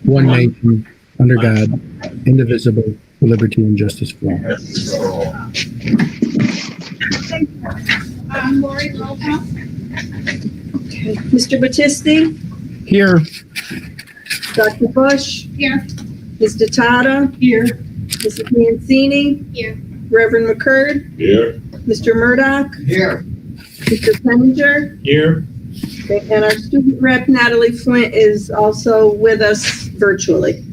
one nation, under God, indivisible, with liberty and justice for all. Lori, roll call. Mr. Battisti? Here. Dr. Bush? Here. Mr. Tata? Here. Mrs. Mancini? Here. Reverend McCurd? Here. Mr. Murdoch? Here. Mr. Penninger? Here. And our student rep, Natalie Flint, is also with us virtually.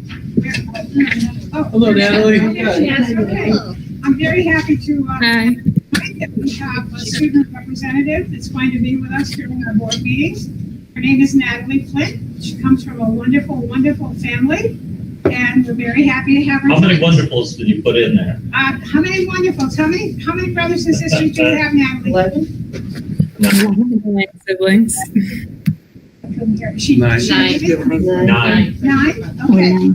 Hello, Natalie. Yes, okay. I'm very happy to Hi. that we have a student representative that's going to be with us during our board meetings. Her name is Natalie Flint. She comes from a wonderful, wonderful family, and we're very happy to have her. How many wonderfuls did you put in there? How many wonderfuls? How many brothers and sisters do you have, Natalie? 11? Siblings. She, Nine. Nine. Nine? Okay.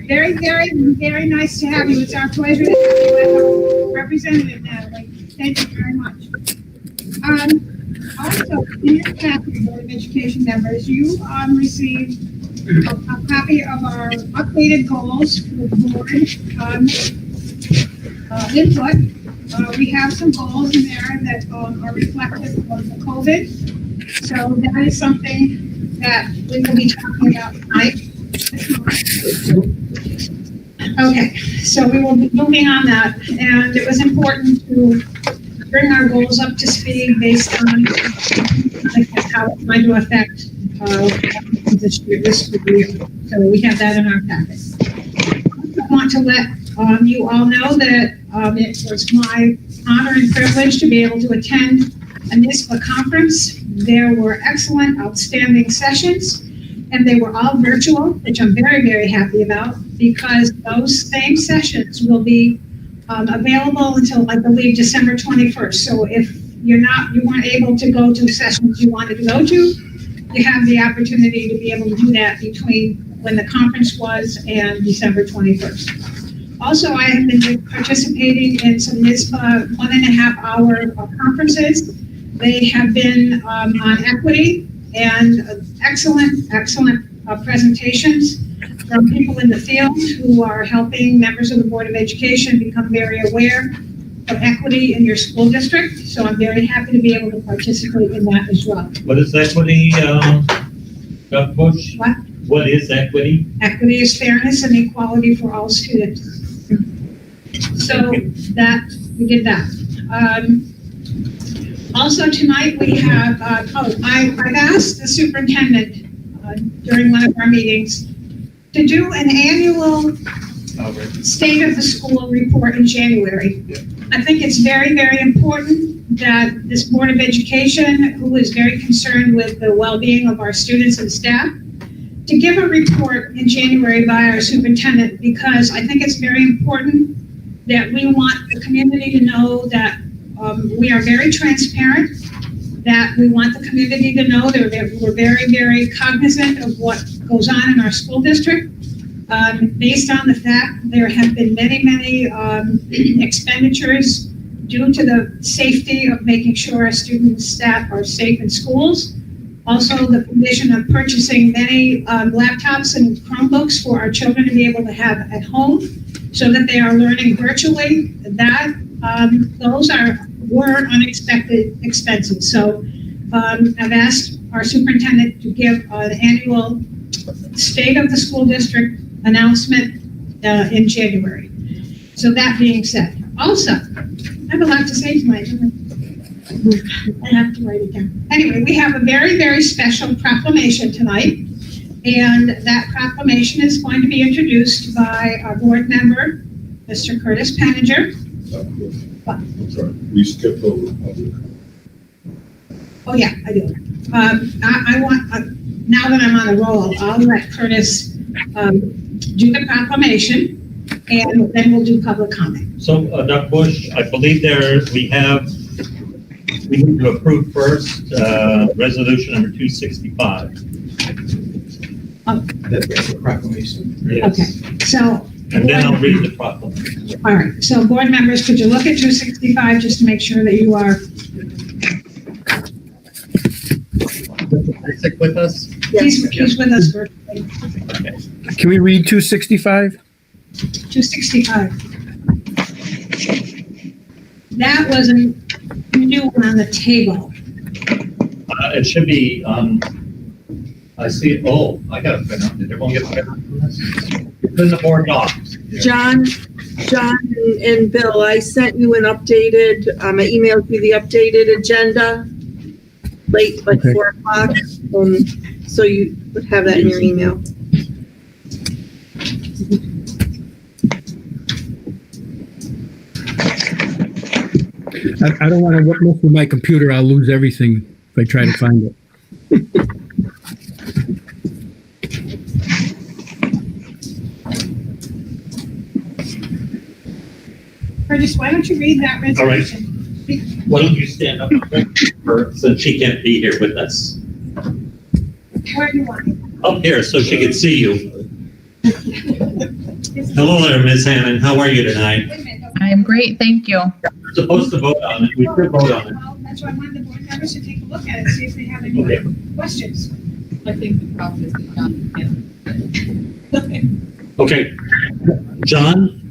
Very, very, very nice to have you. It's our pleasure to have you as a representative, Natalie. Thank you very much. Also, in your packet, Board of Education members, you received a copy of our updated goals for the board input. We have some goals in there that are reflective of the COVID. So that is something that we will be talking about tonight. Okay, so we will be moving on that, and it was important to bring our goals up to speed based on how it's going to affect this year. So we have that in our packet. I want to let you all know that it was my honor and privilege to be able to attend a NISPA conference. There were excellent, outstanding sessions, and they were all virtual, which I'm very, very happy about, because those same sessions will be available until, I believe, December 21st. So if you weren't able to go to the sessions you wanted to go to, you have the opportunity to be able to do that between when the conference was and December 21st. Also, I have been participating in some NISPA 1.5-hour conferences. They have been on equity and excellent presentations from people in the field who are helping members of the Board of Education become very aware of equity in your school district. So I'm very happy to be able to participate in that as well. What is equity, Dr. Bush? What? What is equity? Equity is fairness and equality for all students. So that, we did that. Also tonight we have, I've asked the superintendent during one of our meetings to do an annual state of the school report in January. I think it's very, very important that this Board of Education, who is very concerned with the well-being of our students and staff, to give a report in January by our superintendent, because I think it's very important that we want the community to know that we are very transparent, that we want the community to know that we're very, very cognizant of what goes on in our school district. Based on the fact there have been many, many expenditures due to the safety of making sure our students and staff are safe in schools. Also, the provision of purchasing many laptops and Chromebooks for our children to be able to have at home so that they are learning virtually. That those were unexpected expenses. So I've asked our superintendent to give an annual state of the school district announcement in January. So that being said, also, I have a lot to say tonight. I have to write it down. Anyway, we have a very, very special proclamation tonight, and that proclamation is going to be introduced by our board member, Mr. Curtis Penninger. I'm sorry, we skipped over public. Oh yeah, I do. I want, now that I'm on a roll, I'll let Curtis do the proclamation, and then we'll do public comment. So, Dr. Bush, I believe we need to approve first resolution number 265. That's the proclamation. Yes. Okay, so. And then I'll read the proclamation. All right, so board members, could you look at 265 just to make sure that you are. Stick with us? He's with us virtually. Can we read 265? 265. That was a new one on the table. It should be, I see, I got a printer. Did everyone get a printer from this? It's in the board docs. John and Bill, I sent you an updated, I emailed you the updated agenda late, like Okay. 4:00. So you would have that in your email. I don't want to mess with my computer. I'll lose everything if I try to find it. Curtis, why don't you read that All right. resolution? Why don't you stand up since she can't be here with us? Where do you want it? Up here so she can see you. Hello there, Ms. Hannon. How are you tonight? Wait a minute. I am great, thank you. We're supposed to vote on it. We should vote on it. Well, that's why I wanted the board members to take a look at it, see if they have any Okay. questions. I think the process is done. Okay. John,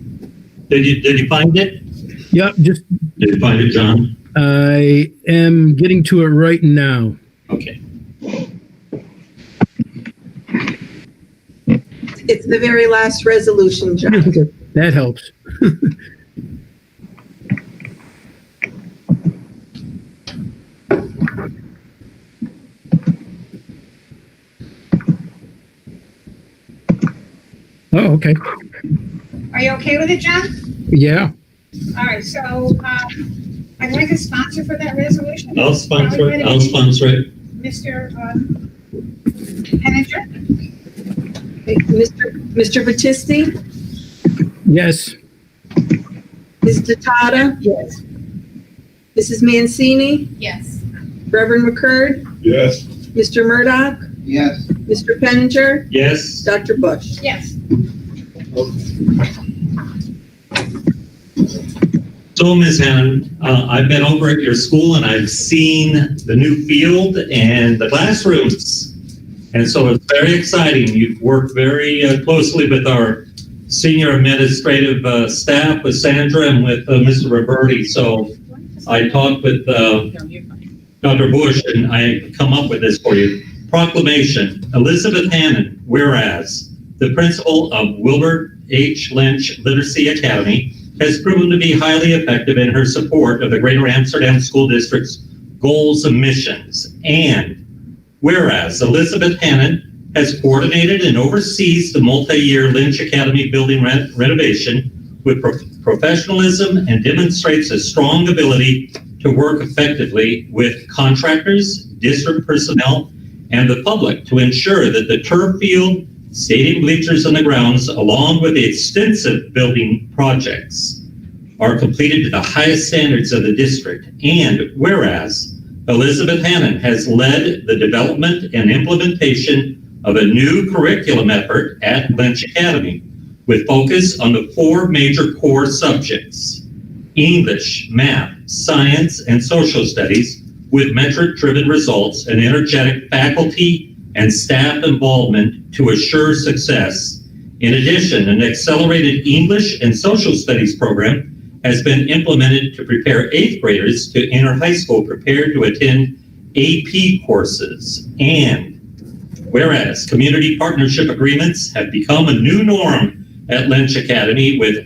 did you find it? Yep, just Did you find it, John? I am getting to it right now. Okay. It's the very last resolution, John. That helps. Oh, okay. Are you okay with it, John? Yeah. All right, so, I'd like a sponsor for that resolution. I'll sponsor it. I'll sponsor it. Mr. Henninger? Mr. Battisti? Yes. Ms. Datata? Yes. Mrs. Mancini? Yes. Reverend McCurd? Yes. Mr. Murdoch? Yes. Mr. Penninger? Yes. Dr. Bush? Yes. So, Ms. Hannon, I've been over at your school and I've seen the new field and the classrooms. And so it's very exciting. You've worked very closely with our senior administrative staff, with Sandra and with Mr. Roberti. So I talked with Dr. Bush and I come up with this for you. Proclamation. Elizabeth Hannon, whereas the principal of Wilbur H. Lynch Literacy Academy has proven to be highly effective in her support of the Greater Amsterdam School District's goals and missions. And whereas Elizabeth Hannon has coordinated and oversees the multi-year Lynch Academy building renovation with professionalism and demonstrates a strong ability to work effectively with contractors, district personnel, and the public to ensure that the turf field, stadium bleachers on the grounds, along with the extensive building projects, are completed to the highest standards of the district. And whereas Elizabeth Hannon has led the development and implementation of a new curriculum effort at Lynch Academy with focus on the 4 major core subjects: English, math, science, and social studies, with metric-driven results and energetic faculty and staff involvement to assure success. In addition, an accelerated English and social studies program has been implemented to prepare 8th graders to enter high school prepared to attend AP courses. And whereas community partnership agreements have become a new norm at Lynch Academy, with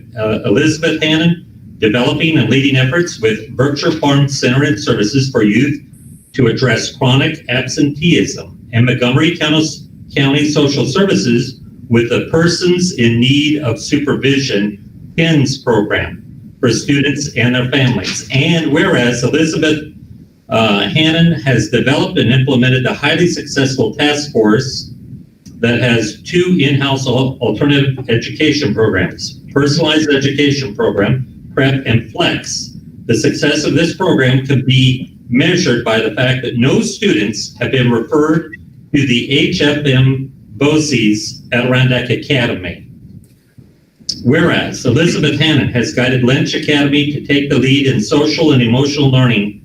Elizabeth Hannon developing and leading efforts with Berkshire Farm Center and Services for Youth to address chronic absenteeism, and Montgomery County Social Services with the Persons in Need of Supervision PINS program for students and their families. And whereas Elizabeth Hannon has developed and implemented a highly successful task force that has 2 in-house alternative education programs: Personalized Education Program, PREP, and FLEX. The success of this program can be measured by the fact that no students have been referred to the HFM BOCES Adirondack Academy. Whereas Elizabeth Hannon has guided Lynch Academy to take the lead in social and emotional learning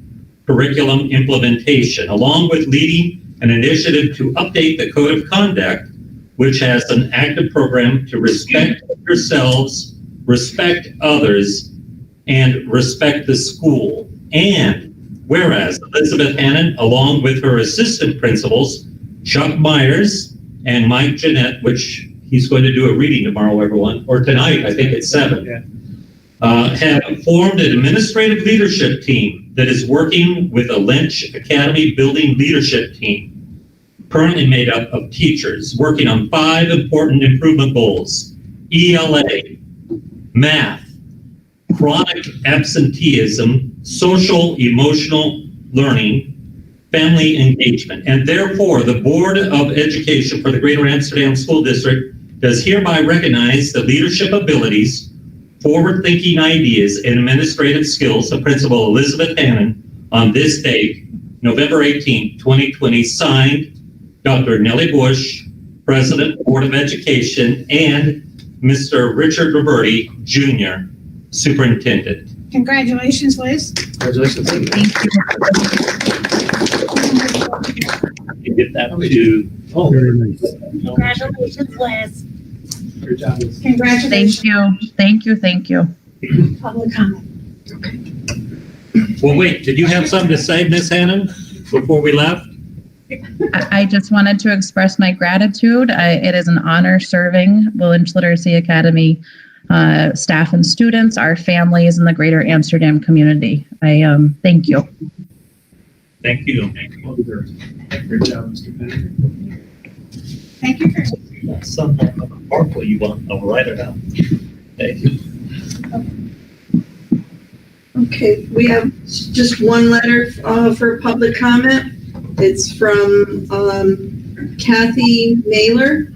curriculum implementation, along with leading an initiative to update the Code of Conduct, which has an active program to respect yourselves, respect others, and respect the school. And whereas Elizabeth Hannon, along with her assistant principals, Chuck Myers and Mike Jeanette, which he's going to do a reading tomorrow, everyone, or tonight, I think it's 7, have formed an administrative leadership team that is working with a Lynch Academy building leadership team, currently made up of teachers, working on 5 important improvement goals: ELA, math, chronic absenteeism, social emotional learning, family engagement. And therefore, the Board of Education for the Greater Amsterdam School District does hereby recognize the leadership abilities, forward-thinking ideas, and administrative skills of Principal Elizabeth Hannon on this date, November 18, 2020, signed Dr. Nellie Bush, President, Board of Education, and Mr. Richard Roberti, Jr., Superintendent. Congratulations, Liz. Congratulations. Thank you. You get that to, oh, Very nice. Congratulations, Liz. Good job. Congratulations. Thank you. Public comment. well, wait, did you have something to say, Ms. Hannon, before we left? I just wanted to express my gratitude. It is an honor serving the Lynch Literacy Academy staff and students, our families, and the Greater Amsterdam community. I thank you. Thank you. Great job, Mr. Penn. Thank you for Some article you want, I'll write it out. Thank you. Okay, we have just one letter for public comment. It's from Kathy Mailer.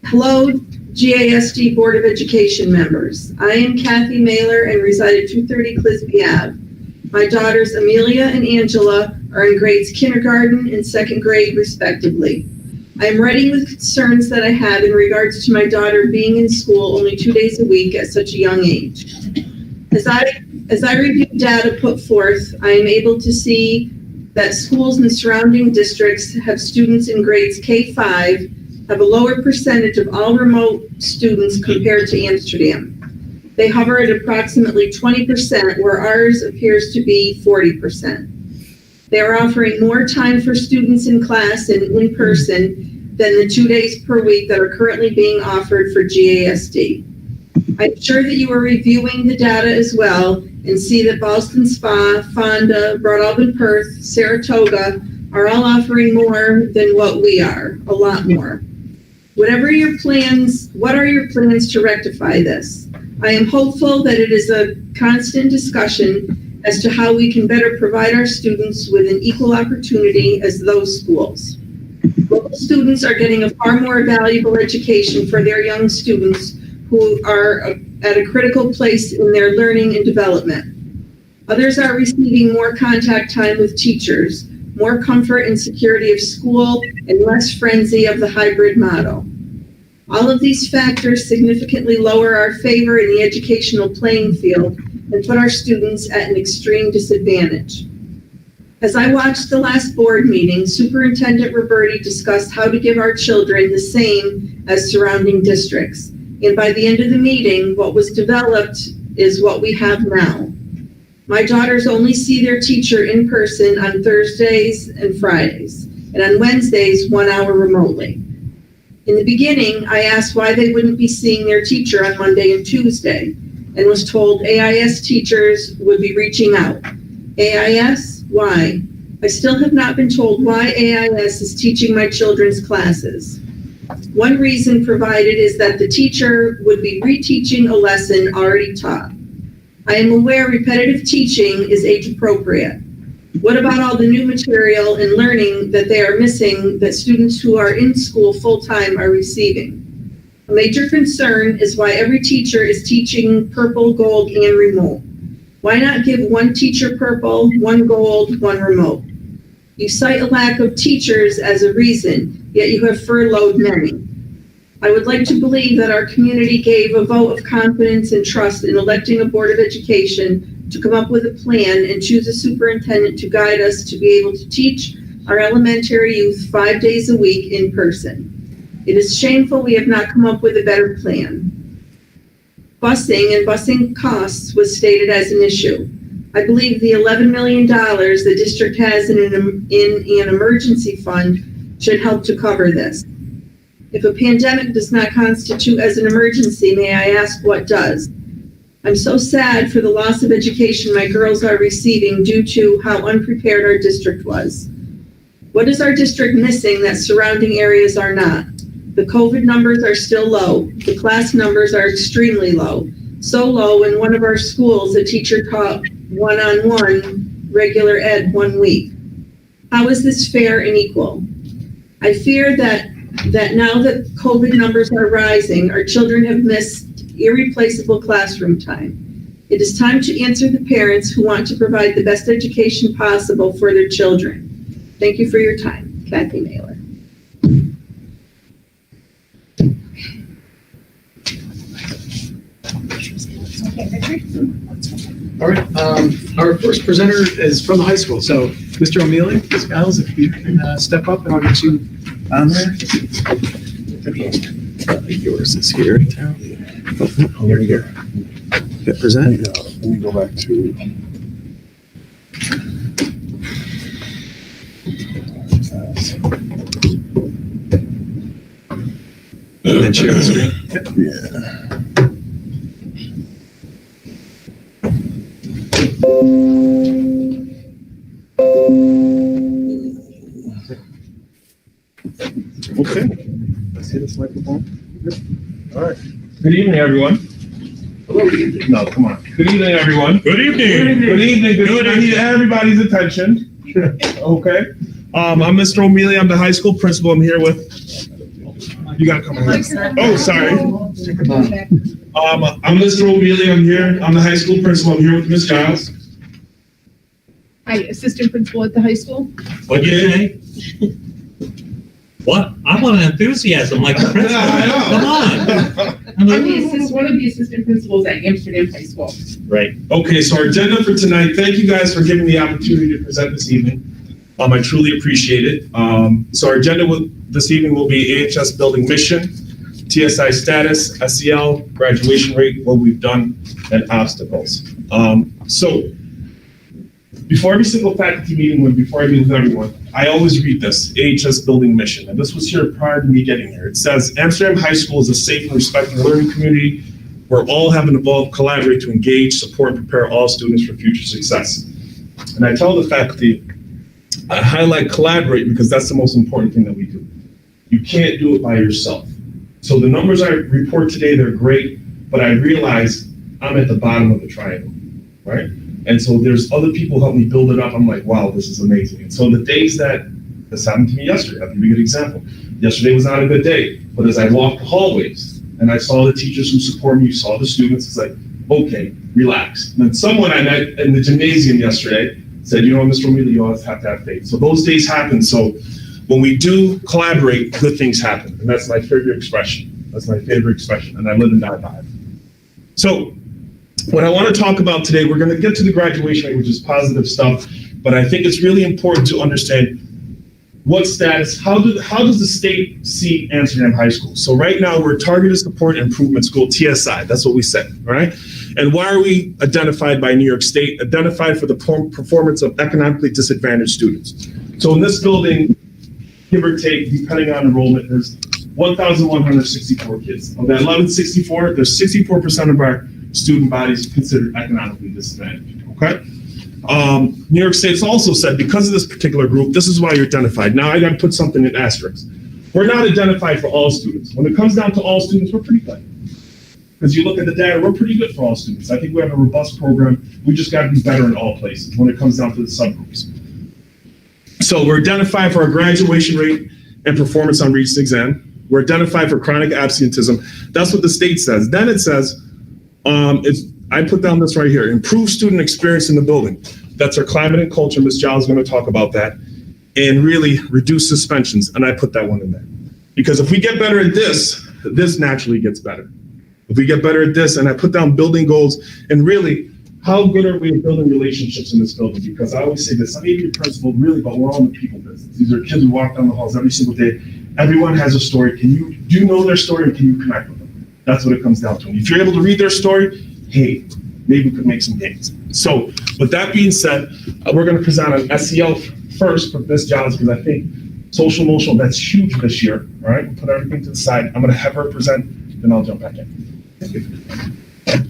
Hello, GASD Board of Education members. I am Kathy Mailer and reside at 230 Clisby Ave. My daughters Amelia and Angela are in grades kindergarten and 2nd grade respectively. I am writing with concerns that I have in regards to my daughter being in school only 2 days a week at such a young age. As I review data put forth, I am able to see that schools in surrounding districts have students in grades K-5 have a lower percentage of all remote students compared to Amsterdam. They hover at approximately 20%, where ours appears to be 40%. They are offering more time for students in class and in person than the 2 days per week that are currently being offered for GASD. I'm sure that you are reviewing the data as well and see that Boston Spa, Fonda, Broadalbin Perth, Saratoga are all offering more than what we are, a lot more. What are your plans to rectify this? I am hopeful that it is a constant discussion as to how we can better provide our students with an equal opportunity as those schools. Local students are getting a far more valuable education for their young students who are at a critical place in their learning and development. Others are receiving more contact time with teachers, more comfort and security of school, and less frenzy of the hybrid model. All of these factors significantly lower our favor in the educational playing field and put our students at an extreme disadvantage. As I watched the last board meeting, Superintendent Roberti discussed how to give our children the same as surrounding districts. And by the end of the meeting, what was developed is what we have now. My daughters only see their teacher in person on Thursdays and Fridays, and on Wednesdays, 1 hour remotely. In the beginning, I asked why they wouldn't be seeing their teacher on Monday and Tuesday, and was told AIS teachers would be reaching out. AIS? Why? I still have not been told why AIS is teaching my children's classes. One reason provided is that the teacher would be reteaching a lesson already taught. I am aware repetitive teaching is age appropriate. What about all the new material and learning that they are missing that students who are in school full-time are receiving? A major concern is why every teacher is teaching purple, gold, and remote. Why not give one teacher purple, one gold, one remote? You cite a lack of teachers as a reason, yet you have furloughed many. I would like to believe that our community gave a vote of confidence and trust in electing a Board of Education to come up with a plan and choose a superintendent to guide us to be able to teach our elementary youth 5 days a week in person. It is shameful we have not come up with a better plan. Busing and busing costs was stated as an issue. I believe the $11 million the district has in an emergency fund should help to cover this. If a pandemic does not constitute as an emergency, may I ask what does? I'm so sad for the loss of education my girls are receiving due to how unprepared our district was. What is our district missing that surrounding areas are not? The COVID numbers are still low. The class numbers are extremely low. So low in one of our schools, a teacher taught one-on-one regular ed 1 week. How is this fair and equal? I fear that now that COVID numbers are rising, our children have missed irreplaceable classroom time. It is time to answer the parents who want to provide the best education possible for their children. Thank you for your time. Kathy Naylor. All right, our first presenter is from the high school. So, Mr. O'Mealy, Ms. Giles, if you can step up and I'll get you on there. Yours is here. Oh, there you go. Hit present. Let me go back to. And then share the screen. Yeah. Okay. Let's see this microphone. All right. Good evening, everyone. Hello. No, come on. Good evening, everyone. Good evening. Good evening. Good evening. I need everybody's attention. Okay. I'm Mr. O'Mealy. I'm the high school principal. I'm here with. You gotta come on. Oh, sorry. I'm Mr. O'Mealy. I'm here. I'm the high school principal. I'm here with Ms. Giles. Hi, assistant principal at the high school. What'd you say? What? I want an enthusiasm like the principal. Come on. I'm one of the assistant principals at Amsterdam High School. Right. Okay, so our agenda for tonight, thank you guys for giving me the opportunity to present this evening. I truly appreciate it. So our agenda this evening will be AHS building mission, TSI status, SEL, graduation rate, what we've done, and obstacles. So before every single faculty meeting, before I meet with everyone, I always read this, AHS building mission. And this was here prior to me getting here. It says, Amsterdam High School is a safe and respectful learning community where all have involved collaborate to engage, support, and prepare all students for future success. And I tell the faculty, I highlight collaborate because that's the most important thing that we do. You can't do it by yourself. So the numbers I report today, they're great, but I realize I'm at the bottom of the triangle, right? And so there's other people help me build it up. I'm like, wow, this is amazing. And so the days this happened to me yesterday, I'll give you a good example. Yesterday was not a good day, but as I walked the hallways and I saw the teachers who support me, saw the students, it's like, okay, relax. And then someone I met in the gymnasium yesterday said, you know, Mr. O'Mealy, you always have to have faith. So those days happen. So when we do collaborate, good things happen. And that's my favorite expression. That's my favorite expression. And I live and die by it. So what I want to talk about today, we're going to get to the graduation rate, which is positive stuff, but I think it's really important to understand what status, how does the state see Amsterdam High School? So right now we're Targeted Support Improvement School, TSI, that's what we said, all right? And why are we identified by New York State? Identified for the performance of economically disadvantaged students. So in this building, give or take, depending on enrollment, there's 1,164 kids. Of that 1,164, there's 64% of our student bodies considered economically disadvantaged, okay? New York State has also said, because of this particular group, this is why you're identified. Now I gotta put something in asterisks. We're not identified for all students. When it comes down to all students, we're pretty good. Because you look at the data, we're pretty good for all students. I think we have a robust program. We just gotta be better in all places when it comes down to the subgroups. So we're identified for our graduation rate and performance on recent exam. We're identified for chronic absenteeism. That's what the state says. Then it says, I put down this right here, improve student experience in the building. That's our climate and culture. Ms. Giles is going to talk about that. And really reduce suspensions. And I put that one in there. Because if we get better at this naturally gets better. If we get better at this, and I put down building goals, and really, how good are we at building relationships in this building? Because I always say this, I may be a principal really, but we're all in the people business. These are kids who walk down the halls every single day. Everyone has a story. Do you know their story, and can you connect with them? That's what it comes down to. And if you're able to read their story, hey, maybe we could make some gains. So with that being said, we're going to present an SEL first for Ms. Johns, because I think social emotional, that's huge this year. All right, we'll put everything to the side. I'm going to have her present, then I'll jump back in. Thank you.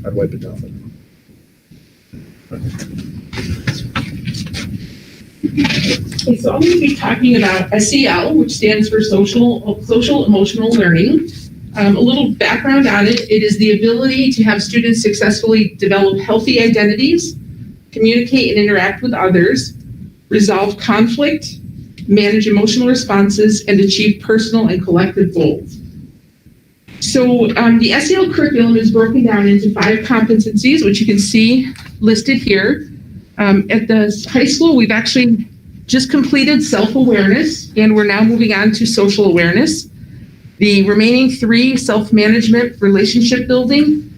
I'd wipe it down. Okay, so I'm going to be talking about SEL, which stands for social emotional learning. A little background on it. It is the ability to have students successfully develop healthy identities, communicate and interact with others, resolve conflict, manage emotional responses, and achieve personal and collective goals. So the SEL curriculum is broken down into 5 competencies, which you can see listed here. At the high school, we've actually just completed self-awareness, and we're now moving on to social awareness. The remaining 3, self-management, relationship building,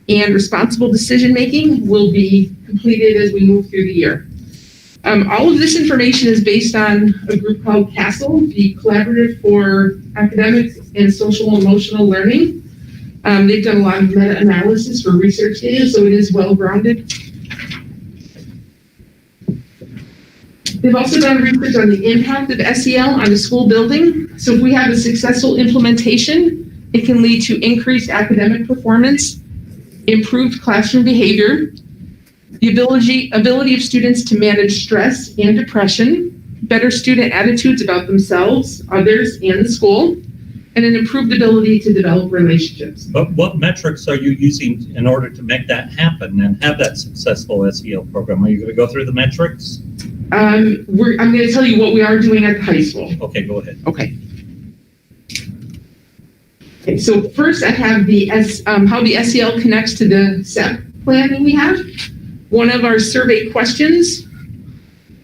and responsible decision-making, will be completed as we move through the year. All of this information is based on a group called CASEL, the Collaborative for Academic and Social Emotional Learning. They've done a lot of meta-analysis for research data, so it is well-grounded. They've also done research on the impact of SEL on a school building. So if we have a successful implementation, it can lead to increased academic performance, improved classroom behavior, the ability of students to manage stress and depression, better student attitudes about themselves, others, and the school, and an improved ability to develop relationships. But what metrics are you using in order to make that happen and have that successful SEL program? Are you going to go through the metrics? I'm going to tell you what we are doing at the high school. Okay, go ahead. Okay. Okay, so first I have how the SEL connects to the SEP plan that we have. One of our survey questions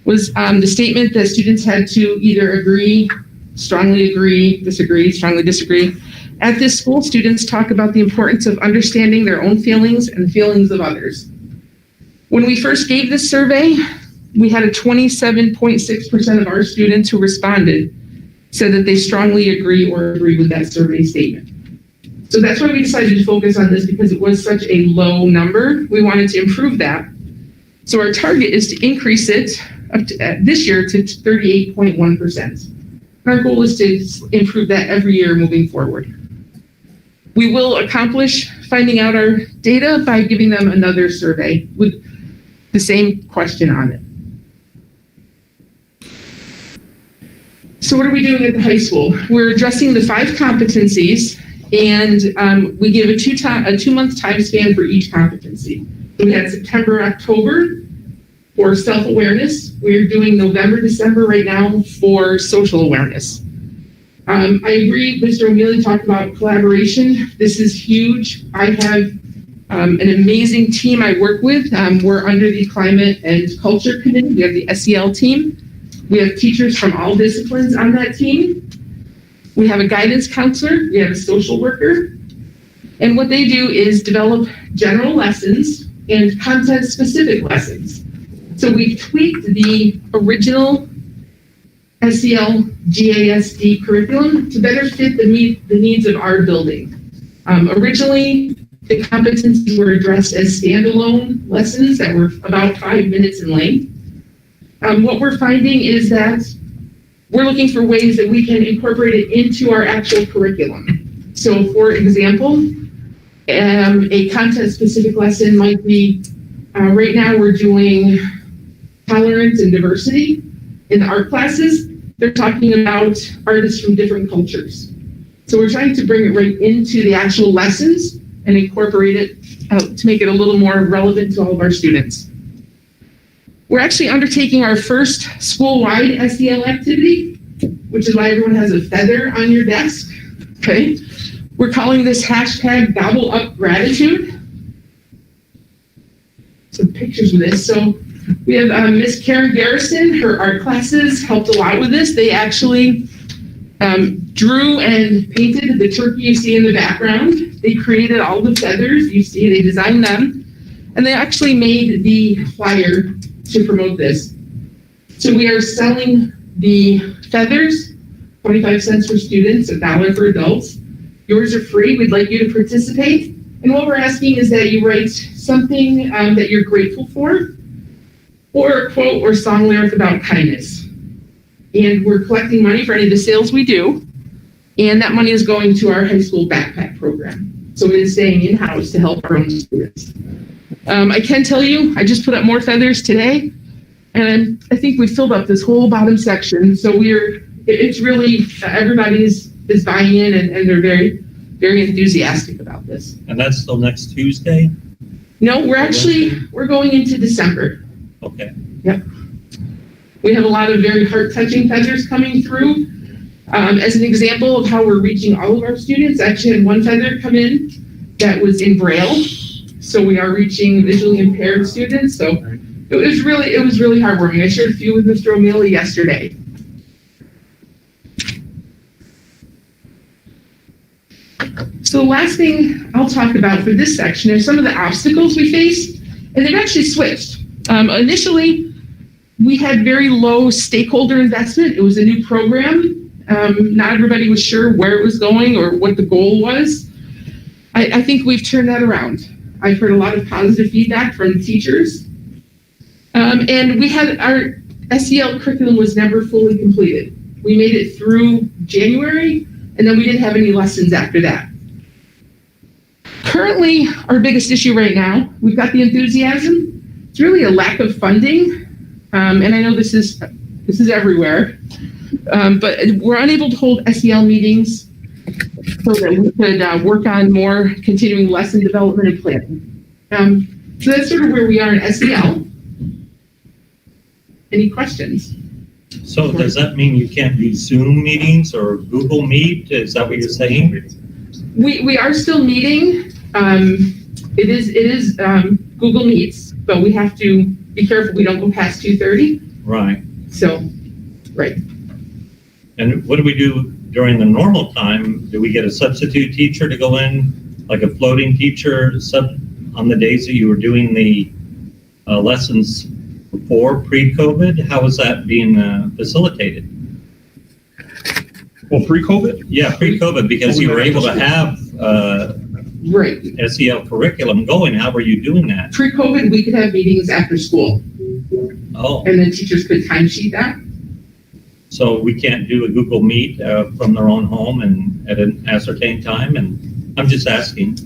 was the statement that students had to either agree, strongly agree, disagree, strongly disagree. At this school, students talk about the importance of understanding their own feelings and the feelings of others. When we first gave this survey, we had a 27.6% of our students who responded said that they strongly agree or agree with that survey statement. So that's why we decided to focus on this, because it was such a low number. We wanted to improve that. So our target is to increase it up to, this year to 38.1%. Our goal is to improve that every year moving forward. We will accomplish finding out our data by giving them another survey with the same question on it. So what are we doing at the high school? We're addressing the 5 competencies, and we give a 2-month time span for each competency. So we had September, October for self-awareness. We're doing November, December right now for social awareness. I agree, Mr. O'Mealy talked about collaboration. This is huge. I have an amazing team I work with. We're under the Climate and Culture Committee. We have the SEL team. We have teachers from all disciplines on that team. We have a guidance counselor. We have a social worker. And what they do is develop general lessons and content-specific lessons. So we've tweaked the original SEL GASD curriculum to better fit the needs of our building. Originally, the competencies were addressed as standalone lessons that were about 5 minutes in length. What we're finding is that we're looking for ways that we can incorporate it into our actual curriculum. So for example, a content-specific lesson might be, right now we're doing tolerance and diversity. In the art classes, they're talking about artists from different cultures. So we're trying to bring it right into the actual lessons and incorporate it to make it a little more relevant to all of our students. We're actually undertaking our first school-wide SEL activity, which is why everyone has a feather on your desk, okay? We're calling this hashtag Gobble Up Gratitude. Some pictures of this. So we have Miss Karen Garrison. Her art classes helped a lot with this. They actually drew and painted the turkey you see in the background. They created all the feathers you see. They designed them. And they actually made the flyer to promote this. So we are selling the feathers, 25 cents for students, $1 for adults. Yours are free. We'd like you to participate. And what we're asking is that you write something that you're grateful for, or a quote or song lyric about kindness. And we're collecting money for any of the sales we do. And that money is going to our high school backpack program. So it is staying in-house to help our own students. I can tell you, I just put up more feathers today. And I think we filled up this whole bottom section. So it's really, everybody is buying in and they're very, very enthusiastic about this. And that's still next Tuesday? No, we're going into December. Okay. Yep. We have a lot of very heart-touching feathers coming through. As an example of how we're reaching all of our students, I actually had one feather come in that was in Braille. So we are reaching visually impaired students. So it was really heartwarming. I shared a few with Mr. O'Mealy yesterday. So the last thing I'll talk about for this section are some of the obstacles we faced, and they've actually switched. Initially, we had very low stakeholder investment. It was a new program. Not everybody was sure where it was going or what the goal was. I think we've turned that around. I've heard a lot of positive feedback from teachers. And we had our SEL curriculum was never fully completed. We made it through January, and then we didn't have any lessons after that. Currently, our biggest issue right now, we've got the enthusiasm. It's really a lack of funding. And I know this is everywhere. But we're unable to hold SEL meetings so that we could work on more continuing lesson development and planning. So that's sort of where we are in SEL. Any questions? So does that mean you can't do Zoom meetings or Google Meet? Is that what you're saying? We are still meeting. It is Google Meets, but we have to be careful we don't go past 2:30. Right. So, right. And what do we do during the normal time? Do we get a substitute teacher to go in, like a floating teacher on the days that you were doing the lessons before pre-COVID? How is that being facilitated? Well, pre-COVID? Yeah, pre-COVID, because you were able to have Right. SEL curriculum going. How were you doing that? Pre-COVID, we could have meetings after school, Oh, and then teachers could timesheet that. so we can't do a Google Meet from their own home and at an ascertained time? And I'm just asking.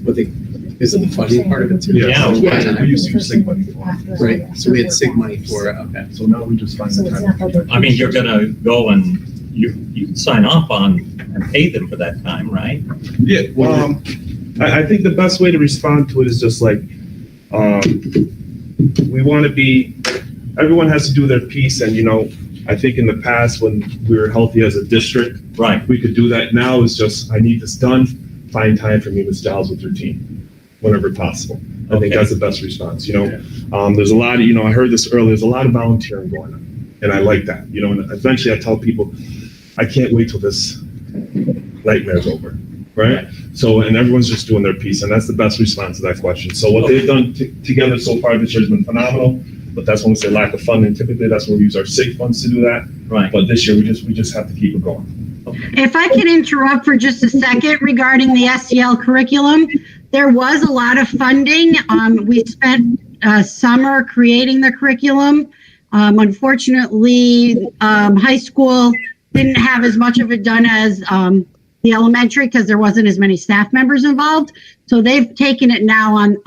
Is it the funding part of it too? Yeah. We used to use SIG money for it. Right, so we had SIG money for it, okay. So now we just find the time. I mean, you're gonna go and you sign off on and pay them for that time, right? Yeah, well, I think the best way to respond to it is just like, we want to be, everyone has to do their piece. And, I think in the past when we were healthy as a district, Right. we could do that. Now it's just, I need this done. Find time for me, Ms. Giles, with your team, whenever possible. I think Okay. that's the best response. There's a lot of, I heard this earlier, there's a lot of volunteering going on. And I like that, and eventually I tell people, I can't wait till this nightmare's over, right? So, and everyone's just doing their piece, and that's the best response to that question. So what they've done together so far this year has been phenomenal, but that's when we say lack of funding. Typically, that's when we use our SIG funds to do that. Right. But this year, we just have to keep it going. If I could interrupt for just a second regarding the SEL curriculum, there was a lot of funding. We spent summer creating the curriculum. Unfortunately, high school didn't have as much of it done as the elementary because there wasn't as many staff members involved. So they've taken it now on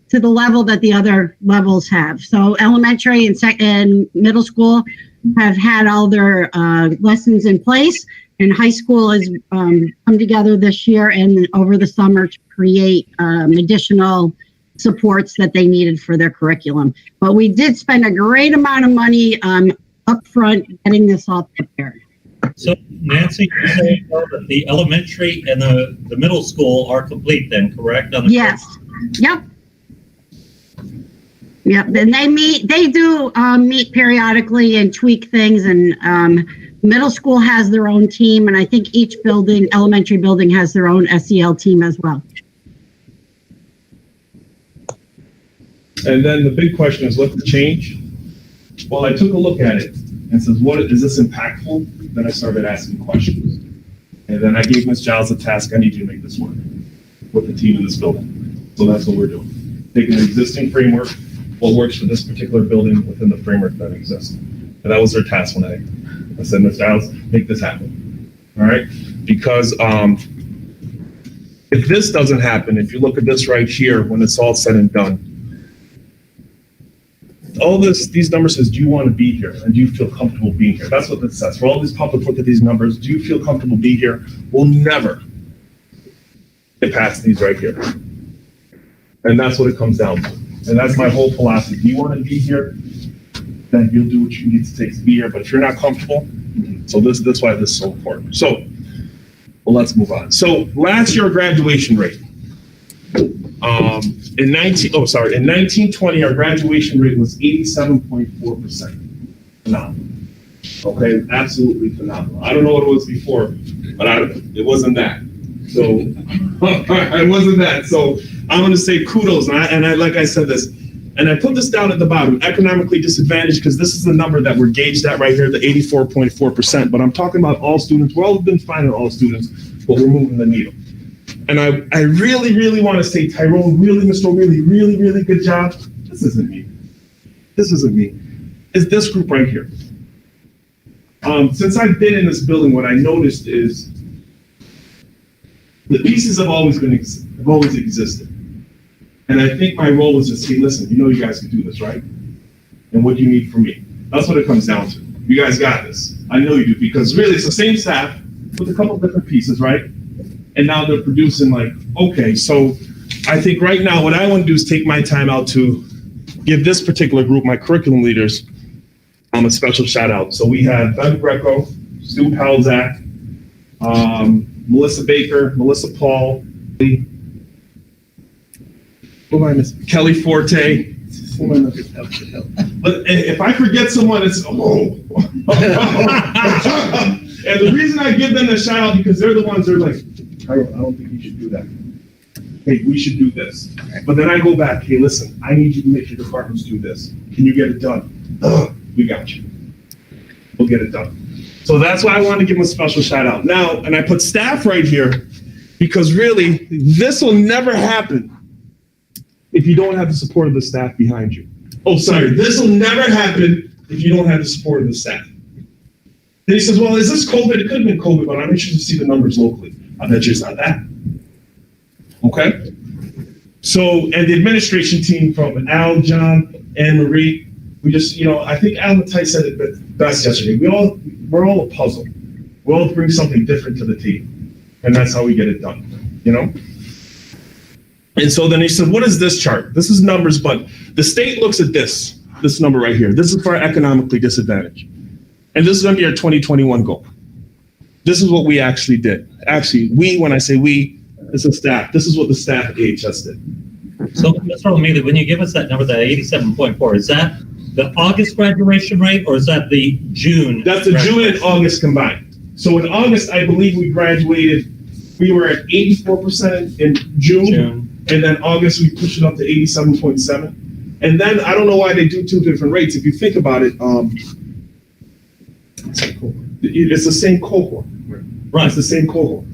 to the level that the other levels have. So elementary and middle school have had all their lessons in place, and high school has come together this year and over the summer to create additional supports that they needed for their curriculum. But we did spend a great amount of money up front getting this all prepared. So Nancy, you say that the elementary and the middle school are complete then, correct? Yes. Yep. Yep. And they do meet periodically and tweak things, and middle school has their own team, and I think each elementary building has their own SEL team as well. And then the big question is, what's the change? Well, I took a look at it and says, what is this impactful? Then I started asking questions. And then I gave Ms. Giles a task, I need you to make this work with the team in this building. So that's what we're doing. Taking the existing framework, what works for this particular building within the framework that exists. And that was their task when I said, Ms. Giles, make this happen. All right? Because if this doesn't happen, if you look at this right here, when it's all said and done, all these numbers says, do you want to be here? And do you feel comfortable being here? That's what this says. For all these public look at these numbers, do you feel comfortable being here? We'll never get past these right here. And that's what it comes down to. And that's my whole philosophy. Do you want to be here? Then you'll do what you need to take to be here. But if you're not comfortable, so that's why this is so important. So, well, let's move on. So last year graduation rate. In 1920, our graduation rate was 87.4%. Phenomenal. Okay, absolutely phenomenal. I don't know what it was before, but it wasn't that. So it wasn't that. So I'm going to say kudos, and I like I said this, and I put this down at the bottom, economically disadvantaged, because this is the number that we're gauged at right here, the 84.4%. But I'm talking about all students. We've all been fine with all students, but we're moving the needle. And I really, really want to say, Tyrone, really, Mr. O'Reilly, really, really good job. This isn't me. This isn't me. It's this group right here. Since I've been in this building, what I noticed is the pieces have always existed. And I think my role was to say, listen, you know you guys can do this, right? And what do you need from me? That's what it comes down to. You guys got this. I know you do, because really it's the same staff with a couple different pieces, right? And now they're producing okay, so I think right now what I want to do is take my time out to give this particular group, my curriculum leaders, a special shout out. So we have Ben Greco, Stu Palzak, Melissa Baker, Melissa Paul, who am I missing? Kelly Forte. Who am I missing? But if I forget someone, it's And the reason I give them a shout out because they're the ones that are like, I don't think you should do that. Hey, we should do this. But then I go back, hey, listen, I need you to make your departments do this. Can you get it done? We got you. We'll get it done. So that's why I wanted to give them a special shout out. Now, and I put staff right here because really, this will never happen if you don't have the support of the staff behind you. Oh, sorry, this will never happen if you don't have the support of the staff. Then he says, well, is this COVID? It could have been COVID, but I'm interested to see the numbers locally. I bet you it's not that. Okay? So, and the administration team from Al, John, and Marie, we just, I think Al Matai said it best yesterday. We're all a puzzle. We all bring something different to the team. And that's how we get it done, And so then he said, what is this chart? This is numbers, but the state looks at this number right here. This is for economically disadvantaged. And this is going to be our 2021 goal. This is what we actually did. Actually, when I say we, it's the staff. This is what the staff at AHS did. So, Mr. O'Meara, when you give us that number, that 87.4, is that the August graduation rate or is that the June? That's the June and August combined. So in August, I believe we were at 84% in June. And then August, we pushed it up to 87.7. And then I don't know why they do two different rates. If you think about it, it's the same cohort. Right. It's the same cohort.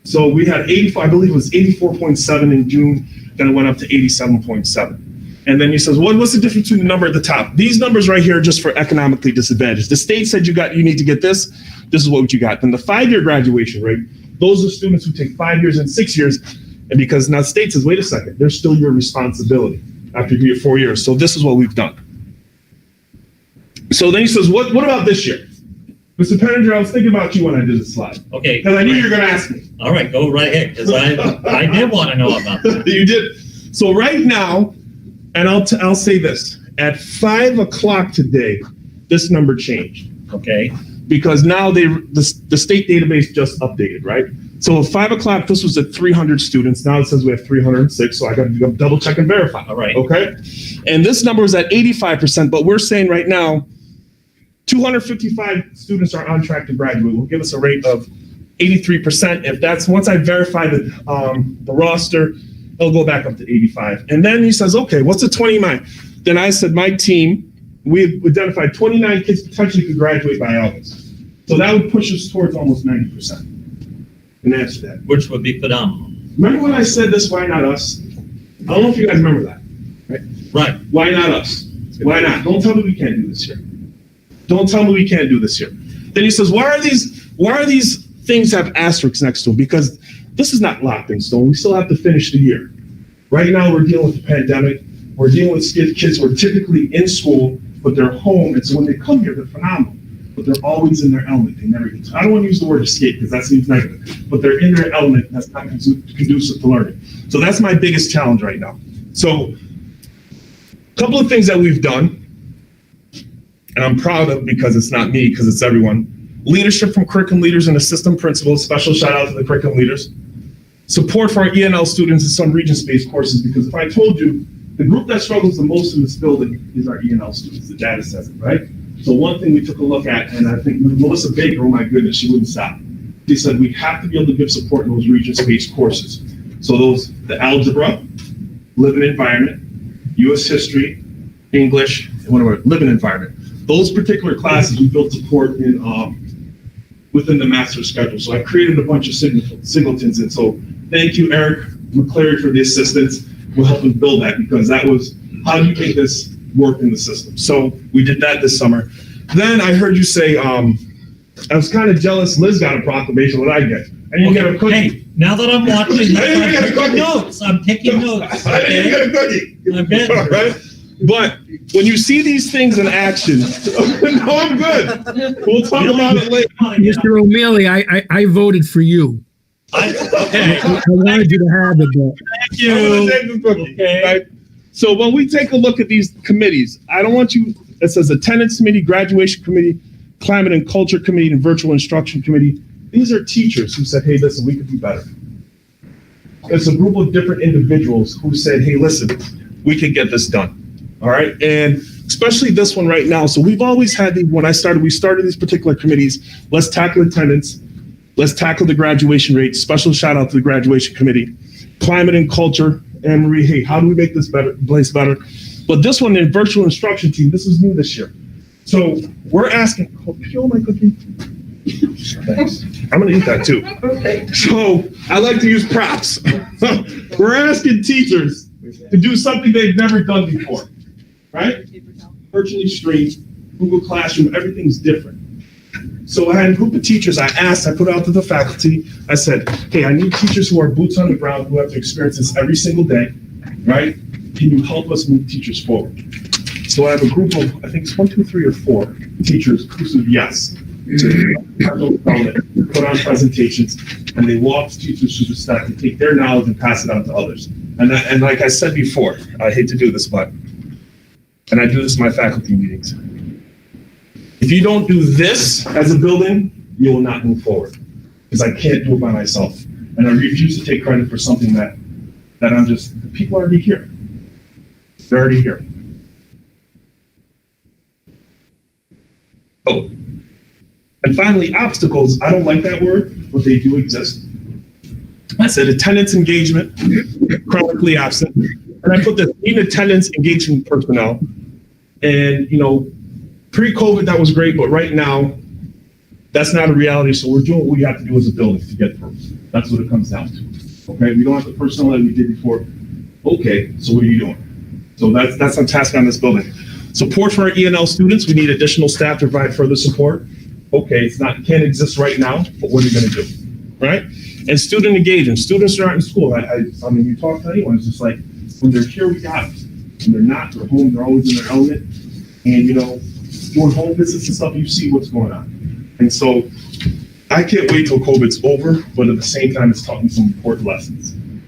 So we had 84, I believe it was 84.7 in June, then it went up to 87.7. And then he says, what's the difference between the number at the top? These numbers right here are just for economically disadvantaged. The state said you need to get this. This is what you got. Then the 5-year graduation rate, those are students who take 5 years and 6 years. And because now the state says, wait a second, they're still your responsibility after your 4 years. So this is what we've done. So then he says, what about this year? Mr. Penninger, I was thinking about you when I did this slide. Okay. Because I knew you were going to ask me. All right, go right ahead, because I did want to know about that. You did. So right now, and I'll say this, at 5 o'clock today, this number changed. Okay. Because now the state database just updated, right? So at 5 o'clock, this was at 300 students. Now it says we have 306, so I got to double check and verify. All right. Okay? And this number is at 85%, but we're saying right now, 255 students are on track to graduate. Will give us a rate of 83%. If that's once I verify the roster it'll go back up to 85. And then he says, okay, what's the 29? Then I said, my team, we've identified 29 kids potentially could graduate by August. So that would push us towards almost 90% in answer to that. Which would be phenomenal. Remember when I said this, why not us? I don't know if you guys remember that. Right. Why not us? Why not? Don't tell me we can't do this here. Don't tell me we can't do this here. Then he says, why are these things have asterisks next to them? Because this is not locked in stone. We still have to finish the year. Right now, we're dealing with the pandemic. We're dealing with kids who are typically in school, but they're home. And so when they come here, they're phenomenal. But they're always in their element. They never get to. I don't want to use the word escape because that seems negative. But they're in their element. That's not conducive to learning. So that's my biggest challenge right now. So a couple of things that we've done, and I'm proud of because it's not me, because it's everyone. Leadership from curriculum leaders and assistant principals. Special shout out to the curriculum leaders. Support for our ENL students in some region-based courses, because if I told you, the group that struggles the most in this building is our ENL students. The data says it, right? So one thing we took a look at, and I think Melissa Baker, oh my goodness, she wouldn't stop. She said we have to be able to give support in those region-based courses. So those, the algebra, living environment, U.S. history, English, and whatever, living environment. Those particular classes we built support in within the master schedule. So I created a bunch of singletons, and so thank you, Eric McCleary, for the assistance. We'll help him build that, because that was, how do you make this work in the system? So we did that this summer. Then I heard you say, I was kind of jealous Liz got a proclamation. What I get? I didn't get a cookie. Hey, now that I'm watching, I didn't get a cookie. notes. I'm taking notes. I didn't get a cookie. I'm getting All right? But when you see these things in action, no, I'm good. We'll talk about it later. Mr. O'Mealy, I voted for you. Okay. I wanted you to have it, but Thank you. I'm gonna take the cookie, Okay. right? So when we take a look at these committees, I don't want you, it says attendance committee, graduation committee, climate and culture committee, and virtual instruction committee. These are teachers who said, hey, listen, we could do better. It's a group of different individuals who said, hey, listen, we could get this done. All right. And especially this one right now. So we've always had we started these particular committees. Let's tackle attendance. Let's tackle the graduation rate. Special shout out to the graduation committee, climate and culture. Anne Marie, hey, how do we make this place better? But this one, the virtual instruction team, this is new this year. So we're asking, could you hold my cookie? Thanks. I'm going to eat that too. Okay. So I like to use props. We're asking teachers to do something they've never done before, right? Virtually streamed, Google Classroom, everything's different. So I had a group of teachers, I put out to the faculty, I said, hey, I need teachers who are boots on the ground, who have to experience this every single day, right? Can you help us move teachers forward? So I have a group of, I think it's 1, 2, 3, or 4 teachers who said yes. Put on presentations, and they walk teachers through the stack and take their knowledge and pass it on to others. And like I said before, I hate to do this, and I do this in my faculty meetings. If you don't do this as a building, you will not move forward, because I can't do it by myself. And I refuse to take credit for something that I'm just, the people are already here. They're already here. Oh. And finally, obstacles. I don't like that word, but they do exist. I said attendance engagement, chronically absent. And I put this in attendance engagement personnel. And, pre-COVID, that was great, but right now, that's not a reality. So we're doing what we have to do as a building to get through. That's what it comes down to. Okay, we don't have the personnel that we did before. Okay, so what are you doing? So that's our task on this building. Support for our ENL students. We need additional staff to provide further support. Okay, it can't exist right now, but what are you going to do, right? And student engagement. Students are not in school. I mean, you talk to anyone, it's just like, when they're here, we got them. When they're not, they're home, they're always in their element. And, doing home visits and stuff, you see what's going on. And so I can't wait till COVID's over, but at the same time, it's taught me some important lessons. And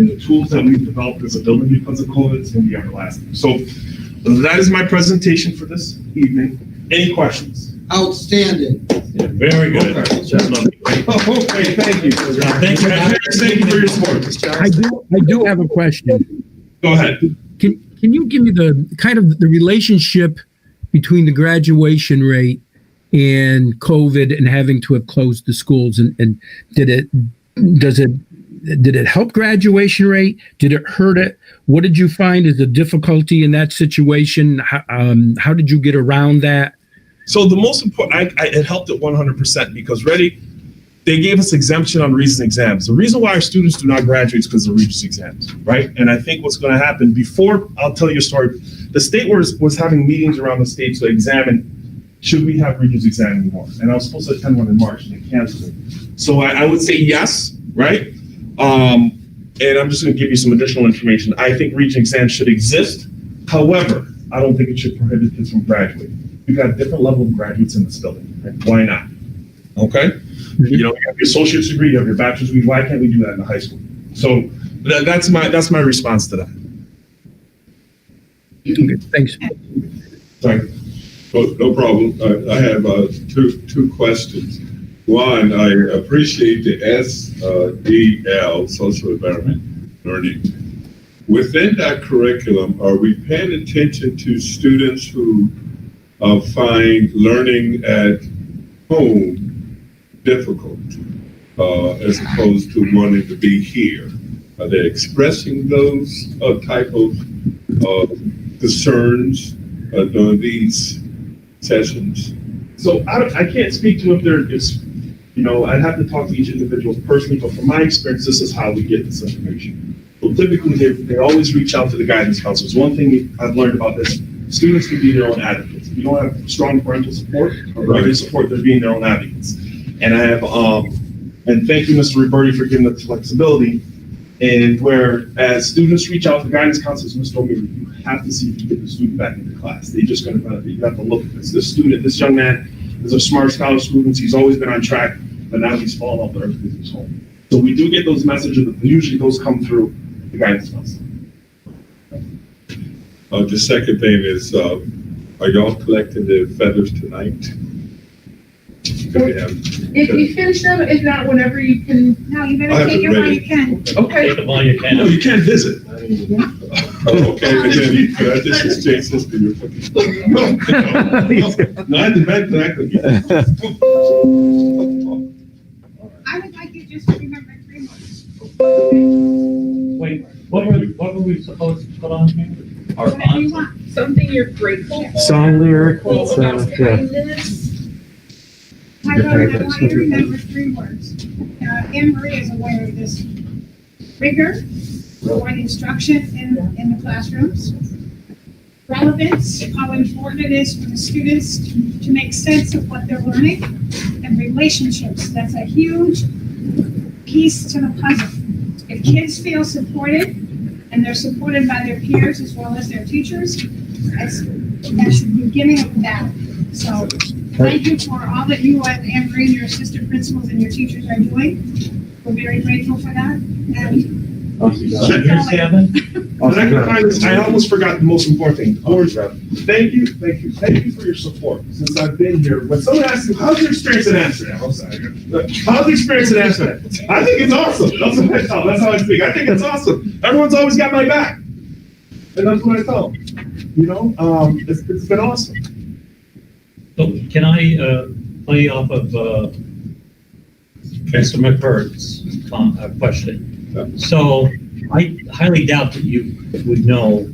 the tools that we've developed as a building because of COVID is going to be everlasting. So that is my presentation for this evening. Any questions? Outstanding. Yeah, very good. Okay. Okay, thank you. Thank you. Thank you for your support. I do have a question. Go ahead. Can you give me the kind of the relationship between the graduation rate and COVID and having to have closed the schools, and does it did it help graduation rate? Did it hurt it? What did you find as a difficulty in that situation? How did you get around that? So the most important, it helped it 100% because they gave us exemption on Regents exams. The reason why our students do not graduate is because of Regents exams, right? And I think what's going to happen I'll tell you a story. The state was having meetings around the state to examine, should we have Regents exam anymore? And I was supposed to attend one in March and they canceled it. So I would say yes, right? And I'm just going to give you some additional information. I think Regents exams should exist. However, I don't think it should prohibit kids from graduating. We've got a different level of graduates in this building. Right? Why not? Okay? You know, you have your associate's degree, you have your bachelor's degree. Why can't we do that in the high school? So that's my response to that. Okay, thanks. Sorry. Oh, no problem. I have two questions. One, I appreciate the SEL, social environment learning. Within that curriculum, are we paying attention to students who find learning at home difficult as opposed to wanting to be here? Are they expressing those type of concerns during these sessions? So I can't speak to if it's, I'd have to talk to each individual personally, but from my experience, this is how we get this information. So typically, they always reach out to the guidance counselors. One thing I've learned about this, students can be their own advocates. If you don't have strong parental support or guardian support, they're being their own advocates. And I have, and thank you, Mr. Roberti, for giving the flexibility. And as students reach out to guidance counselors, Mr. O'Meara, you have to see if you get the student back into class. They're just going to, you have to look at this. This young man is a smart scholar student. He's always been on track, but now he's fallen off the earth because he's home. So we do get those messages, but usually those come through the guidance counselor. The second thing is, are y'all collecting the feathers tonight? If you finish them, if not, whenever you can. No, you I better have take it it while ready. you can. Okay. Take them all you can. No, you can't visit. Oh, okay, and then could I just exchange this to you? No, I did that. I would like you just to remember 3 words. Wait, what were we supposed to put on here? Our Whatever you bonds? want. Something you're grateful for. Song lyric. Kindness. I want you to remember 3 words. Anne Marie is aware of this. Rigor, for instruction in the classrooms. Relevance, how important it is for the students to make sense of what they're learning. And relationships, that's a huge piece to the puzzle. If kids feel supported, and they're supported by their peers as well as their teachers, that's the beginning of that. So thank you for all that you and Anne Marie and your assistant principals and your teachers are doing. We're very grateful for that. And Here's Kevin. I almost forgot the most important thing. Board rep. Thank you for your support. Since I've been here, when someone asks me, how's your experience in Amsterdam? I'm sorry. How's the experience in Amsterdam? I think it's awesome. That's how I speak. I think it's awesome. Everyone's always got my back. And that's what I tell them. It's been awesome. So can I play off of Mr. McCurdy's question? So I highly doubt that you would know,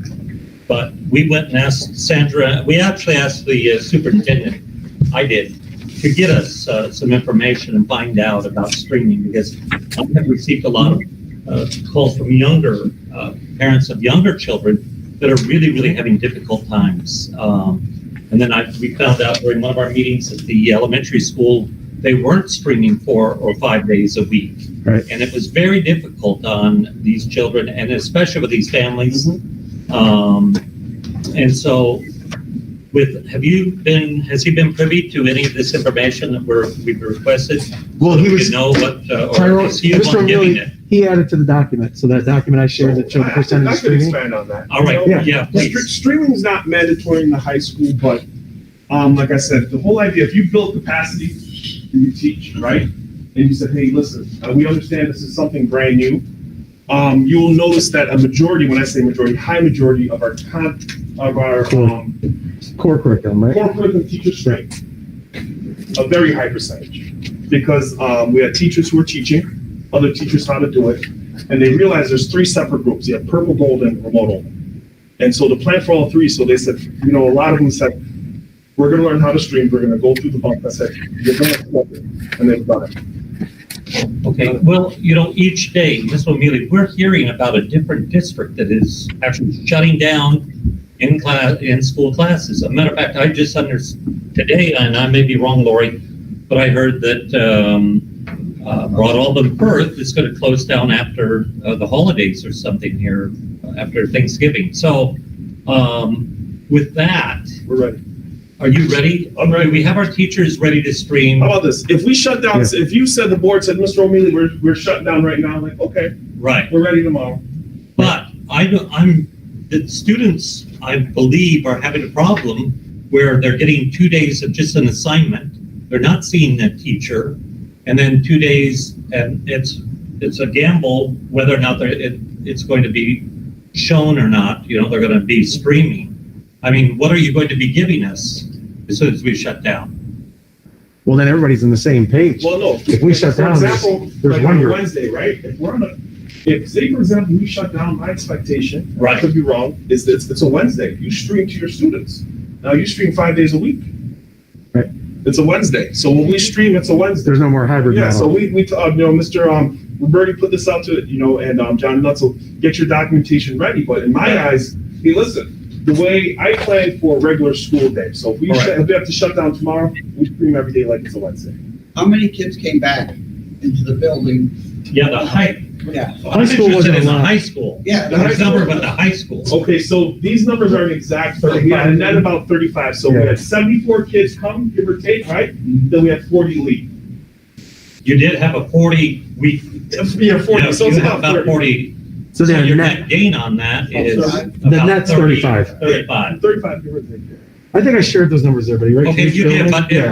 but we went and asked Sandra, we actually asked the superintendent, I did, to get us some information and find out about streaming, because I have received a lot of calls from younger parents of younger children that are really, really having difficult times. And then we found out during one of our meetings at the elementary school, they weren't streaming 4 or 5 days a week. Right. And it was very difficult on these children, and especially with these families. And so has he been privy to any of this information that we've requested? Well, he So we was, can know what, or Tyrone, is he the Mr. one giving O'Meara, it? he added to the document. So that document I shared that showed the percentage I of could streaming. expand on that. All right, yeah, please. Streaming is not mandatory in the high school, but like I said, the whole idea, if you build capacity and you teach, right? And you said, hey, listen, we understand this is something brand new. You will notice that a majority, when I say majority, high majority of our Core curriculum, right? core curriculum teachers strength, a very high percentage, because we had teachers who were teaching other teachers how to do it, And they realized there's 3 separate groups. You have purple, gold, and remote only. And so the plan for all 3, so they said, a lot of them said, we're gonna learn how to stream, we're gonna go through the bump. I said, you're gonna flip it, and they've done it. Okay, well, each day, Ms. O'Mealy, we're hearing about a different district that is actually shutting down in school classes. As a matter of fact, I just understood today, and I may be wrong, Lori, but I heard that Broad Alban Perth is going to close down after the holidays or something here, after Thanksgiving. So with that, We're ready. are you ready? I'm ready. We have our teachers ready to stream. How about this? If we shut down, if you said the board said, Mr. O'Mealy, we're shutting down right now, I'm like, okay, Right. we're ready tomorrow. But the students, I believe, are having a problem where they're getting 2 days of just an assignment. They're not seeing a teacher, and then 2 days, and it's a gamble whether or not it's going to be shown or not. They're going to be streaming. I mean, what are you going to be giving us as soon as we shut down? Well, then everybody's on the same page. Well, no. If we shut down, for example, there's like one on group. Wednesday, right? If say, for example, we shut down, my expectation, and I Right. could be wrong, is that it's a Wednesday. You stream to your students. Now you stream 5 days a week. Right. It's a Wednesday. So when we stream, it's a Wednesday. There's no more hybrid Yeah, so model. Mr. Roberti put this out to, and John Nutzel, get your documentation ready. But in my eyes, hey, listen, the way I plan for a regular school day. So if we have to shut down tomorrow, we stream every day like it's a Wednesday. How many kids came back into the building? Yeah, the high. Yeah. I'm school interested wasn't in the allowed. high school. Yeah. The high There's number school- about the high school. Okay, so these numbers aren't exact, but we had a net about 35. So we Yeah. had 74 kids come, give or take, right? Then we had 40 leave. You did have a 40 week. Yeah, 40. So it's you have about 40. So So then your net, net gain on that is sorry. the about net's 35. 35. 35, give or take. I think I shared those numbers there, buddy, right? Okay, you did, but Yeah.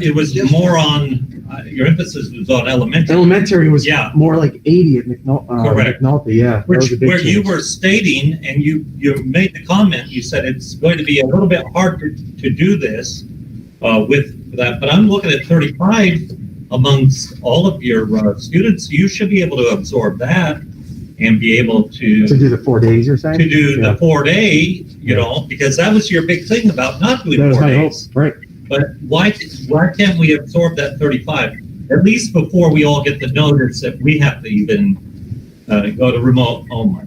it was more on, your emphasis was on elementary. Elementary was Yeah. more like 80 at Correct. McNulty, yeah. That was a big Where you change. were stating, and you made the comment, you said it's going to be a little bit hard to do this with that, but I'm looking at 35 amongst all of your students. You should be able to absorb that and be able To do the 4 days, you're saying? to do Yeah. the 4 day, because that was your big thing about not doing That was 4 my hope, days. right. But why can't we absorb that 35? At least before we all get the notice that we have to even go to remote only.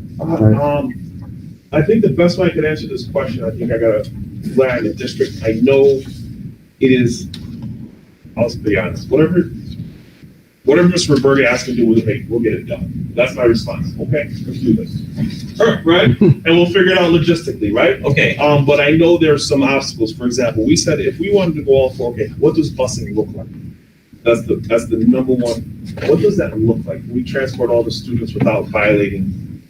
I think the best way I could answer this question, I think I gotta flag the district. I know it is, I'll be honest, whatever Mr. Roberti asks me to do, we'll get it done. That's my response. Okay, let's do this. Right? And we'll figure it out logistically, right? Okay, But I know there's some obstacles. For example, we said if we wanted to go all for, okay, what does busing look like? That's the number one. What does that look like? We transport all the students without violating,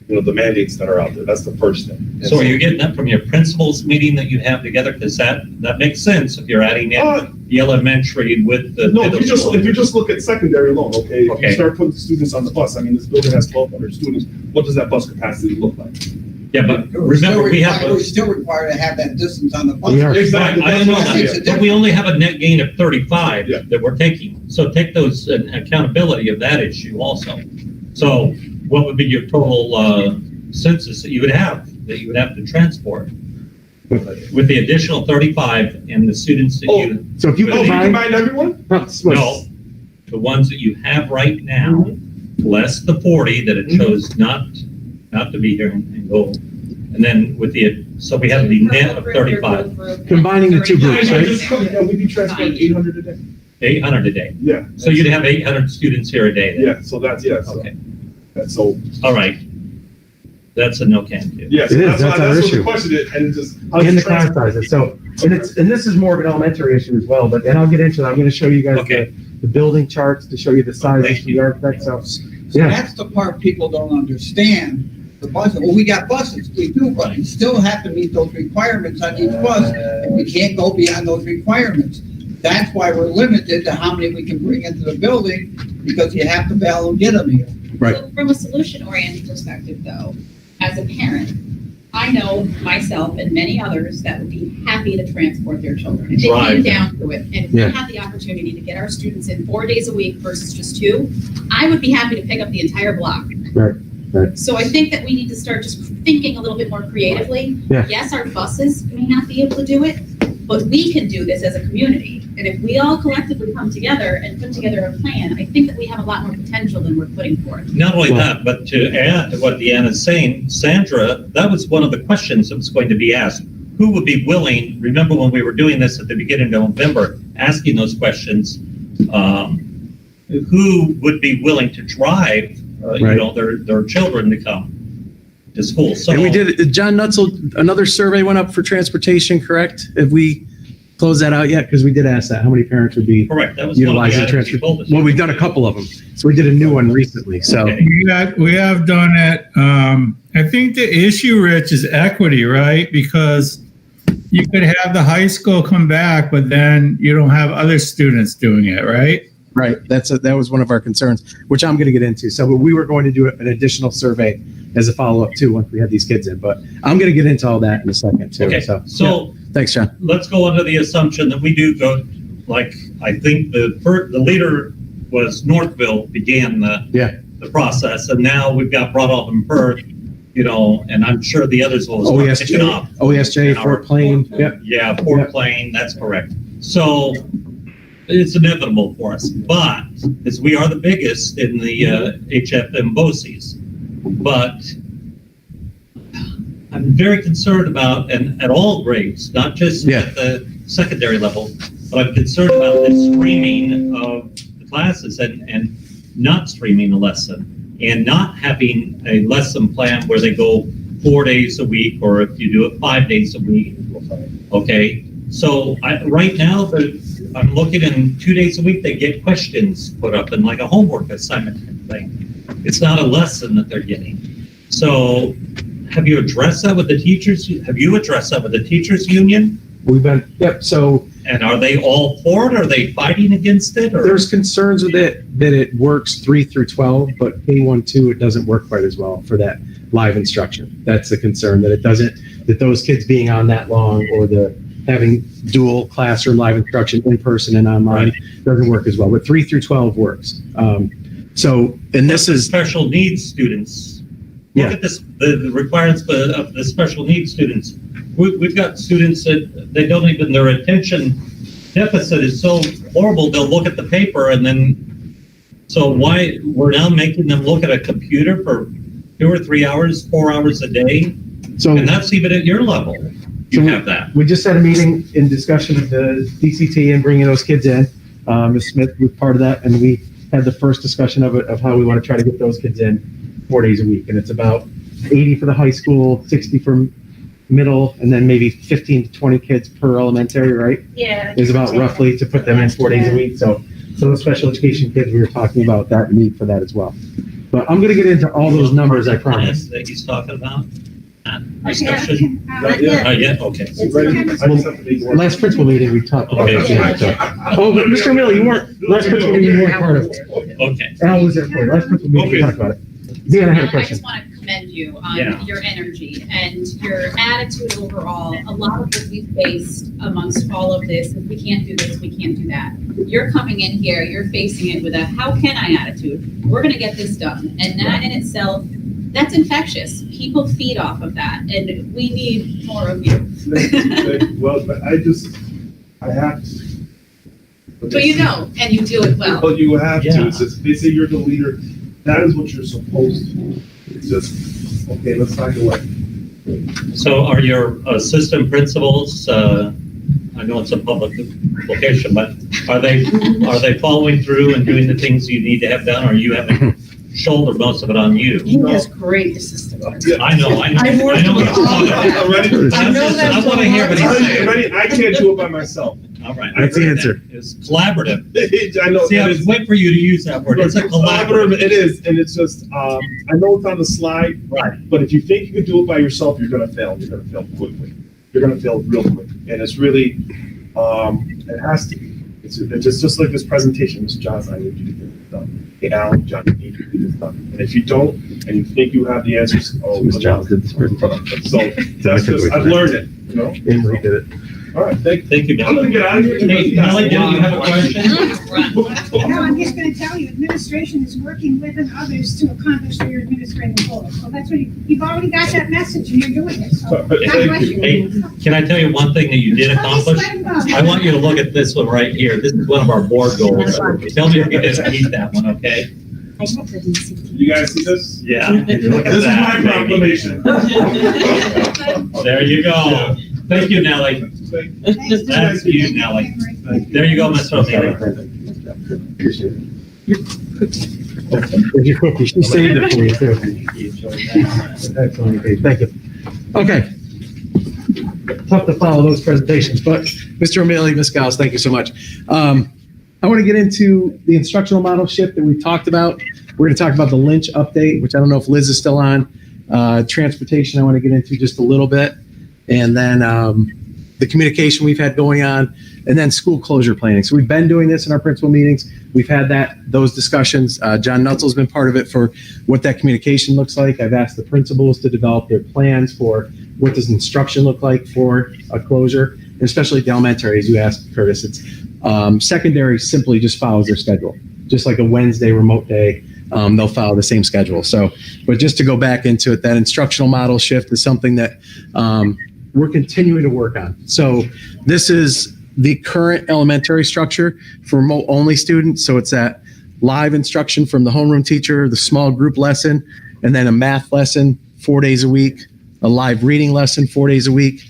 the mandates that are out there. That's the first thing. And so are you getting that from your principals meeting that you have together? Because that makes sense if you're adding in the elementary with the No, middle school. if you just look at secondary alone, okay? If you Okay. start putting students on the bus, I mean, this building has 1,200 students. What does that bus capacity look like? Yeah, but remember, we have. We're still required to have that distance on the bus. We are. Exactly. I That's know what I'm that, saying. but we only have a net gain of 35 Yeah. that we're taking. So take those accountability of that issue also. So what would be your total census that you would have to transport? With the additional 35 and the students that you, So if you Oh, you combine, combined everyone? no, the ones that you have right now, less the 40 that it chose not to be here and go. And then so we have the net of 35, combining the two groups, right? We'd be transporting 800 a day. 800 a day. Yeah. So you'd have 800 students here a day then? Yeah, so that's, Okay, so, all right. That's a no can do. yes, It is, that's that's what our the issue. question is, and just. And the class sizes, so, and this is more of an elementary issue as well, but, and I'll get into that, I'm gonna show you guys Okay. the building charts to show you the sizes Thank for you. the architect, so, So yeah. that's the part people don't understand. The buses, well, we got buses, we do, but we still have to meet those requirements on each bus, and we can't go beyond those requirements. That's why we're limited to how many we can bring into the building, because you have to be able to get them here. Right. So from a solution-oriented perspective, though, as a parent, I know myself and many others that would be happy to transport their children. If it Right. came down to it, and if we Yeah. had the opportunity to get our students in 4 days a week versus just 2, I would be happy to pick up the entire block. Right, right. So I think that we need to start just thinking a little bit more creatively. Yeah. Yes, our buses may not be able to do it, but we can do this as a community. And if we all collectively come together and put together a plan, I think that we have a lot more potential than we're putting forth. Not only that, but to add to what Deanna's saying, Sandra, that was one of the questions that was going to be asked. Who would be willing, remember when we were doing this at the beginning of November, asking those questions, who would be willing to drive, their children to come to school? So And we did, John Nutzel, another survey went up for transportation, correct? Have we closed that out yet? Because we did ask that, how many parents would be correct, that was one of the utilizing items you told us. transportation? Well, we've done a couple of them. So we did a new one recently, so. Okay. We have done it. I think the issue, Rich, is equity, right? Because you could have the high school come back, but then you don't have other students doing it, right? Right, that was one of our concerns, which I'm gonna get into. So we were going to do an additional survey as a follow-up too, once we have these kids in, but I'm gonna get into all that in a second too, Okay, so. so yeah. Thanks, John. let's go under the assumption that we do go, like, I think the leader was Northville began the process, and now we've got Broadalf and Perth, and I'm sure the others will start picking up. OESJ, Fort Plain, yep. Yeah, Fort Plain, that's correct. So it's inevitable for us, but as we are the biggest in the HFM BOCES, but I'm very concerned about, and at all grades, not just at the secondary level, but I'm concerned about this streaming of the classes and not streaming a lesson and not having a lesson plan where they go 4 days a week, or if you do it 5 days a week. Okay, so right now I'm looking in 2 days a week, they get questions put up and like a homework assignment thing. It's not a lesson that they're getting. So have you addressed that with the teachers? Have you addressed that with the teachers union? We've been, so. And are they all for it? Are they fighting against it? Or? There's concerns with it, that it works 3 through 12, but K-1-2, it doesn't work quite as well for that live instruction. That's the concern, that it doesn't, that those kids being on that long, or having dual classroom live instruction in person and online doesn't work as well, but 3 through 12 works. And this is special needs students. Look at this, the requirements of the special needs students. We've got students that they don't even, their attention deficit is so horrible, they'll look at the paper and then, so why, we're now making them look at a computer for 2 or 3 hours, 4 hours a day? And that's even at your level. You have that. We just had a meeting in discussion with the DCT and bringing those kids in. Ms. Smith was part of that, and we had the first discussion of how we want to try to get those kids in 4 days a week. And it's about 80 for the high school, 60 for middle, and then maybe 15 to 20 kids per elementary, right? Yeah. Is about roughly to put them in 4 days a week. So those special education kids, we were talking about that need for that as well. But I'm going to get into all those numbers, I promise. That he's talking about? Discussion? Not yet, okay. Last principal meeting, we talked about Okay. that. Oh, but Mr. Miller, last principal meeting, you weren't part of it. Okay. Al was there for you. Last principal meeting, we talked about it. Deanna had a I question. just want to commend you on Yeah. your energy and your attitude overall. A lot of what we've faced amongst all of this is we can't do this, we can't do that. You're coming in here, you're facing it with a how can I attitude. We're going to get this done. And that in itself, that's infectious. People feed off of that, and we need more of you. Well, but I have to. But you know, and you do it well. But you have Yeah. to. It's just, they say you're the leader. That is what you're supposed to do. It's just, okay, let's talk away. So are your assistant principals, I know it's a public location, but are they following through and doing the things you need to have done, or you haven't shouldered most of it on you? He has great assistants. I know. I've worked I know. with all of them. I'm ready. I know that I want to hear what he's I'm saying. ready. I can't do it by myself. All right. That's the answer. It's collaborative. I know. See, I it was is. waiting for you to use that word. It's a collaborative. It is, and it's just, I know it's on the slide, Right. but if you think you can do it by yourself, you're gonna fail. You're gonna fail quickly. You're gonna fail real quick. And it's really, it has to be. It's just like this presentation, Mr. Johnson, I need you to get this done. Hey, Al, John, you need to get this done. And if you don't, and you think you have the answers, oh, Mr. Johnson did this presentation. So that's just, I've learned it, you know? Emery did it. All right, thank you, I'm gonna get out of here. Hey, Nellie, do you have a question? No, I'm just gonna tell you, administration is working with and others to accomplish their administrative goals. So that's what you've already got that message and you're doing it, so. God bless you. Hey, can I tell you one thing that you did accomplish? I want you to look at this one right here. This is one of our board goals. Tell me if you didn't eat that one, okay? You guys see this? Yeah. This is my proclamation. There you go. Thank you, Nellie. That's you, Nellie. There you go, Ms. O'Meara. Your cookie, she saved it for you too. Excellent, thank you. Okay. Tough to follow those presentations, but Mr. O'Malley, Ms. Gauss, thank you so much. I want to get into the instructional model shift that we talked about. We're going to talk about the Lynch update, which I don't know if Liz is still on. Transportation, I want to get into just a little bit. And then the communication we've had going on, and then school closure planning. So we've been doing this in our principal meetings. We've had those discussions. John Nutzel's been part of it for what that communication looks like. I've asked the principals to develop their plans for what does instruction look like for a closure, and especially the elementary, as you asked, Curtis. It's secondary simply just follows their schedule, just like a Wednesday remote day. They'll follow the same schedule. So, but just to go back into it, that instructional model shift is something that we're continuing to work on. So this is the current elementary structure for remote-only students. So it's that live instruction from the homeroom teacher, the small group lesson, and then a math lesson 4 days a week, a live reading lesson 4 days a week.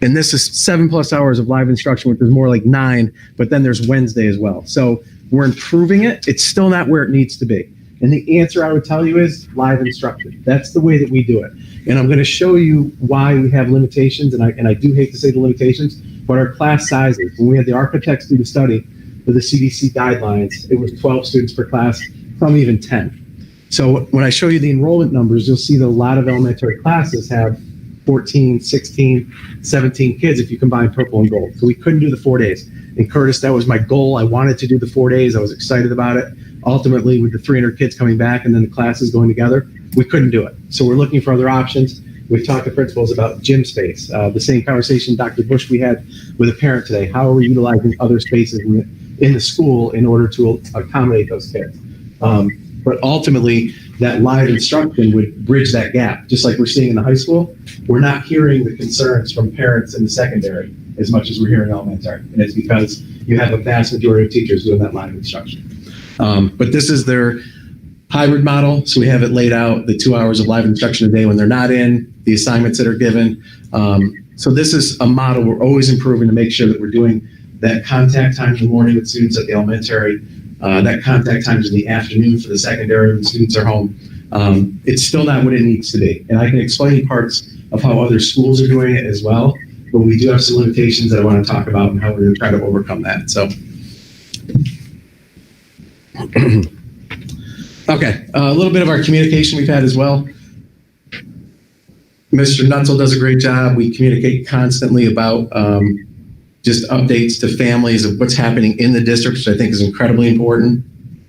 And this is 7+ hours of live instruction, which is more like 9, but then there's Wednesday as well. So we're improving it. It's still not where it needs to be. And the answer I would tell you is live instruction. That's the way that we do it. And I'm going to show you why we have limitations. And I do hate to say the limitations, but our class sizes, when we had the architects do the study for the CDC guidelines, it was 12 students per class, some even 10. So when I show you the enrollment numbers, you'll see that a lot of elementary classes have 14, 16, 17 kids if you combine purple and gold. So we couldn't do the 4 days. And Curtis, that was my goal. I wanted to do the 4 days. I was excited about it. Ultimately, with the 300 kids coming back and then the classes going together, we couldn't do it. So we're looking for other options. We've talked to principals about gym space. The same conversation, Dr. Bush, we had with a parent today. How are we utilizing other spaces in the school in order to accommodate those kids? But ultimately, that live instruction would bridge that gap. Just like we're seeing in the high school, we're not hearing the concerns from parents in the secondary as much as we're hearing elementary. And it's because you have a vast majority of teachers doing that live instruction. But this is their hybrid model. So we have it laid out, the 2 hours of live instruction a day when they're not in, the assignments that are given. So this is a model we're always improving to make sure that we're doing that contact time in the morning with students at the elementary, that contact times in the afternoon for the secondary when students are home. It's still not what it needs to be. And I can explain parts of how other schools are doing it as well, but we do have some limitations that I want to talk about and how we're going to try to overcome that. So. Okay, a little bit of our communication we've had as well. Mr. Nutzel does a great job. We communicate constantly about just updates to families of what's happening in the district, which I think is incredibly important.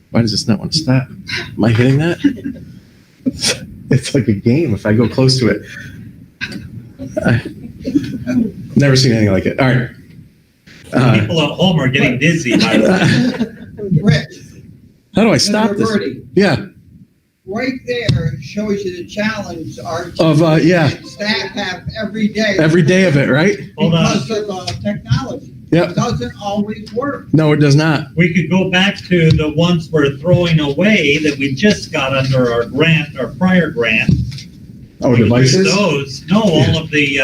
Why does this not want to stop? Am I hitting that? It's like a game if I go close to it. I've never seen anything like it. All right. People at home are getting dizzy, by the way. Rich. How do I stop this? Roberti, Yeah. right there shows you the challenge our yeah. staff have every day. Every day of it, right? Because of technology. Yep. It doesn't always work. No, it does not. We could go back to the ones we're throwing away that we just got under our grant, our prior grant. Oh, devices? Those, no, all of the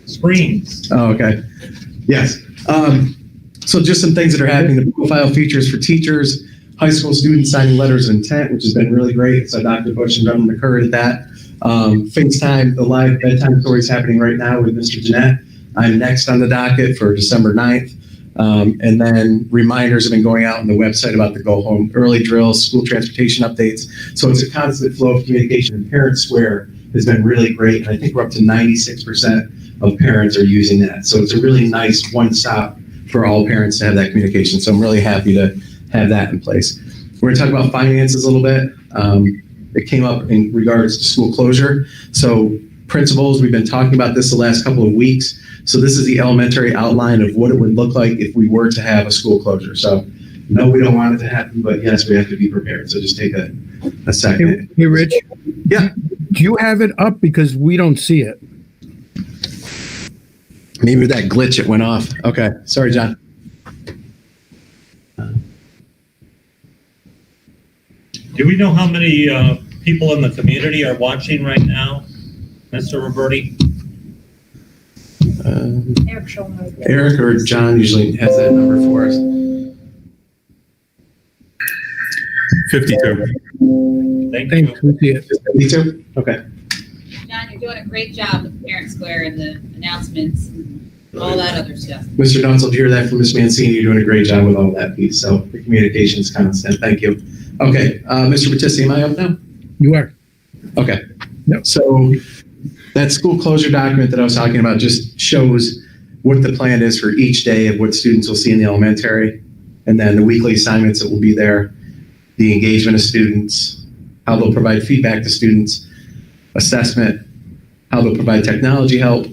screens. Oh, okay. Yes. So just some things that are happening, the profile features for teachers, high school students signing letters of intent, which has been really great. So Dr. Bush and Governor McCurry did that. FaceTime, the live bedtime stories happening right now with Mr. Jeanette. I'm next on the docket for December 9th. And then reminders have been going out on the website about the go home early drills, school transportation updates. So it's a constant flow of communication. And Parent Square has been really great. And I think we're up to 96% of parents are using that. So it's a really nice one-stop for all parents to have that communication. So I'm really happy to have that in place. We're going to talk about finances a little bit. It came up in regards to school closure. So principals, we've been talking about this the last couple of weeks. So this is the elementary outline of what it would look like if we were to have a school closure. So no, we don't want it to happen, but yes, we have to be prepared. So just take a second. Hey, Rich. Yeah. Do you have it up? Because we don't see it. Maybe with that glitch, it went off. Okay. Sorry, John. Do we know how many people in the community are watching right now, Mr. Roberti? Eric or John usually has that number for us. 52. Thank Thanks. you. We see it. 52? Okay. John, you're doing a great job with Parent Square and the announcements and all that other stuff. Mr. Dunsel, to hear that from Ms. Mancini, you're doing a great job with all that piece. So the communication is constant. Thank you. Okay. Mr. Battisti, am I up now? You are. Okay. Yep. So that school closure document that I was talking about just shows what the plan is for each day of what students will see in the elementary, and then the weekly assignments that will be there, the engagement of students, how they'll provide feedback to students, assessment, how they'll provide technology help,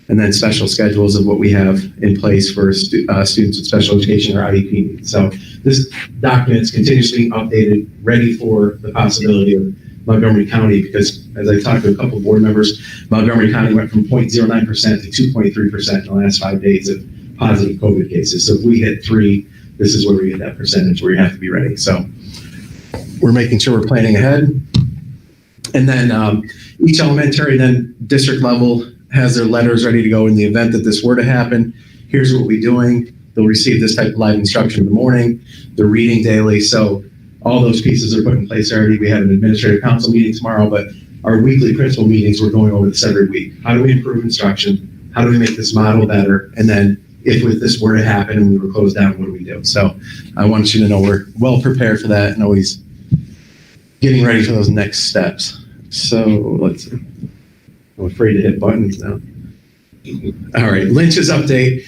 and then special schedules of what we have in place for students with special education or IEP needs. So this document is continuously being updated, ready for the possibility of Montgomery County, because as I talked to a couple of board members, Montgomery County went from 0.09% to 2.3% in the last 5 days of positive COVID cases. So if we hit 3, this is where we get that percentage where you have to be ready. So we're making sure we're planning ahead. And then each elementary, then district level, has their letters ready to go in the event that this were to happen. Here's what we're doing. They'll receive this type of live instruction in the morning. They're reading daily. So all those pieces are put in place already. We have an administrative council meeting tomorrow, but our weekly principal meetings, we're going over this every week. How do we improve instruction? How do we make this model better? And then if with this were to happen and we were closed down, what do we do? So I want you to know we're well prepared for that and always getting ready for those next steps. So let's see. I'm afraid to hit buttons now. All right, Lynch's update.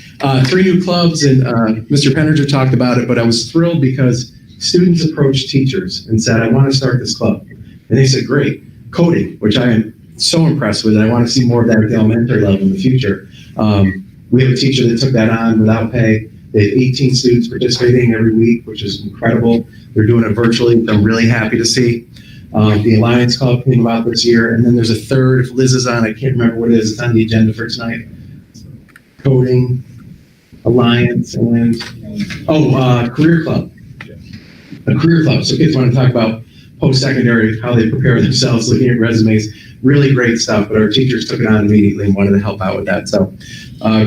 3 new clubs, and Mr. Penninger talked about it, but I was thrilled because students approached teachers and said, I want to start this club. And they said, great. Coding, which I am so impressed with, and I want to see more of that at the elementary level in the future. We have a teacher that took that on without pay. They have 18 students participating every week, which is incredible. They're doing it virtually, which I'm really happy to see. The Alliance Club came about this year, and then there's a third. If Liz is on, I can't remember what it is. It's on the agenda for tonight. Coding, Alliance, and Career Club. A Career Club. So kids want to talk about post-secondary, how they prepare themselves, looking at resumes. Really great stuff, but our teachers took it on immediately and wanted to help out with that. So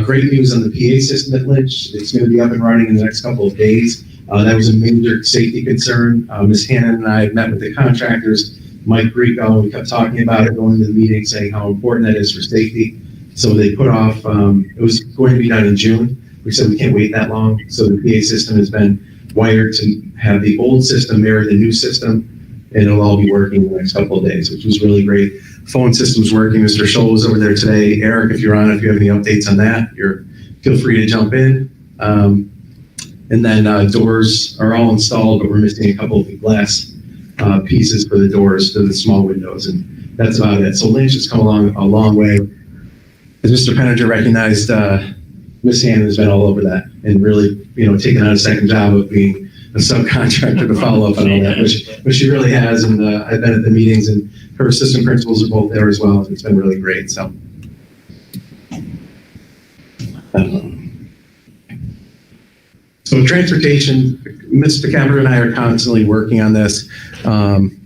great news on the PA system at Lynch. It's going to be up and running in the next couple of days. That was a major safety concern. Ms. Hannon and I met with the contractors, Mike Grieco, we kept talking about it, going to the meeting, saying how important that is for safety. So they put off, it was going to be done in June. We said we can't wait that long. So the PA system has been wired to have the old system mirror the new system, and it'll all be working in the next couple of days, which was really great. Phone system's working. Mr. Scholl was over there today. Eric, if you're on, if you have any updates on that, feel free to jump in. And then doors are all installed, but we're missing a couple of the glass pieces for the doors to the small windows, and that's about it. So Lynch has come along a long way. As Mr. Penninger recognized, Ms. Hannon has been all over that and really, taken on a second job of being a subcontractor to follow up on all that, which she really has. And I've been at the meetings, and her assistant principals are both there as well. It's been really great. So. So transportation, Mr. Cameron and I are constantly working on this. When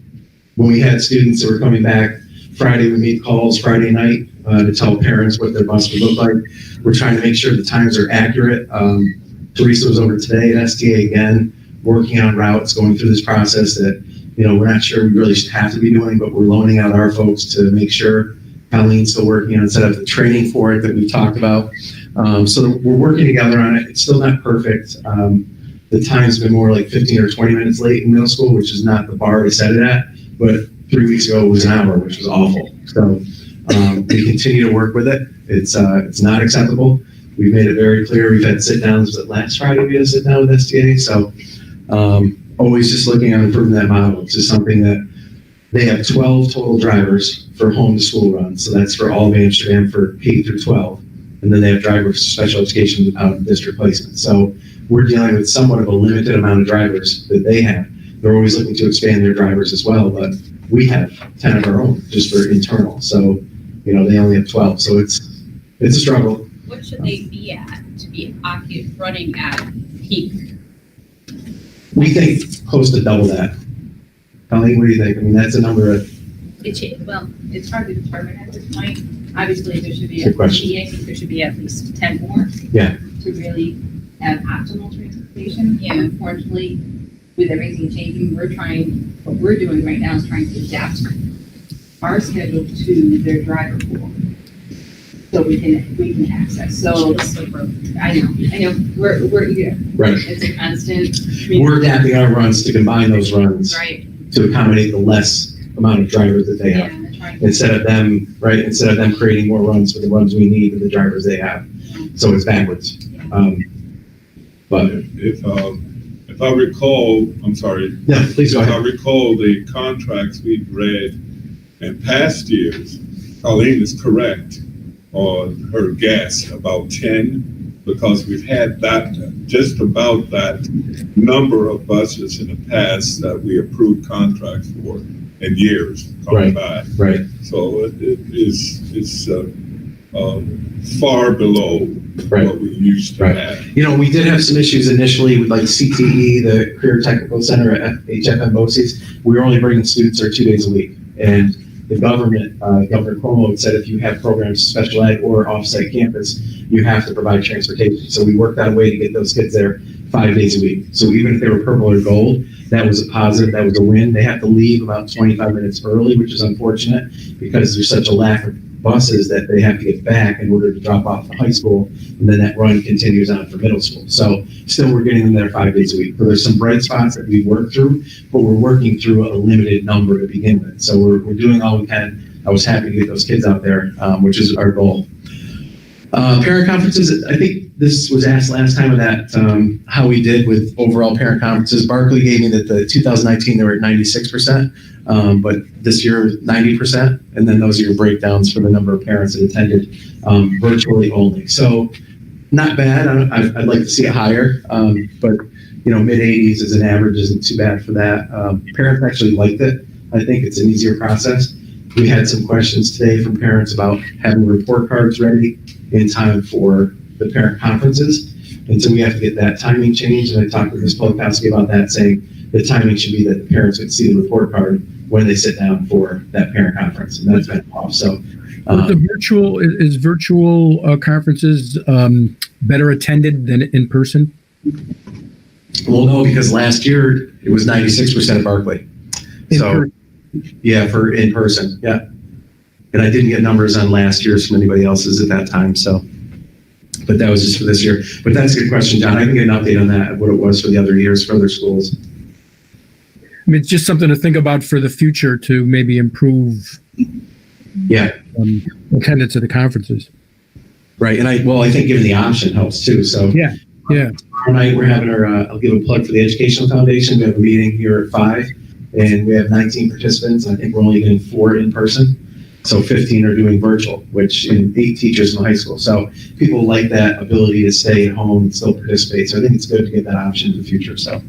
we had students that were coming back Friday, we made calls Friday night to tell parents what their bus would look like. We're trying to make sure the times are accurate. Teresa was over today at STA again, working on routes, going through this process that, we're not sure we really should have to be doing, but we're loaning out our folks to make sure. Colleen's still working on set up the training for it that we've talked about. So we're working together on it. It's still not perfect. The time's been more like 15 or 20 minutes late in middle school, which is not the bar to set it at, but 3 weeks ago it was an hour, which was awful. So We continue to work with it. It's not acceptable. We've made it very clear. We've had sit downs. Was it last Friday we had a sit down with STA? So always just looking at improving that model. It's just something that they have 12 total drivers for home to school runs. So that's for all of Amsterdam for K through 12. And then they have drivers for special education out of district placement. So we're dealing with somewhat of a limited amount of drivers that they have. They're always looking to expand their drivers as well, but we have 10 of our own just for internal. So, they only have 12. So it's a struggle. What should they be at to be running at peak? We think close to double that. Colleen, what do you think? I mean, that's a number of. It's hard to determine at this point. Obviously, there should be Good question. I think there should be at least 10 more. Yeah. To really have optimal transportation. Yeah. And unfortunately, with everything changing, what we're doing right now is trying to adapt our schedule to their driver pool. So we can access. So I know, we're yeah. Right. It's a constant. We're adapting our runs to combine those runs. Right. To accommodate the less amount of drivers that they have. Instead of them creating more runs for the runs we need with the drivers they have. So it's backwards. But if I recall, I'm sorry. Yeah, please go ahead. If I recall the contracts we've read in past years, Colleen is correct on her guess, about 10, because we've had just about that number of buses in the past that we approved contracts for in years gone by. Right. So it's far below what we used to have. We did have some issues initially with like CTE, the Career Technical Center at HFM BOCES. We were only bringing students there 2 days a week. And the government, Governor Cuomo had said if you have programs, special ed or offsite campus, you have to provide transportation. So we worked out a way to get those kids there 5 days a week. So even if they were purple or gold, that was a positive, that was a win. They have to leave about 25 minutes early, which is unfortunate because there's such a lack of buses that they have to get back in order to drop off the high school, and then that run continues on for middle school. So still we're getting them there 5 days a week. So there's some bright spots that we've worked through, but we're working through a limited number to begin with. So we're doing all we can. I was happy to get those kids out there, which is our goal. Parent conferences, I think this was asked last time of that, how we did with overall parent conferences. Barclay gave me that the 2019, they were at 96%, but this year 90%. And then those are your breakdowns for the number of parents that attended virtually only. So not bad. I'd like to see it higher, but mid 80s as an average isn't too bad for that. Parents actually liked it. I think it's an easier process. We had some questions today from parents about having report cards ready in time for the parent conferences. And so we have to get that timing changed. And I talked with Ms. Polakowski about that, saying the timing should be that the parents would see the report card when they sit down for that parent conference. And that's been off. So is virtual conferences better attended than in person? Well, no, because last year it was 96% of Barclay. Yeah, for in person. Yeah. And I didn't get numbers on last year's from anybody else's at that time. So, but that was just for this year. But that's a good question, John. I can get an update on that, what it was for the other years for other schools. I mean, it's just something to think about for the future to maybe improve. Yeah. Attendance at the conferences. Right. And I think giving the option helps too. So yeah. Tomorrow night we're having our, I'll give a plug for the Educational Foundation. We have a meeting here at 5 and we have 19 participants. I think we're only getting 4 in person. So 15 are doing virtual, which in 8 teachers in high school. So people like that ability to stay at home and still participate. So I think it's good to get that option in the future. So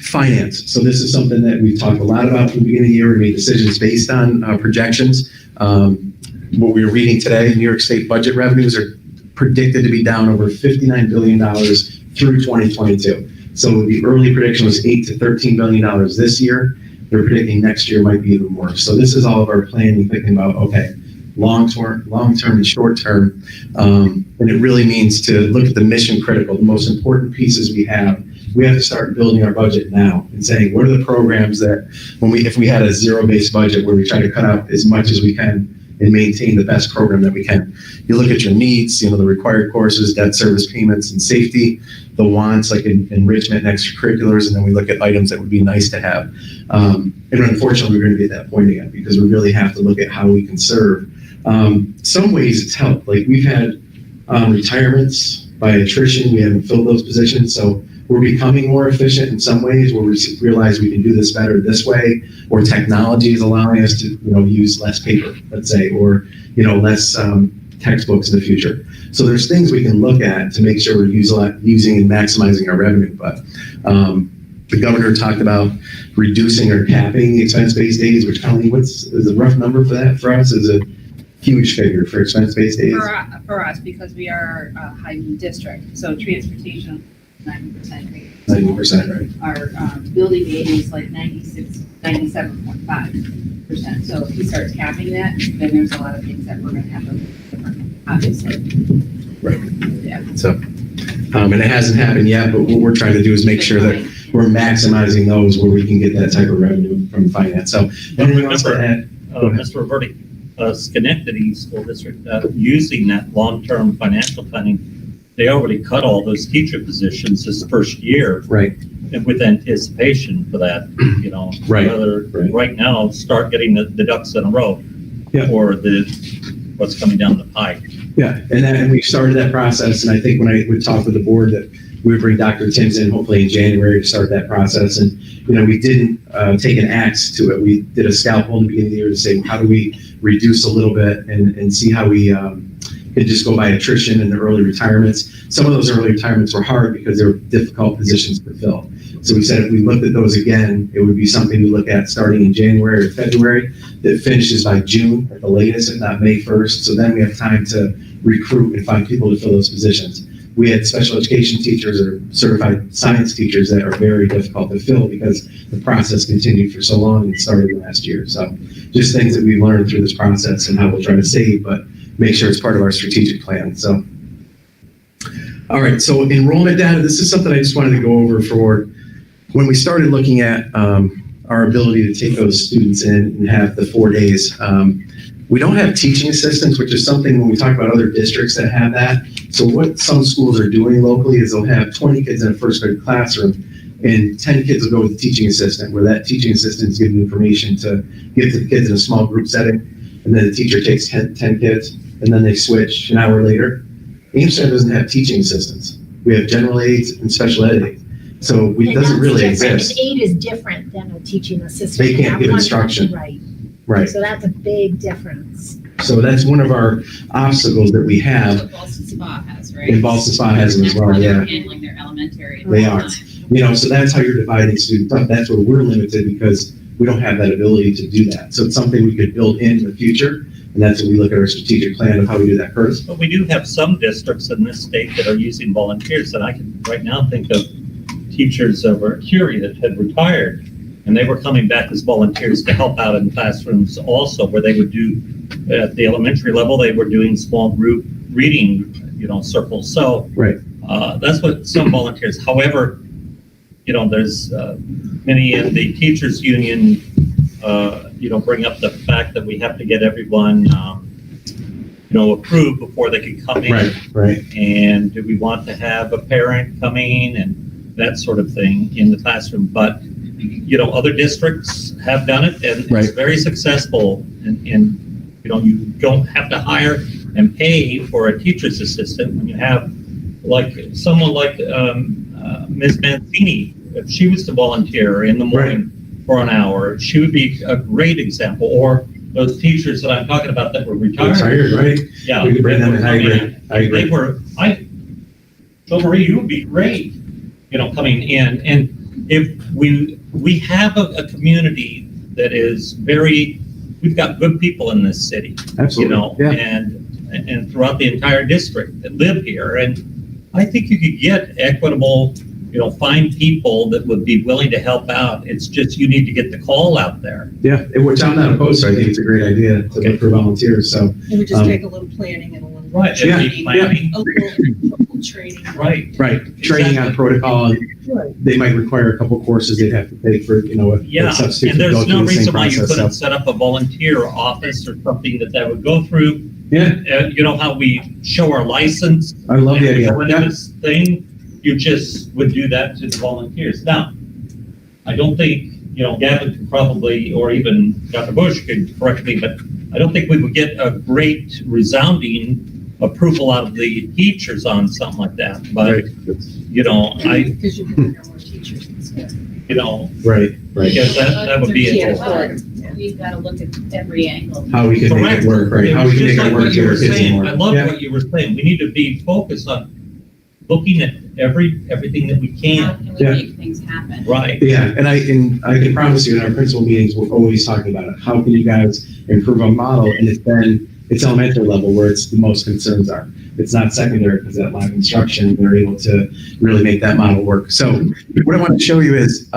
finance. So this is something that we've talked a lot about from the beginning of the year. We made decisions based on projections. What we were reading today, New York State budget revenues are predicted to be down over $59 billion through 2022. So the early prediction was $8 to $13 billion this year. They're predicting next year might be even worse. So this is all of our planning, thinking about, okay, long-term and short-term. And it really means to look at the mission critical, the most important pieces we have. We have to start building our budget now and saying, what are the programs that if we had a zero-based budget where we try to cut out as much as we can and maintain the best program that we can. You look at your needs, the required courses, debt service payments and safety, the wants like enrichment and extracurriculars, and then we look at items that would be nice to have. And unfortunately, we're going to be at that point again because we really have to look at how we can serve. Some ways it's helped. Like we've had retirements by attrition. We haven't filled those positions, so we're becoming more efficient in some ways where we realize we can do this better this way, or technology is allowing us to use less paper, let's say, or less textbooks in the future. So there's things we can look at to make sure we're using and maximizing our revenue. But the governor talked about reducing or capping the expense-based days, which Colleen, is a rough number for that for us? Is a huge figure for expense-based days? For us, because we are a high-need district, so transportation, 90% rate. 90%, right? Our building aid is like 97.5%. So if he starts capping that, then there's a lot of things that we're going to have to look different, obviously. Right. Yeah. So, and it hasn't happened yet, but what we're trying to do is make sure that we're maximizing those where we can get that type of revenue from finance. So, anything else to add? Mr. Roberti, Schenectady School District, using that long-term financial planning, they already cut all those teacher positions this first year. Right. And with anticipation for that, Right. Right now, start getting the ducks in a row. Yeah. Or what's coming down the pike. Yeah, and we started that process, and I think when I would talk with the board that we would bring Dr. Timms in hopefully in January to start that process. And, we didn't take an axe to it. We did a scalpel in the beginning of the year to say, how do we reduce a little bit and see how we could just go by attrition and the early retirements. Some of those early retirements were hard because they were difficult positions to fill. So we said if we looked at those again, it would be something we look at starting in January or February that finishes by June at the latest, if not May 1st. So then we have time to recruit and find people to fill those positions. We had special education teachers or certified science teachers that are very difficult to fill because the process continued for so long and started last year. So just things that we learned through this process and how we'll try to save, but make sure it's part of our strategic plan. So, all right, so enrollment data, this is something I just wanted to go over for when we started looking at our ability to take those students in and have the 4 days. We don't have teaching assistants, which is something when we talk about other districts that have that. So what some schools are doing locally is they'll have 20 kids in a first grade classroom and 10 kids will go with the teaching assistant, where that teaching assistant is giving information to give to the kids in a small group setting. And then the teacher takes 10 kids and then they switch an hour later. Amsterdam doesn't have teaching assistants. We have general aides and special ed aides. So it doesn't really exist. An aide is different than a teaching assistant. They can't give instruction. Right. Right. So that's a big difference. So that's one of our obstacles that we have. That's what Boston Spa has, right? And Boston Spa has them as That's well, how they're yeah. handling their elementary. They are. So that's how you're dividing students up. That's where we're limited because we don't have that ability to do that. So it's something we could build in the future. And that's when we look at our strategic plan of how we do that first. But we do have some districts in this state that are using volunteers, and I can right now think of teachers over at Curie that had retired, and they were coming back as volunteers to help out in classrooms also, where they would do, at the elementary level, they were doing small group reading, circles. So right. That's what some volunteers, however, there's many in the teachers union, bring up the fact that we have to get everyone, approved before they can come in. Right. And do we want to have a parent coming and that sort of thing in the classroom? But, other districts have done it and it's very successful. And you don't have to hire and pay for a teacher's assistant when you have someone like Ms. Mancini. If she was to volunteer in the morning for an hour, she would be a great example. Or those teachers that I'm talking about that were retired. Right? Yeah. We could bring them in. I agree. So Marie, you would be great, coming in. And if we have a community that is we've got good people in this city. Absolutely. And throughout the entire district that live here. And I think you could get equitable, find people that would be willing to help out. It's just you need to get the call out there. Yeah, which I'm not opposed to. I think it's a great idea to look for volunteers. So It would just take a little planning and a little Right, Yeah, and planning, A little training. right. Right, training on protocol. They might require a couple courses they'd have to take for, a Yeah, substitute. and to go there's through no the same reason why you process, couldn't so- set up a volunteer office or something that would go through. Yeah, You know how we show our license? I love the idea. When Yeah. this thing, you just would do that to the volunteers. Now, I don't think, Gavin could probably, or even Dr. Bush could correct me, but I don't think we would get a great resounding approval out of the teachers on something like that. But, Because you're going to have more teachers instead. Right, right. Because that would be Can't it. afford it. We've got to look at every angle. How we can make Correct. it work, right? How we can Just make like it what work you for were our kids saying. more. I love Yeah. what you were saying. We need to be focused on looking at everything that we How can. can we Yeah. make things happen? Right. Yeah, and I can promise you in our principal meetings, we're always talking about it. How can you guys improve our model? And it's elementary level where it's the most concerns are. It's not secondary because that live instruction, they're able to really make that model work. So what I want to show you is,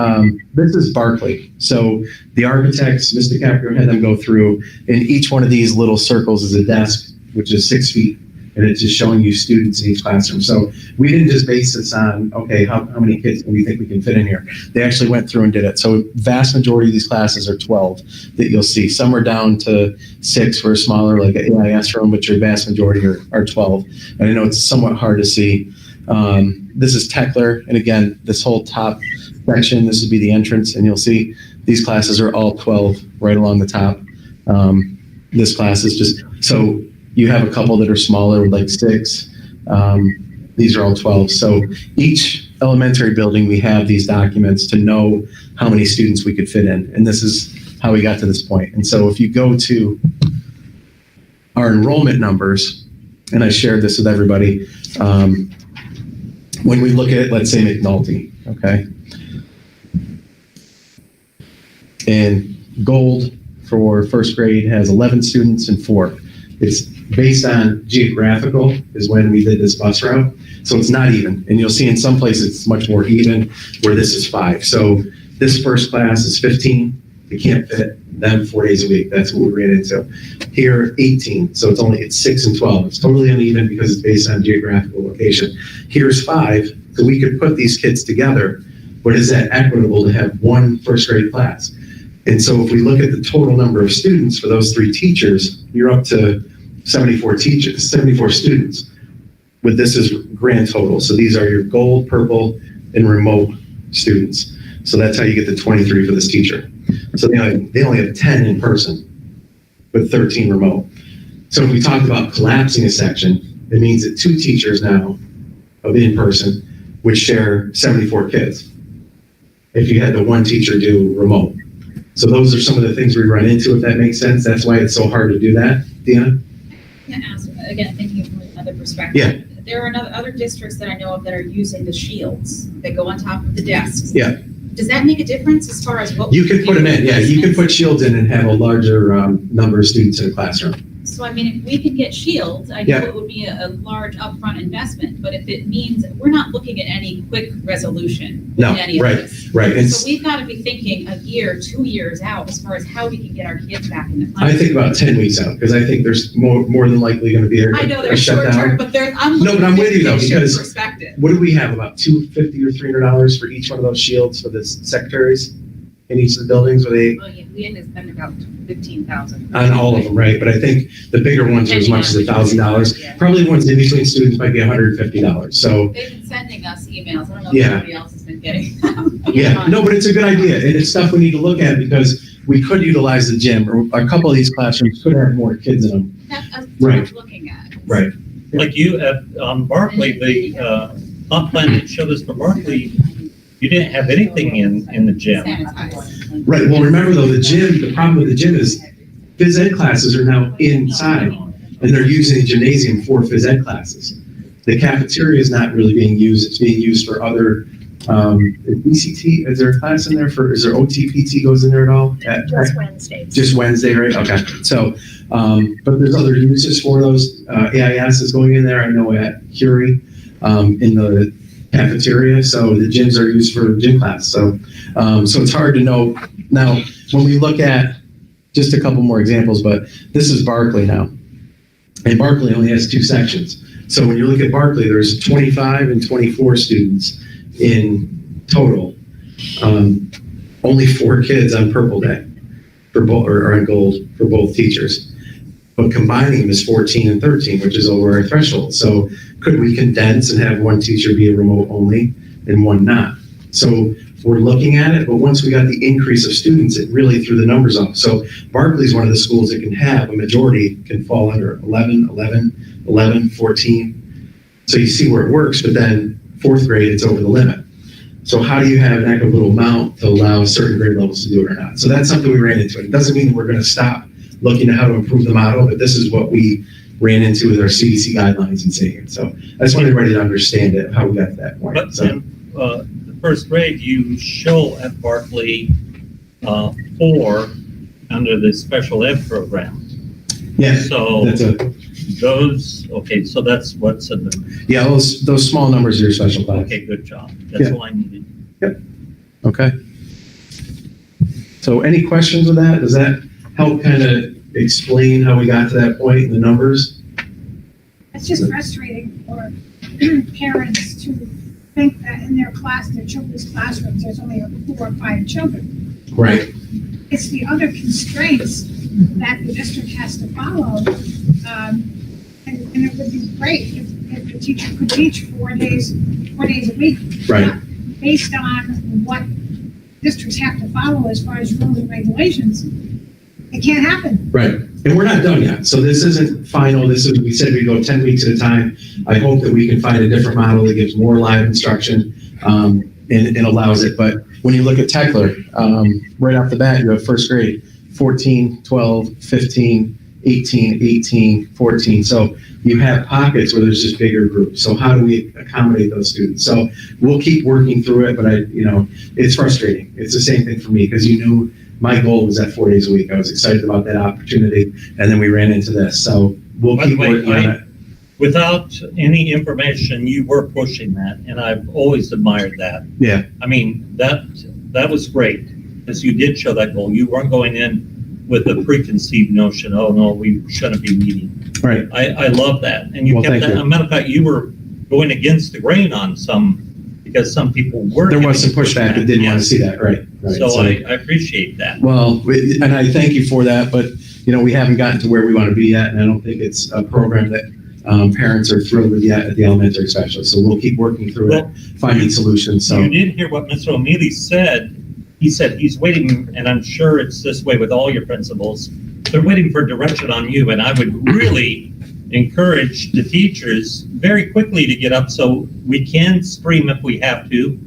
this is Barclay. So the architects, Mr. Caprio had them go through, and each one of these little circles is a desk, which is 6 feet. And it's just showing you students in each classroom. So we didn't just base this on, okay, how many kids do we think we can fit in here? They actually went through and did it. So vast majority of these classes are 12 that you'll see. Some are down to 6 for a smaller, like an AIS room, but your vast majority are 12. And I know it's somewhat hard to see. This is Techler. And again, this whole top section, this would be the entrance. And you'll see these classes are all 12 right along the top. This class is just, so you have a couple that are smaller with like 6. These are all 12. So each elementary building, we have these documents to know how many students we could fit in. And this is how we got to this point. And so if you go to our enrollment numbers, and I shared this with everybody, when we look at, let's say, McNulty, okay? And gold for first grade has 11 students and 4. It's based on geographical is when we did this bus route. So it's not even. And you'll see in some places it's much more even where this is 5. So this first class is 15. You can't fit them 4 days a week. That's what we ran into. Here, 18. So it's 6 and 12. It's totally uneven because it's based on geographical location. Here's 5. So we could put these kids together, but is that equitable to have one first grade class? And so if we look at the total number of students for those 3 teachers, you're up to 74 students. But this is grand total. So these are your gold, purple, and remote students. So that's how you get the 23 for this teacher. So they only have 10 in person, but 13 remote. So if we talk about collapsing a section, it means that 2 teachers now of in person would share 74 kids. If you had the 1 teacher do remote. So those are some of the things we run into, if that makes sense. That's why it's so hard to do that, Deanna. I'm gonna ask, again, thinking from another perspective. Yeah. There are other districts that I know of that are using the shields that go on top of the desks. Yeah. Does that make a difference as far as what? You can put them in, yeah. You can put shields in and have a larger number of students in a classroom. So I mean, if we could get shields, I know Yeah. it would be a large upfront investment, but if it means, we're not looking at any quick resolution. No, in any of right, this. right. And So we've got to be thinking a year, 2 years out as far as how we can get our kids back in the I classroom. think about 10 weeks out, because I think there's more than likely going to be I know a they're short term, shutdown. but I'm No, but I'm with you though, looking at because perspective. what do we have, about $250 or $300 for each one of those shields for the secretaries in each of the buildings? Were they Well, yeah, we ended up spending about 15,000. on all of them, right? But I think the bigger ones are as much as $1,000. Probably the ones in between students might be $150. So They've been sending us emails. I don't know if Yeah. anybody else has been getting them. yeah, no, but it's a good idea, and it's stuff we need to look at because we could utilize the gym, or a couple of these classrooms could have more kids in them. That's what Right. I'm looking at. Right. Like you at Barclay, the comp plan that showed us for Barclay, you didn't have anything in the gym. Sanitized. Right. Well, remember though, the problem with the gym is phys ed classes are now inside, and they're using the gymnasium for phys ed classes. The cafeteria is not really being used. It's being used for other, ECT, is there a class in there is there OTPT goes in there at all? Just Wednesdays. Just Wednesday, right? Okay. So, but there's other uses for those. AIS is going in there. I know at Curie, in the cafeteria. So the gyms are used for gym class. So it's hard to know. Now, when we look at just a couple more examples, but this is Barclay now. And Barkley only has 2 sections. So when you look at Barkley, there's 25 and 24 students in total. Only 4 kids on Purple Day for both, or on Gold for both teachers. But combining them is 14 and 13, which is over our threshold. So could we condense and have one teacher be a remote only and one not? So we're looking at it, but once we got the increase of students, it really threw the numbers off. So Barkley's one of the schools that can have a majority can fall under 11, 11, 11, 14. So you see where it works, but then 4th grade, it's over the limit. So how do you have an equitable amount to allow certain grade levels to do it or not? So that's something we ran into. It doesn't mean that we're going to stop looking at how to improve the model, but this is what we ran into with our CDC guidelines and seeing it. So I just want everybody to understand it, how we got to that point. But So, in the 1st grade, you show at Barkley 4 under the special ed program. yeah, So that's so that's what's in the, yeah, those small numbers are your special class. okay, good job. That's Yeah. all I needed. Okay. So any questions with that? Does that help kind of explain how we got to that point in the numbers? It's just frustrating for parents to think that in their children's classrooms, there's only 4 or 5 children. Right. It's the other constraints that the district has to follow. And it would be great if the teacher could teach 4 days a week. Right. Based on what districts have to follow as far as rules and regulations. It can't happen. Right. And we're not done yet. So this isn't final. We said we go 10 weeks at a time. I hope that we can find a different model that gives more live instruction and allows it. But when you look at Techler, right off the bat, you have 1st grade, 14, 12, 15, 18, 18, 14. So you have pockets where there's just bigger groups. So how do we accommodate those students? So we'll keep working through it, but it's frustrating. It's the same thing for me because you knew my goal was at 4 days a week. I was excited about that opportunity, and then we ran into this. So we'll By the keep way, working on it. Without any information, you were pushing that, and I've always admired that. Yeah. I mean, that was great, because you did show that goal. You weren't going in with a preconceived notion, oh, no, we shouldn't be meeting. Right. I love that. And you Well, kept thank that, you. as a matter of fact, you were going against the grain on some, because some people were. There was some giving pushback that didn't want to see that. Right. So I appreciate that. Well, and I thank you for that, but we haven't gotten to where we want to be yet, and I don't think it's a program that parents are thrilled with yet at the elementary especially. So we'll keep working through it, finding solutions. So You did hear what Mr. O'Mealy said. He said he's waiting, and I'm sure it's this way with all your principals. They're waiting for direction on you, and I would really encourage the teachers very quickly to get up so we can stream if we have to,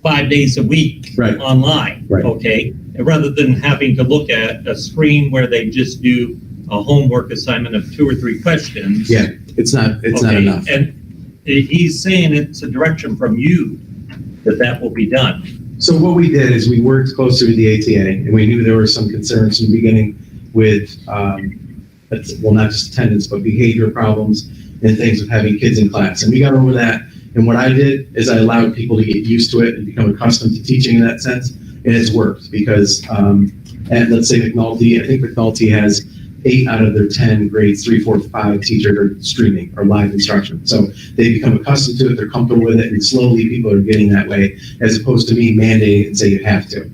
5 days a week online, okay? Rather than having to look at a screen where they just do a homework assignment of 2 or 3 questions. yeah, it's not enough. And he's saying it's a direction from you that will be done. So what we did is we worked closely with the ATA, and we knew there were some concerns in the beginning with, not just attendance, but behavior problems and things with having kids in class. And we got over that. And what I did is I allowed people to get used to it and become accustomed to teaching in that sense. And it's worked because at, let's say, McNulty, I think McNulty has 8 out of their 10 grades, 3, 4, 5 teachers are streaming or live instruction. So they become accustomed to it, they're comfortable with it, and slowly people are getting that way, as opposed to me mandating it and say you have to.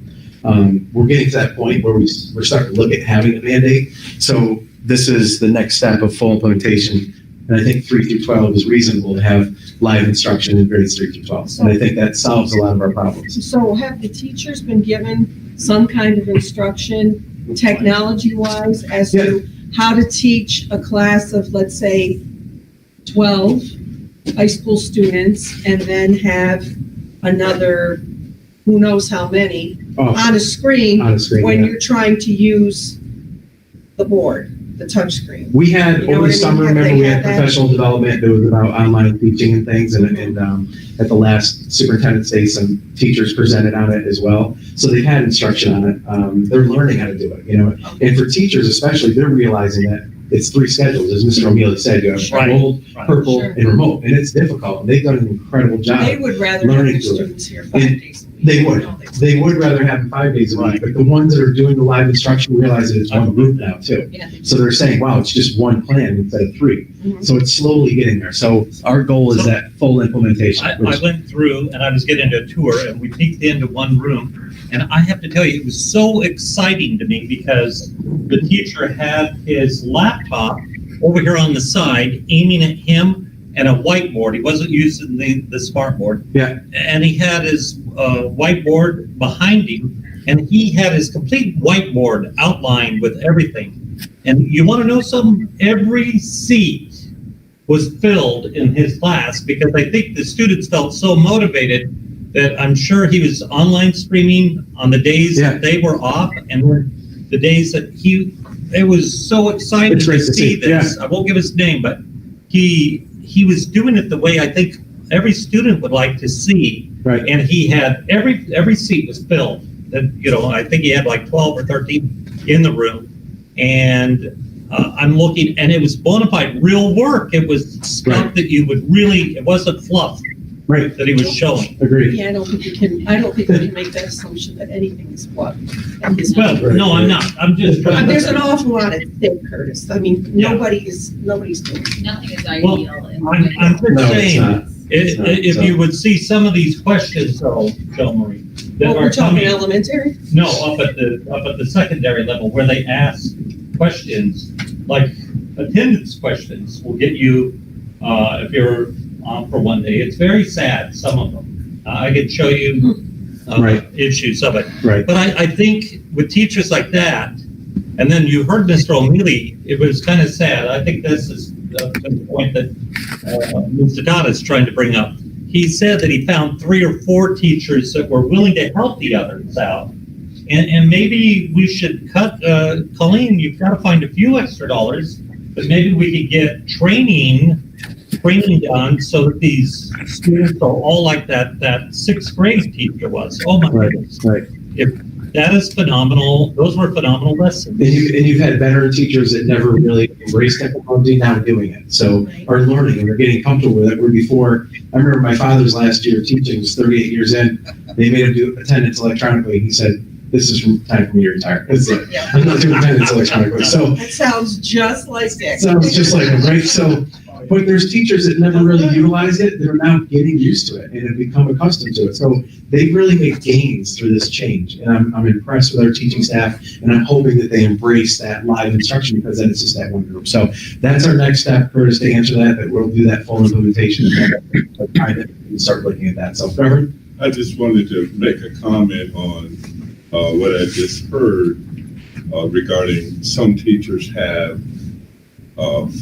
We're getting to that point where we're starting to look at having a mandate. So this is the next step of full implementation. And I think 3 through 12 is reasonable to have live instruction in grades 3 through 12. And I think that solves a lot of our problems. So have the teachers been given some kind of instruction, technology-wise, as to how to teach a class of, let's say, 12 high school students, and then have another, who knows how many, on a screen when you're trying to use the board, the touch screen? We had, over the summer, remember, we had that? professional development that was about online teaching and things, and at the last superintendent's day, some teachers presented on it as well. So they've had instruction on it. They're learning how to do it, And for teachers especially, they're realizing that it's 3 schedules, as Mr. O'Mealy said. You have gold, purple, and remote, and it's difficult. And they've done an incredible job. They would rather have their students here 5 days a week. They would rather have them 5 days a week, but the ones that are doing the live instruction realize that it's one group now too. Yeah. So they're saying, wow, it's just one plan instead of 3. So it's slowly getting there. So our goal is that full implementation. I went through and I was getting a tour and we peeked into one room, and I have to tell you, it was so exciting to me because the teacher had his laptop over here on the side aiming at him and a whiteboard. He wasn't using the smart board. Yeah. And he had his whiteboard behind him, and he had his complete whiteboard outlined with everything. And you want to know something? Every seat was filled in his class because I think the students felt so motivated that I'm sure he was online streaming on the days that they were off, and then the days that it was so exciting to see this. I won't give his name, but he was doing it the way I think every student would like to see. Right. And he had every seat was filled. And, I think he had like 12 or 13 in the room. And I'm looking, and it was bona fide real work. It was stuff that you would really, it wasn't fluff. Right. That he was showing. Agreed. Yeah, I don't think we can make that assumption that anything is what. Well, no, I'm not. I'm just trying. There's an awful lot at stake, Curtis. I mean, nobody's doing it. Nothing is Well, ideal. I'm just saying, if you would see some of these questions, though, Marie, that Well, are we're talking coming, elementary? no, up at the secondary level, where they ask questions like attendance questions will get you if you're on for one day. It's very sad, some of them. I can show you issues of it. Right. But I think with teachers like that, and then you heard Mr. O'Mealy, it was kind of sad. I think this is the point that Mr. Dodd is trying to bring up. He said that he found 3 or 4 teachers that were willing to help the others out. And maybe we should cut, Colleen, you've got to find a few extra dollars, but maybe we could get training done so that these students are all like that 6th grade teacher was. Oh my goodness. Right. That is phenomenal. Those were phenomenal lessons. And you've had veteran teachers that never really embraced technology now doing it. So are learning and they're getting comfortable with it. Where before, I remember my father's last year teaching was 38 years in. They made him do attendance electronically. He said, "This is time for me to retire. I'm not doing attendance electronically." So That sounds just like Dick. sounds just like him, right? So, but there's teachers that never really utilize it that are now getting used to it and have become accustomed to it. So they really make gains through this change. And I'm impressed with our teaching staff, and I'm hoping that they embrace that live instruction because then it's just that one group. So that's our next step, Curtis, to answer that we'll do that full implementation and start looking at that. So, Reverend? I just wanted to make a comment on what I just heard regarding some teachers have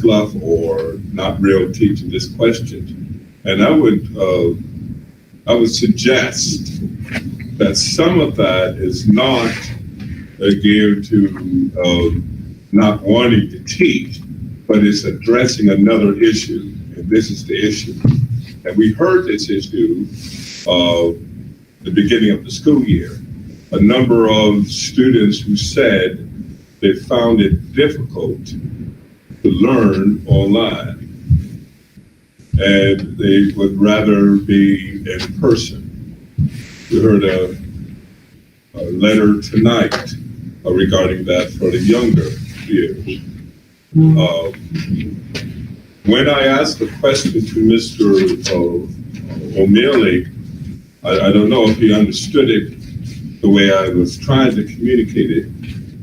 fluff or not real teaching this question. And I would suggest that some of that is not geared to not wanting to teach, but it's addressing another issue. And this is the issue. And we heard this issue the beginning of the school year. A number of students who said they found it difficult to learn online, and they would rather be in person. We heard a letter tonight regarding that for the younger years. When I asked the question to Mr. O'Mealy, I don't know if he understood it the way I was trying to communicate it.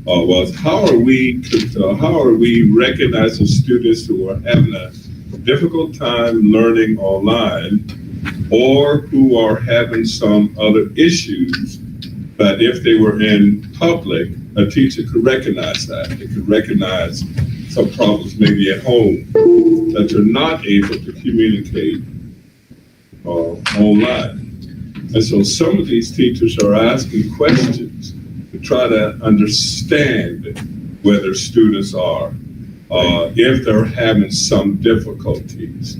Was how are we recognizing students who are having a difficult time learning online, or who are having some other issues that if they were in public, a teacher could recognize that. They could recognize some problems maybe at home that you're not able to communicate online. And so some of these teachers are asking questions to try to understand where their students are, if they're having some difficulties,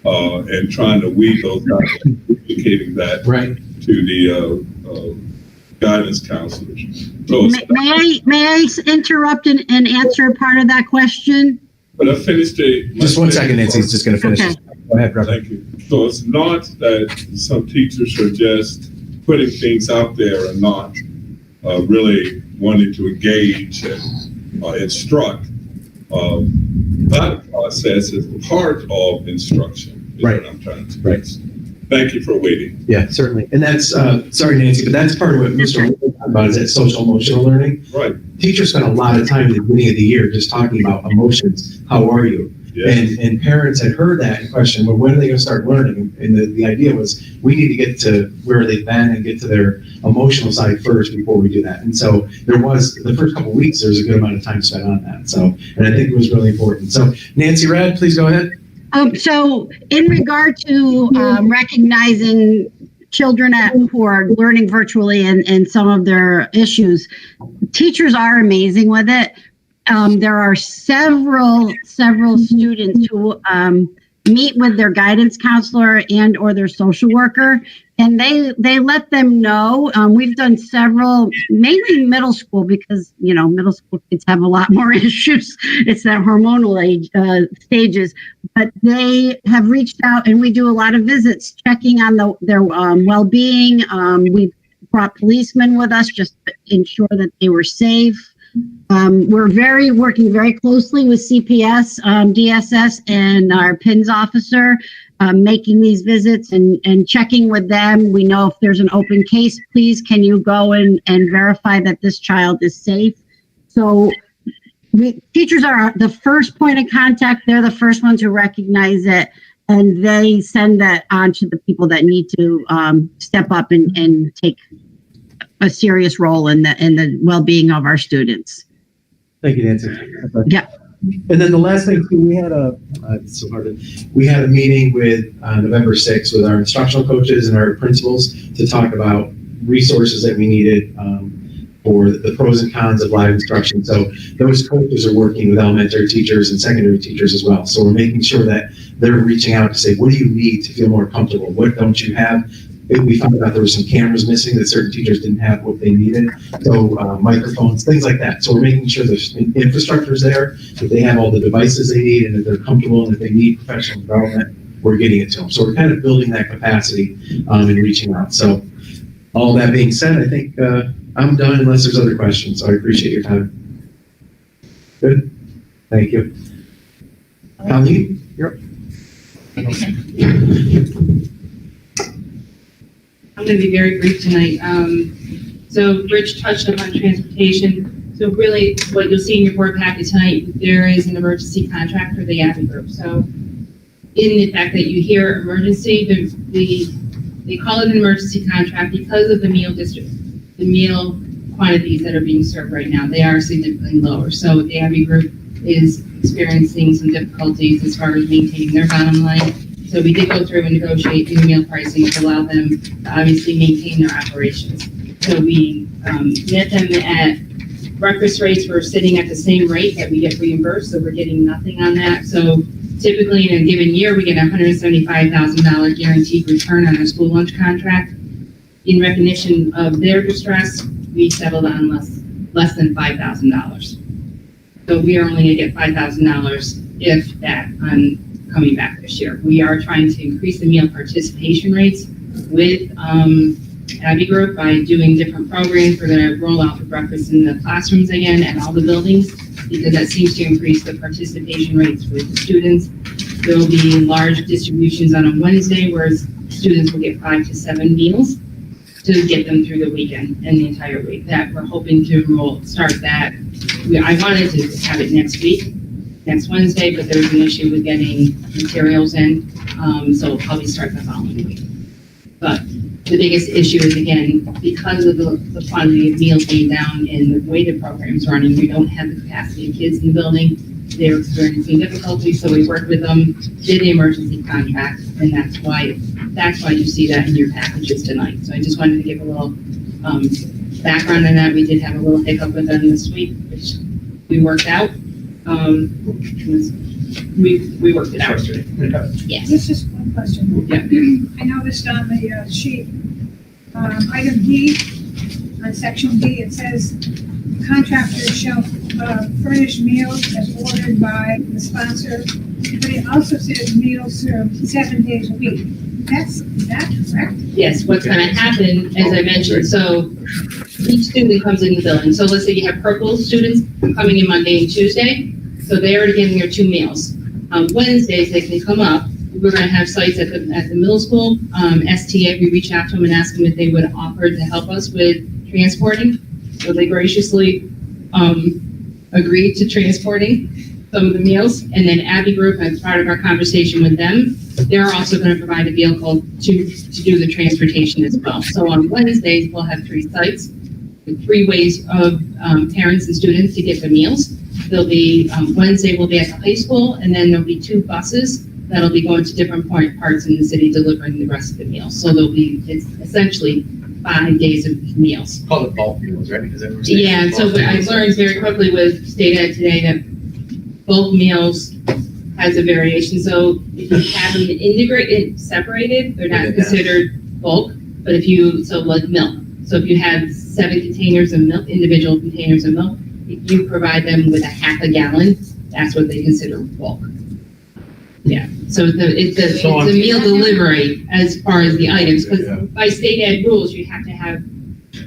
and trying to weed those out, communicating that to the guidance counselors. So May I interrupt and answer part of that question? But I finished just 1 second, Nancy's just going to finish. Okay. Go ahead, brother. Thank you. So it's not that some teachers are just putting things out there and not really wanting to engage and instruct. That process is part of instruction, is Right. what I'm trying to express. Thank you for waiting. Yeah, certainly. And that's, sorry, Nancy, but that's part of what Mr. Wood talked about is that social emotional learning. Right. Teachers spend a lot of time at the beginning of the year just talking about emotions. How are you? Yes. And parents had heard that and questioned, well, when are they going to start learning? And the idea was we need to get to where they've been and get to their emotional side first before we do that. And so there was, the first couple of weeks, there was a good amount of time spent on that. So, and I think it was really important. So Nancy Rad, please go ahead. So in regard to recognizing children who are learning virtually and some of their issues, teachers are amazing with it. There are several students who meet with their guidance counselor and or their social worker, and they let them know. We've done several, mainly middle school, because middle school kids have a lot more issues. It's that hormonal age stages, but they have reached out, and we do a lot of visits checking on their well-being. We brought policemen with us just to ensure that they were safe. We're working very closely with CPS, DSS, and our PINS officer, making these visits and checking with them. We know if there's an open case, please, can you go and verify that this child is safe? So teachers are the first point of contact. They're the first ones who recognize it, and they send that on to the people that need to step up and take a serious role in the well-being of our students. Thank you, Nancy. Yeah. And then the last thing too, we had a meeting with November 6th with our instructional coaches and our principals to talk about resources that we needed for the pros and cons of live instruction. So those coaches are working with elementary teachers and secondary teachers as well. So we're making sure that they're reaching out to say, what do you need to feel more comfortable? What don't you have? We found out there were some cameras missing, that certain teachers didn't have what they needed. So microphones, things like that. So we're making sure the infrastructure is there, that they have all the devices they need, and that they're comfortable, and if they need professional development, we're getting it to them. So we're kind of building that capacity and reaching out. So all that being said, I think I'm done unless there's other questions. So I appreciate your time. Good. Thank you. Colleen, you're up. I'm going to be very brief tonight. So Rich touched upon transportation. So really what you'll see in your board packet tonight, there is an emergency contract for the Upk group. So in the fact that you hear emergency, they call it an emergency contract because of the meal quantities that are being served right now. They are significantly lower. So the Upk group is experiencing some difficulties as far as maintaining their bottom line. So we did go through and negotiate new meal pricing to allow them to obviously maintain their operations. So we met them at breakfast rates. We're sitting at the same rate that we get reimbursed, so we're getting nothing on that. So typically in a given year, we get a $175,000 guaranteed return on our school lunch contract. In recognition of their distress, we settled on less than $5,000. So we are only going to get $5,000, if that, on coming back this year. We are trying to increase the meal participation rates with Upk Group by doing different programs. We're going to roll out the breakfast in the classrooms again at all the buildings, because that seems to increase the participation rates with the students. There will be large distributions on a Wednesday where students will get 5 to 7 meals to get them through the weekend and the entire week. That we're hoping to start that. I wanted to have it next Wednesday, but there's an issue with getting materials in, so we'll probably start the following week. But the biggest issue is, again, because of the quantity of meals being down and the way the program's running, we don't have the capacity of kids in the building. They're experiencing difficulty, so we worked with them, did the emergency contract, and that's why you see that in your packages tonight. So I just wanted to give a little background on that. We did have a little hiccup with them this week, which we worked out. We worked it out. Yes. This is one question. Yeah. I noticed on the sheet, item D, on section D, it says contractors shall furnish meals as ordered by the sponsor, but it also says meals served 7 days a week. That's correct. Yes, what's going to happen, as I mentioned, so each student comes in the building. So let's say you have purple students coming in Monday and Tuesday, so they're already getting their 2 meals. On Wednesdays, they can come up. We're going to have sites at the middle school. STA, we reach out to them and ask them if they would offer to help us with transporting. So they graciously agreed to transporting some of the meals. And then Abby Group, as part of our conversation with them, they're also going to provide a vehicle to do the transportation as well. So on Wednesdays, we'll have 3 sites with 3 ways of parents and students to get the meals. There'll be, Wednesday will be at the high school, and then there'll be 2 buses that'll be going to different parts in the city delivering the rest of the meals. So there'll be, it's essentially 5 days of meals. Call it bulk meals, right? Because Yeah, and so I learned very quickly with State Ed today that bulk meals has a variation. So if you have them integrated, separated, they're not considered bulk. But if you, so like milk. So if you have 7 containers of milk, individual containers of milk, if you provide them with a half a gallon, that's what they consider bulk. Yeah, so it's a meal delivery as far as the items, because by State Ed rules, you have to have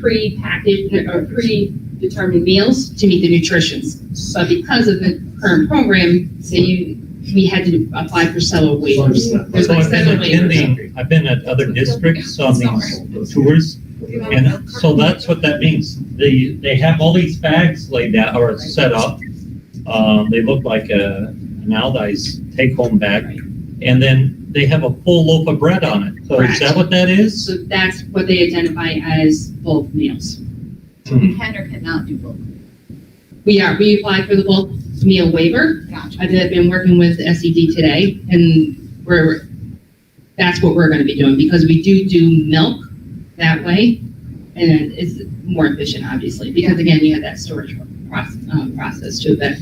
pre-packaged or predetermined meals to meet the nutritions. But because of the current program, we had to apply for several waivers. There's So like I've been 7 waivers. I've been at other districts on these tours, and so that's what that means. They have all these bags laid out or set up. They look like an Aldi's take-home bag, and then they have a full loaf of bread on it. So is that what that is? So that's what they identify as bulk meals. You can or cannot do both. We applied for the bulk meal waiver. Gotcha. I've been working with SED today, and that's what we're going to be doing, because we do milk that way, and it's more efficient, obviously, because again, you have that storage process too, but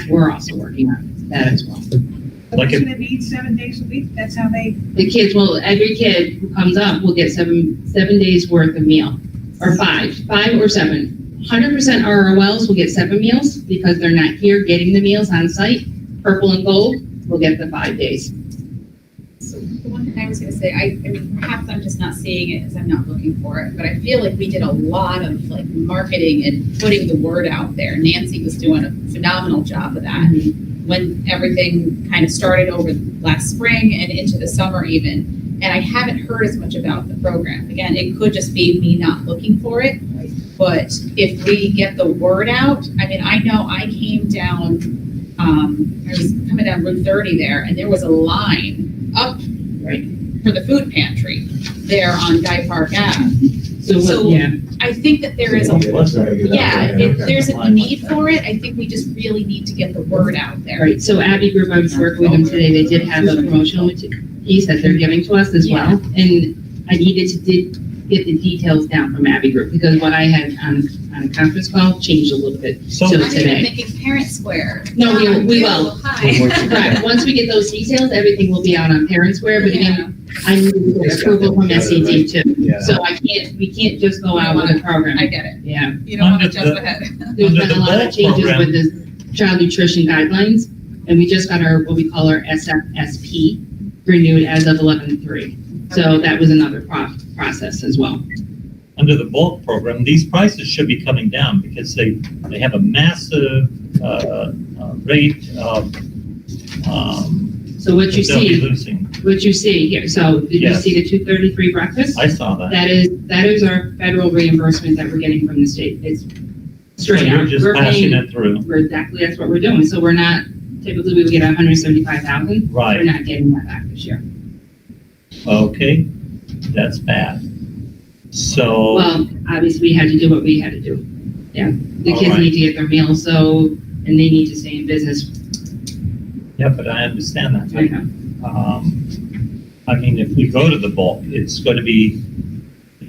we're also working on that as well. The person that eats 7 days a week, that's how they. The kids, well, every kid who comes up will get seven days worth of meal, or 5 or 7. 100% ROLs will get 7 meals because they're not here getting the meals on site. Purple and gold will get the 5 days. So the one thing I was going to say, I mean, perhaps I'm just not seeing it as I'm not looking for it, but I feel like we did a lot of like marketing and putting the word out there. Nancy was doing a phenomenal job of that when everything kind of started over last spring and into the summer even. And I haven't heard as much about the program. Again, it could just be me not looking for it, but if we get the word out, I mean, I know I came down, I was coming down Route 30 there, and there was a line up for the food pantry there on Guy Park Ave. So I think that there is if there's a need for it, I think we just really need to get the word out there. Right, so Abby Group, I was working with them today, they did have a promotional piece that they're giving to us as well. And I needed to get the details down from Abby Group, because what I had on a conference call changed a little bit So till I'm even today. thinking Parent Square. No, we will. Hi. Right, once we get those details, everything will be out on Parent Square, but again, I need to get approval from SED too. So we can't just go out with a program. I get it. Yeah. You don't want to jump ahead. There's been a lot of changes with the child nutrition guidelines, and we just got what we call our SFSP renewed as of 11/3. So that was another process as well. Under the bulk program, these prices should be coming down because they have a massive rate of. So what you they'll be see, losing. what you see here, so did you Yes. see the 233 breakfast? I saw that. That is our federal reimbursement that we're getting from the state. It's straight So out. you're just We're passing paying- it through. Exactly, that's what we're doing. So we're not, typically we would get 175,000. Right. We're not getting that back this year. Okay, that's bad. So. Well, obviously we had to do what we had to do. Yeah, the All kids right. need to get their meals, so, and they need to stay in business. Yeah, but I understand that. I know. I mean, if we go to the bulk, it's going to be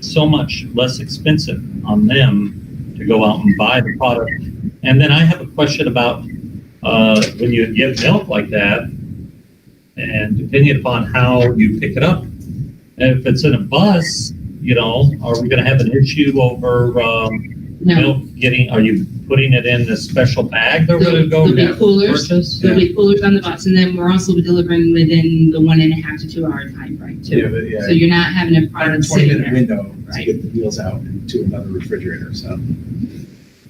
so much less expensive on them to go out and buy the product. And then I have a question about when you get milk like that, and depending upon how you pick it up, and if it's in a bus, are we going to have an issue over milk getting, are you putting it in a special bag they're gonna go? There'll be coolers, purchase? there'll be coolers on the bus, and then we're also delivering within the 1.5 to 2 hour time frame too. So you're not having a product sitting 20-minute there. window to Right. get the meals out into another refrigerator, so.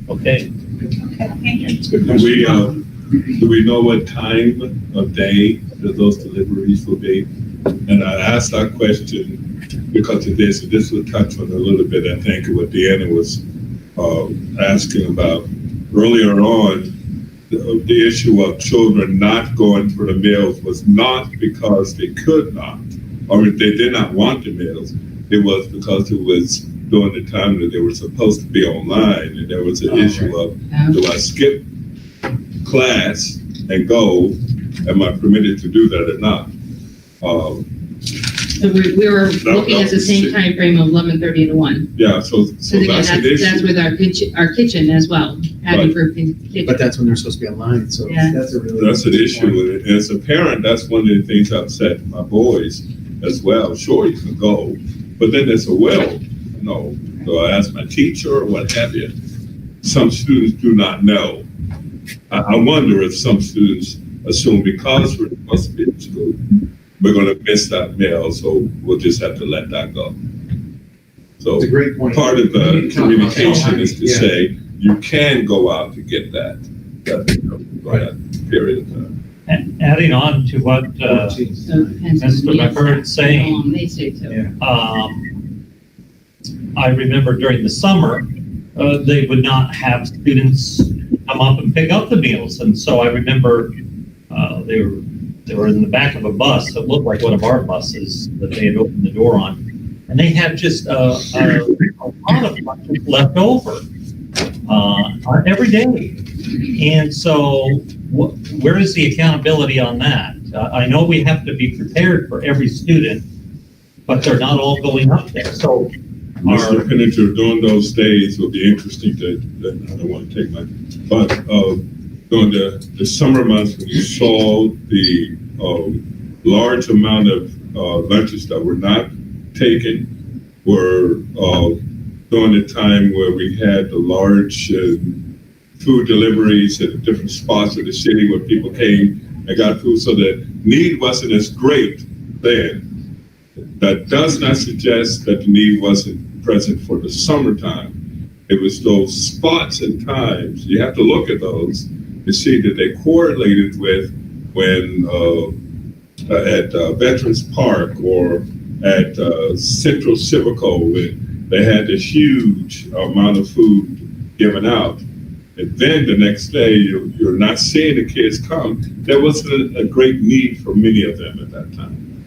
Okay. It's good Do we know what time of day that those deliveries will be? And I asked that question because of this, and this will touch on a little bit, I think, of what Deanna was asking about earlier on. The issue of children not going for the meals was not because they could not, or they did not want the meals. It was because it was during the time that they were supposed to be online, and there was an issue of, do I skip class and go? Am I permitted to do that or not? So we were looking at the same time frame of 11:30 to 1. Yeah, so Again, that's an issue. that's with our kitchen as well, having for kitchen. But that's when they're supposed to be online, so Yeah. that's a really. That's an issue. And as a parent, that's one of the things I've said to my boys as well. Sure, you can go, but then there's a well, no. So I asked my teacher or what have you. Some students do not know. I wonder if some students assume because we're supposed to be in school, we're going to miss that meal, so we'll just have to let that go. So It's a great point. part of the communication is to Yeah. say, you can go out to get that period of time. And adding on to what Mr. McCurdy's saying, They say too. I remember during the summer, they would not have students come up and pick up the meals. And so I remember they were in the back of a bus that looked like one of our buses that they had opened the door on. And they had just a lot of lunches left over every day. And so where is the accountability on that? I know we have to be prepared for every student, but they're not all going up there. So Mr. Penninger, during those days, will be interesting to, I don't want to take my, but during the summer months when you saw the large amount of lunches that were not taken were during the time where we had the large food deliveries at different spots of the city where people came and got food, so the need wasn't as great then. That does not suggest that the need wasn't present for the summertime. It was those spots and times, you have to look at those to see that they correlated with when at Veterans Park or at Central Civico, when they had this huge amount of food given out. And then the next day, you're not seeing the kids come. There wasn't a great need for many of them at that time.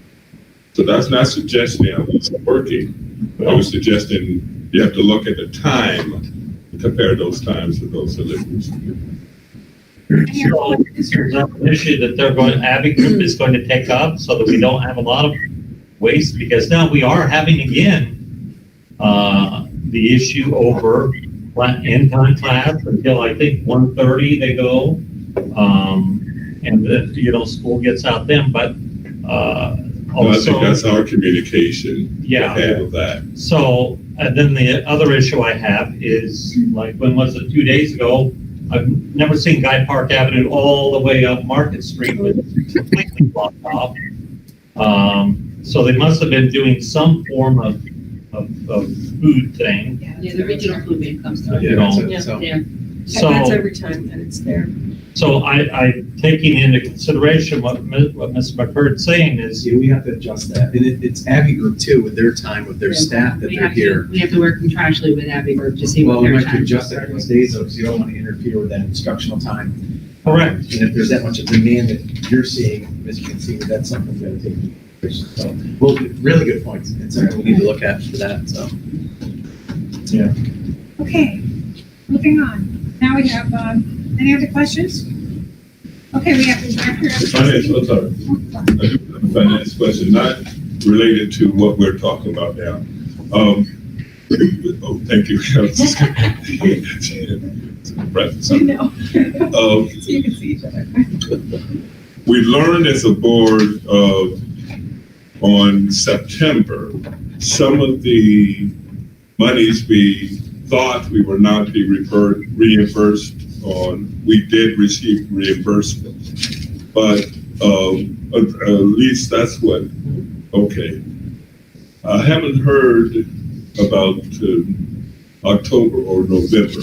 So that's not suggesting I wasn't working, but I was suggesting you have to look at the time and compare those times with those deliveries. So there's an issue that Abby Group is going to take up so that we don't have a lot of waste, because now we are having again the issue over end time class until I think 1:30 they go, and school gets out then, but I think that's our communication. Yeah. To handle that. So, and then the other issue I have is, like, when was it, 2 days ago? I've never seen Guy Park Avenue all the way up Market Street, but it's completely blocked off. So they must have been doing some form of food thing. Yeah, the regional food bank comes through. You know, Yeah. so, And that's every time that it's there. so I taking into consideration what Mr. McCurdy's saying is, We have to adjust that. And it's Abbey Group too, with their time, with their staff that We they're have here. to work contractually with Abby Group to see Well, what we their might have to time. adjust it those days though, because you don't want to interfere with that instructional time. correct. And if there's that much of demand that you're seeing, as you can see, that's something we got to take into consideration. So, well, really good points. It's something we need to look at for that, so. Yeah. Okay, moving on. Now we have, any other questions? Okay, we have the director of. Finance, I'm sorry. I do have a finance question, not related to what we're talking about now. Thank you. You know. So you can see each other. We learned as a board on September, some of the monies we thought we were not be reimbursed on, we did receive reimbursement. But at least that's what, okay. I haven't heard about October or November.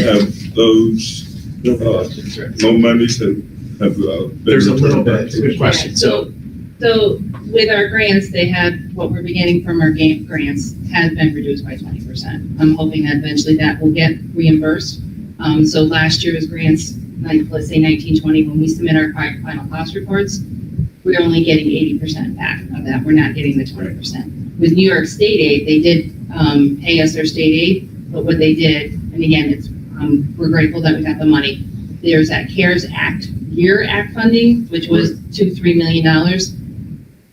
Have those, no monies have been There's a little returned bit. back It's a to good us? question. So So with our grants, they had, what we're getting from our grants has been reduced by 20%. I'm hoping that eventually that will get reimbursed. So last year's grants, like let's say 1920, when we submit our final cost reports, we're only getting 80% back of that. We're not getting the 20%. With New York State Aid, they did pay us their state aid, but what they did, and again, it's we're grateful that we got the money. There's that CARES Act, Year Act funding, which was $2-3 million.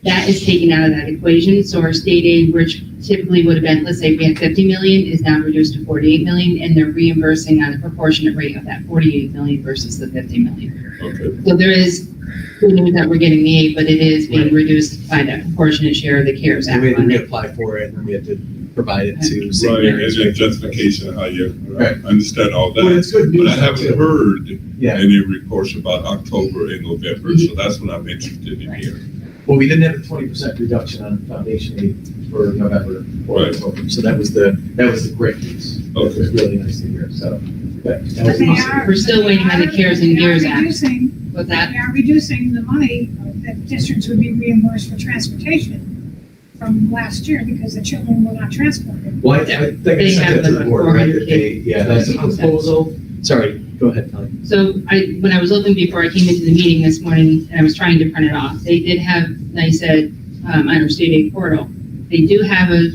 That is taken out of that equation. So our state aid, which typically would have been, let's say we had 50 million, is now reduced to 48 million, and they're reimbursing on a proportionate rate of that 48 million versus the 50 million. Okay. So there is good news that we're getting the aid, but it is being reduced by that proportionate share of the CARES Act we had to funding. reapply for it, and we had to provide it to Right, signatories. and the justification, how you Right. understand all that. Well, it's good news, But I haven't too. heard Yeah. any reports about October and November, so that's what I'm interested in here. Well, we didn't have a 20% reduction on foundation aid for November or Right. October, so that was the great news. It was really nice to hear. So that was But they awesome. are- We're still waiting on the CARES and they are GEARS Act. reducing- What's that? They are reducing the money that districts would be reimbursed for transportation from last year because the children were not transported. Well, I think I They sent have it to the the board, right? That 400K. they, yeah, that's a proposal. Sorry, go ahead, Kelly. So when I was looking before I came into the meeting this morning, and I was trying to print it off, they did have, they said, on our state aid portal, they do have a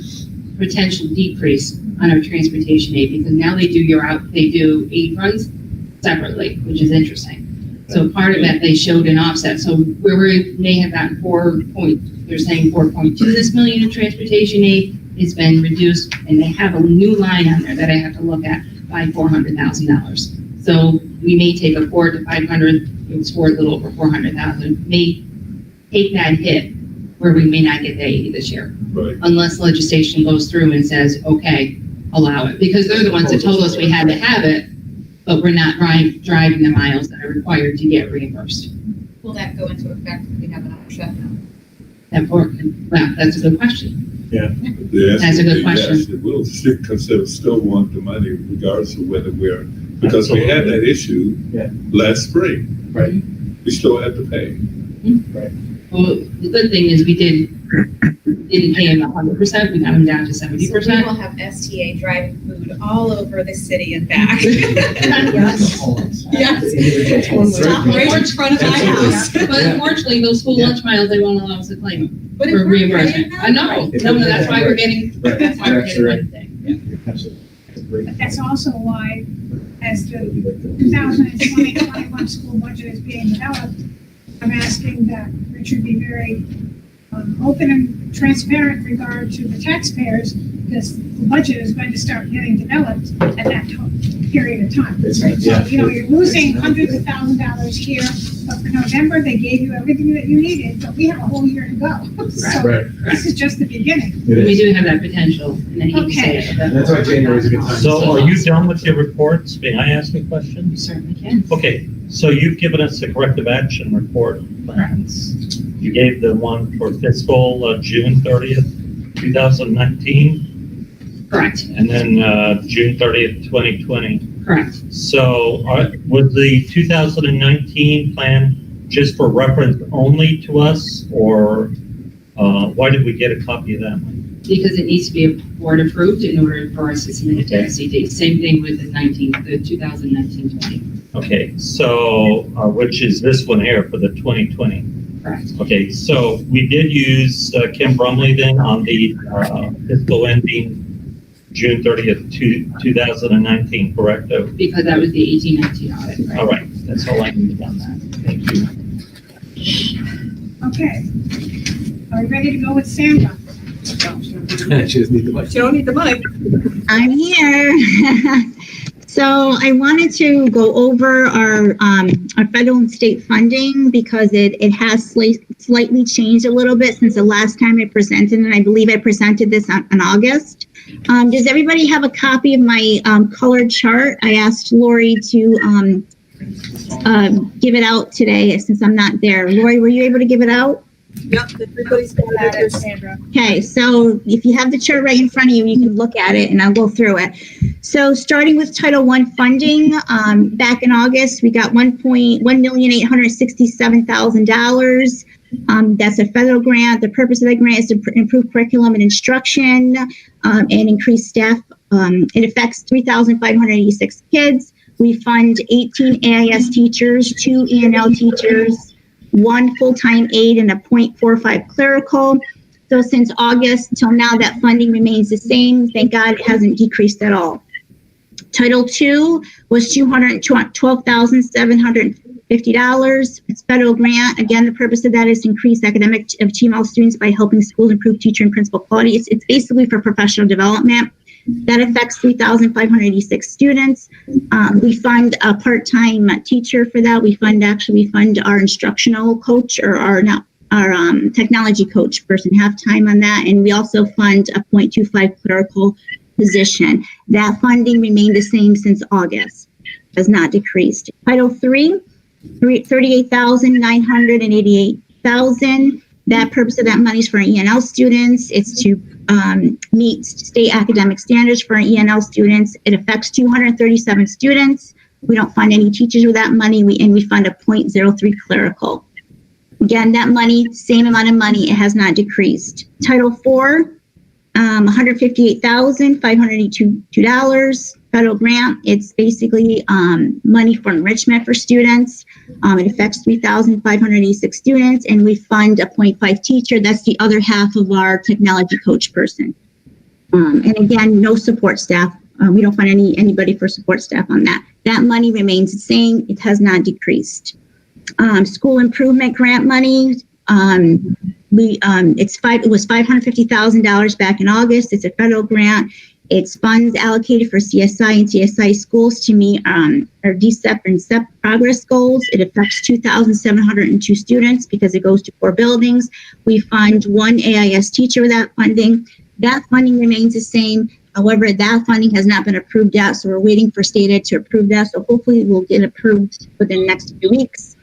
potential decrease on our transportation aid because now they do aid runs separately, which is interesting. So part of that, they showed an offset. So where we may have gotten they're saying 4.2 this million in transportation aid has been reduced, and they have a new line on there that I have to look at by $400,000. So we may take a 4 to 500, it's for a little over 400,000, may take that hit where we may not get the 80 this year. Right. Unless legislation goes through and says, okay, allow it, because they're the ones that told us we had to have it, but we're not driving the miles that are required to get reimbursed. Will that go into effect if we have an shutdown? Well, that's a good question. Yes, That's a good question. Yes, it will still want the money regardless of whether because we had that issue last spring. Right. We still had to pay. Well, the good thing is we didn't pay them 100%, we got them down to 70%. So we will have STA driving food all over the city and back. Yes. Stop right in front of my house. But unfortunately, those school lunch miles, they won't allow us to claim them But if for we're reimbursement. paying I know, no, that's why we're getting, Right. that's why we're getting Right. everything. Absolutely. That's a great. But that's also why, as the 2020-21 school budget is being developed, I'm asking that Richard be very open and transparent in regard to the taxpayers, because the budget is going to start getting developed at that period of time. It's- So, yeah. you're losing hundreds of $1,000s here, but for November, they gave you everything that you needed, but we have a whole year to go. So Right. this is just the beginning. It We is. do have that potential, and I hate to say it, but That's why January is a good time. So are you done with your reports? May I ask a you question? certainly can. Okay, so you've given us the corrective action report plans. You gave the one for fiscal June 30th, 2019, Correct, and then June 30th, 2020. correct. So was the 2019 plan just for reference only to us, or why did we get a copy of that one? Because it needs to be board approved in order for us to submit it to SCD. Same thing with the 2019-20. Okay, so, which is this one here for the 2020? Correct. Okay, so we did use Kim Brumley then on the fiscal ending June 30th, 2019, correct? Because that was the 18-19 audit, right? All right, that's all I need on that. Thank you. Okay. Are we ready to go with Sandra? She doesn't need the mic. You don't need the mic. I'm here. So I wanted to go over our federal and state funding because it has slightly changed a little bit since the last time I presented, and I believe I presented this in August. Does everybody have a copy of my colored chart? I asked Lori to give it out today since I'm not there. Lori, were you able to give it out? Yep, everybody's got it, Sandra. Okay, so if you have the chart right in front of you, you can look at it and I'll go through it. So starting with Title I funding, back in August, we got $1,867,000. That's a federal grant. The purpose of that grant is to improve curriculum and instruction and increase staff. It affects 3,586 kids. We fund 18 AIS teachers, 2 E&L teachers, 1 full-time aide, and a .45 clerical. So since August till now, that funding remains the same. Thank God it hasn't decreased at all. Title II was $212,750. It's federal grant. Again, the purpose of that is to increase academic achievement of students by helping schools improve teacher and principal quality. It's basically for professional development. That affects 3,586 students. We fund a part-time teacher for that. We fund our instructional coach or our technology coach person, half-time on that. And we also fund a .25 clerical position. That funding remained the same since August, has not decreased. Title III, $38,988,000. That purpose of that money is for E&L students. It's to meet state academic standards for E&L students. It affects 237 students. We don't fund any teachers with that money, and we fund a .03 clerical. Again, that money, same amount of money, it has not decreased. Title IV, $158,582. Federal grant. It's basically money for enrichment for students. It affects 3,586 students, and we fund a .5 teacher. That's the other half of our technology coach person. And again, no support staff. We don't fund anybody for support staff on that. That money remains the same. It has not decreased. School improvement grant money. It was $550,000 back in August. It's a federal grant. It's funds allocated for CSI and CSI schools to meet our DSEP and SEP progress goals. It affects 2,702 students because it goes to 4 buildings. We fund 1 AIS teacher with that funding. That funding remains the same. However, that funding has not been approved yet, so we're waiting for state ed to approve that. So hopefully we'll get approved within the next few weeks.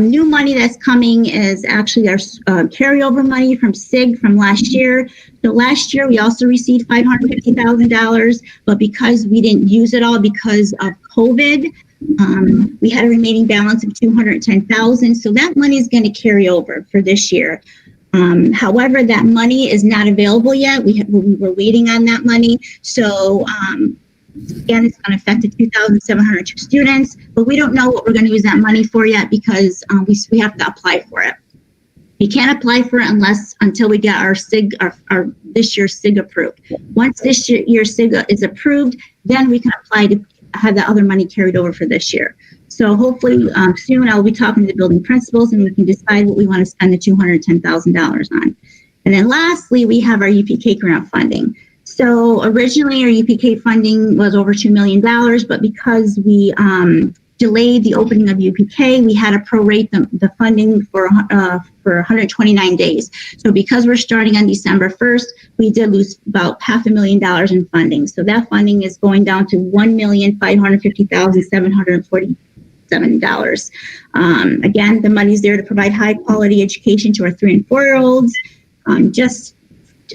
New money that's coming is actually our carryover money from SIG from last year. So last year we also received $550,000, but because we didn't use it all because of COVID, we had a remaining balance of $210,000. So that money is going to carry over for this year. However, that money is not available yet. We were waiting on that money. So again, it's going to affect the 2,702 students, but we don't know what we're going to use that money for yet because we have to apply for it. We can't apply for it until we get our SIG, our this year's SIG approved. Once this year's SIG is approved, then we can apply to have the other money carried over for this year. So hopefully soon I'll be talking to the building principals and we can decide what we want to spend the $210,000 on. And then lastly, we have our Upk grant funding. So originally our UPK funding was over $2 million, but because we delayed the opening of UPK, we had to prorate the funding for 129 days. So because we're starting on December 1st, we did lose about $500,000 in funding. So that funding is going down to $1,550,747. Again, the money's there to provide high quality education to our 3 and 4 year olds.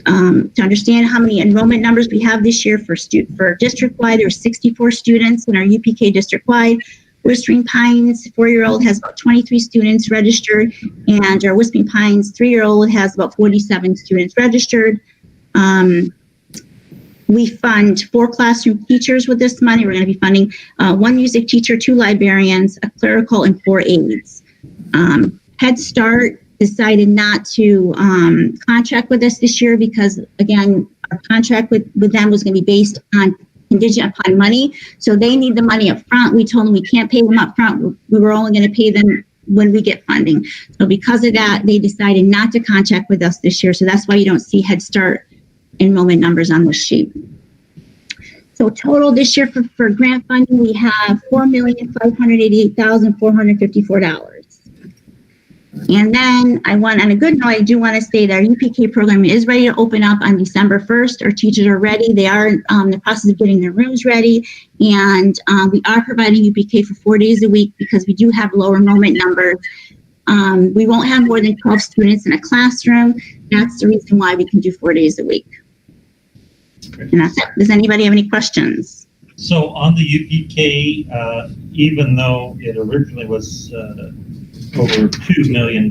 To understand how many enrollment numbers we have this year for district-wide, there's 64 students in our UPK district-wide. Whispering Pines 4-year-old has about 23 students registered, and our Whispering Pines 3-year-old has about 47 students registered. We fund 4 classroom teachers with this money. We're going to be funding 1 music teacher, 2 librarians, a clerical, and 4 aides. Head Start decided not to contract with us this year because, again, our contract with them was going to be based on contingent upon money. So they need the money up front. We told them we can't pay them up front. We were only going to pay them when we get funding. So because of that, they decided not to contract with us this year. So that's why you don't see Head Start enrollment numbers on this sheet. So total this year for grant funding, we have $4,588,454. And then on a good note, I do want to say that our UPK program is ready to open up on December 1st. Our teachers are ready. They are in the process of getting their rooms ready. And we are providing UPK for 4 days a week because we do have low enrollment numbers. We won't have more than 12 students in a classroom. That's the reason why we can do 4 days a week. And that's it. Does anybody have any questions? So on the UPK, even though it originally was over $2 million,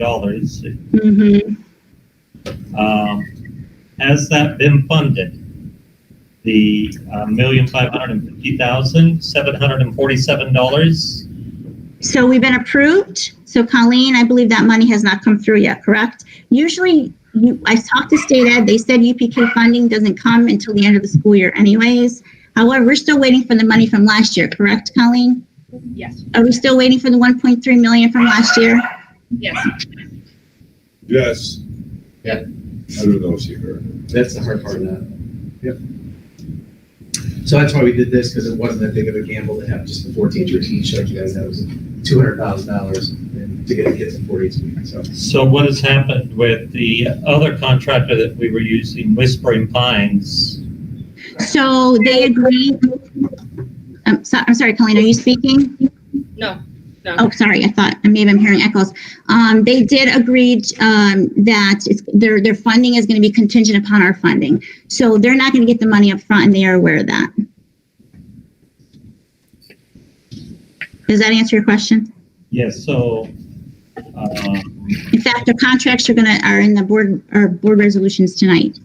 has that been funded? The $1,550,747? So we've been approved. So Colleen, I believe that money has not come through yet, correct? Usually, I talked to state ed, they said UPK funding doesn't come until the end of the school year anyways. However, we're still waiting for the money from last year, correct, Colleen? Yes. Are we still waiting for the 1.3 million from last year? Yes. Yes. Yep. I don't know if you heard. That's the hard part of that. Yep. So that's why we did this, because it wasn't that big of a gamble to have just the 4 teachers each, like you guys had, was $200,000 to get kids in 4 days a week. So what has happened with the other contractor that we were using, Whispering Pines? So they agreed. I'm sorry, Colleen, are you speaking? No. Oh, sorry. I thought maybe I'm hearing echoes. They did agree that their funding is going to be contingent upon our funding. So they're not going to get the money up front, and they are aware of that. Does that answer your question? Yes. So, in fact, the contracts are in the board resolutions tonight.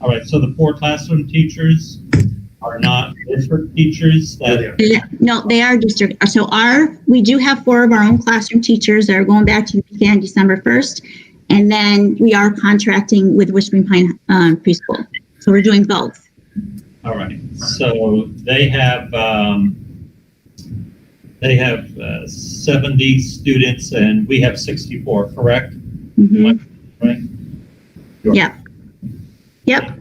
all right. So the 4 classroom teachers are not district teachers. No, they are district. So we do have 4 of our own classroom teachers that are going back to UPK on December 1st. And then we are contracting with Whispering Pine Preschool. So we're doing both. All right. So they have 70 students and we have 64, correct? Mm-hmm. Right? Yep. Yep.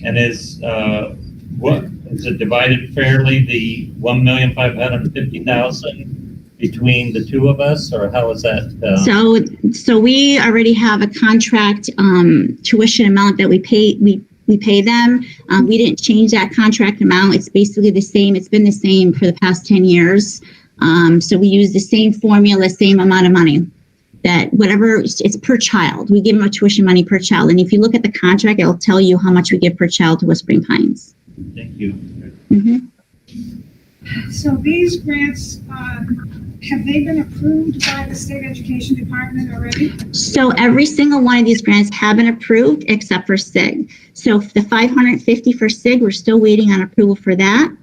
And is it divided fairly, the 1,550,000 between the 2 of us, or how is that? So we already have a contract tuition amount that we pay them. We didn't change that contract amount. It's basically the same. It's been the same for the past 10 years. So we use the same formula, same amount of money. That whatever it's per child, we give them a tuition money per child. And if you look at the contract, it'll tell you how much we give per child to Whispering Pines. Thank you. Mm-hmm. So these grants, have they been approved by the state education department already? So every single one of these grants have been approved except for SIG. So the 550 for SIG, we're still waiting on approval for that.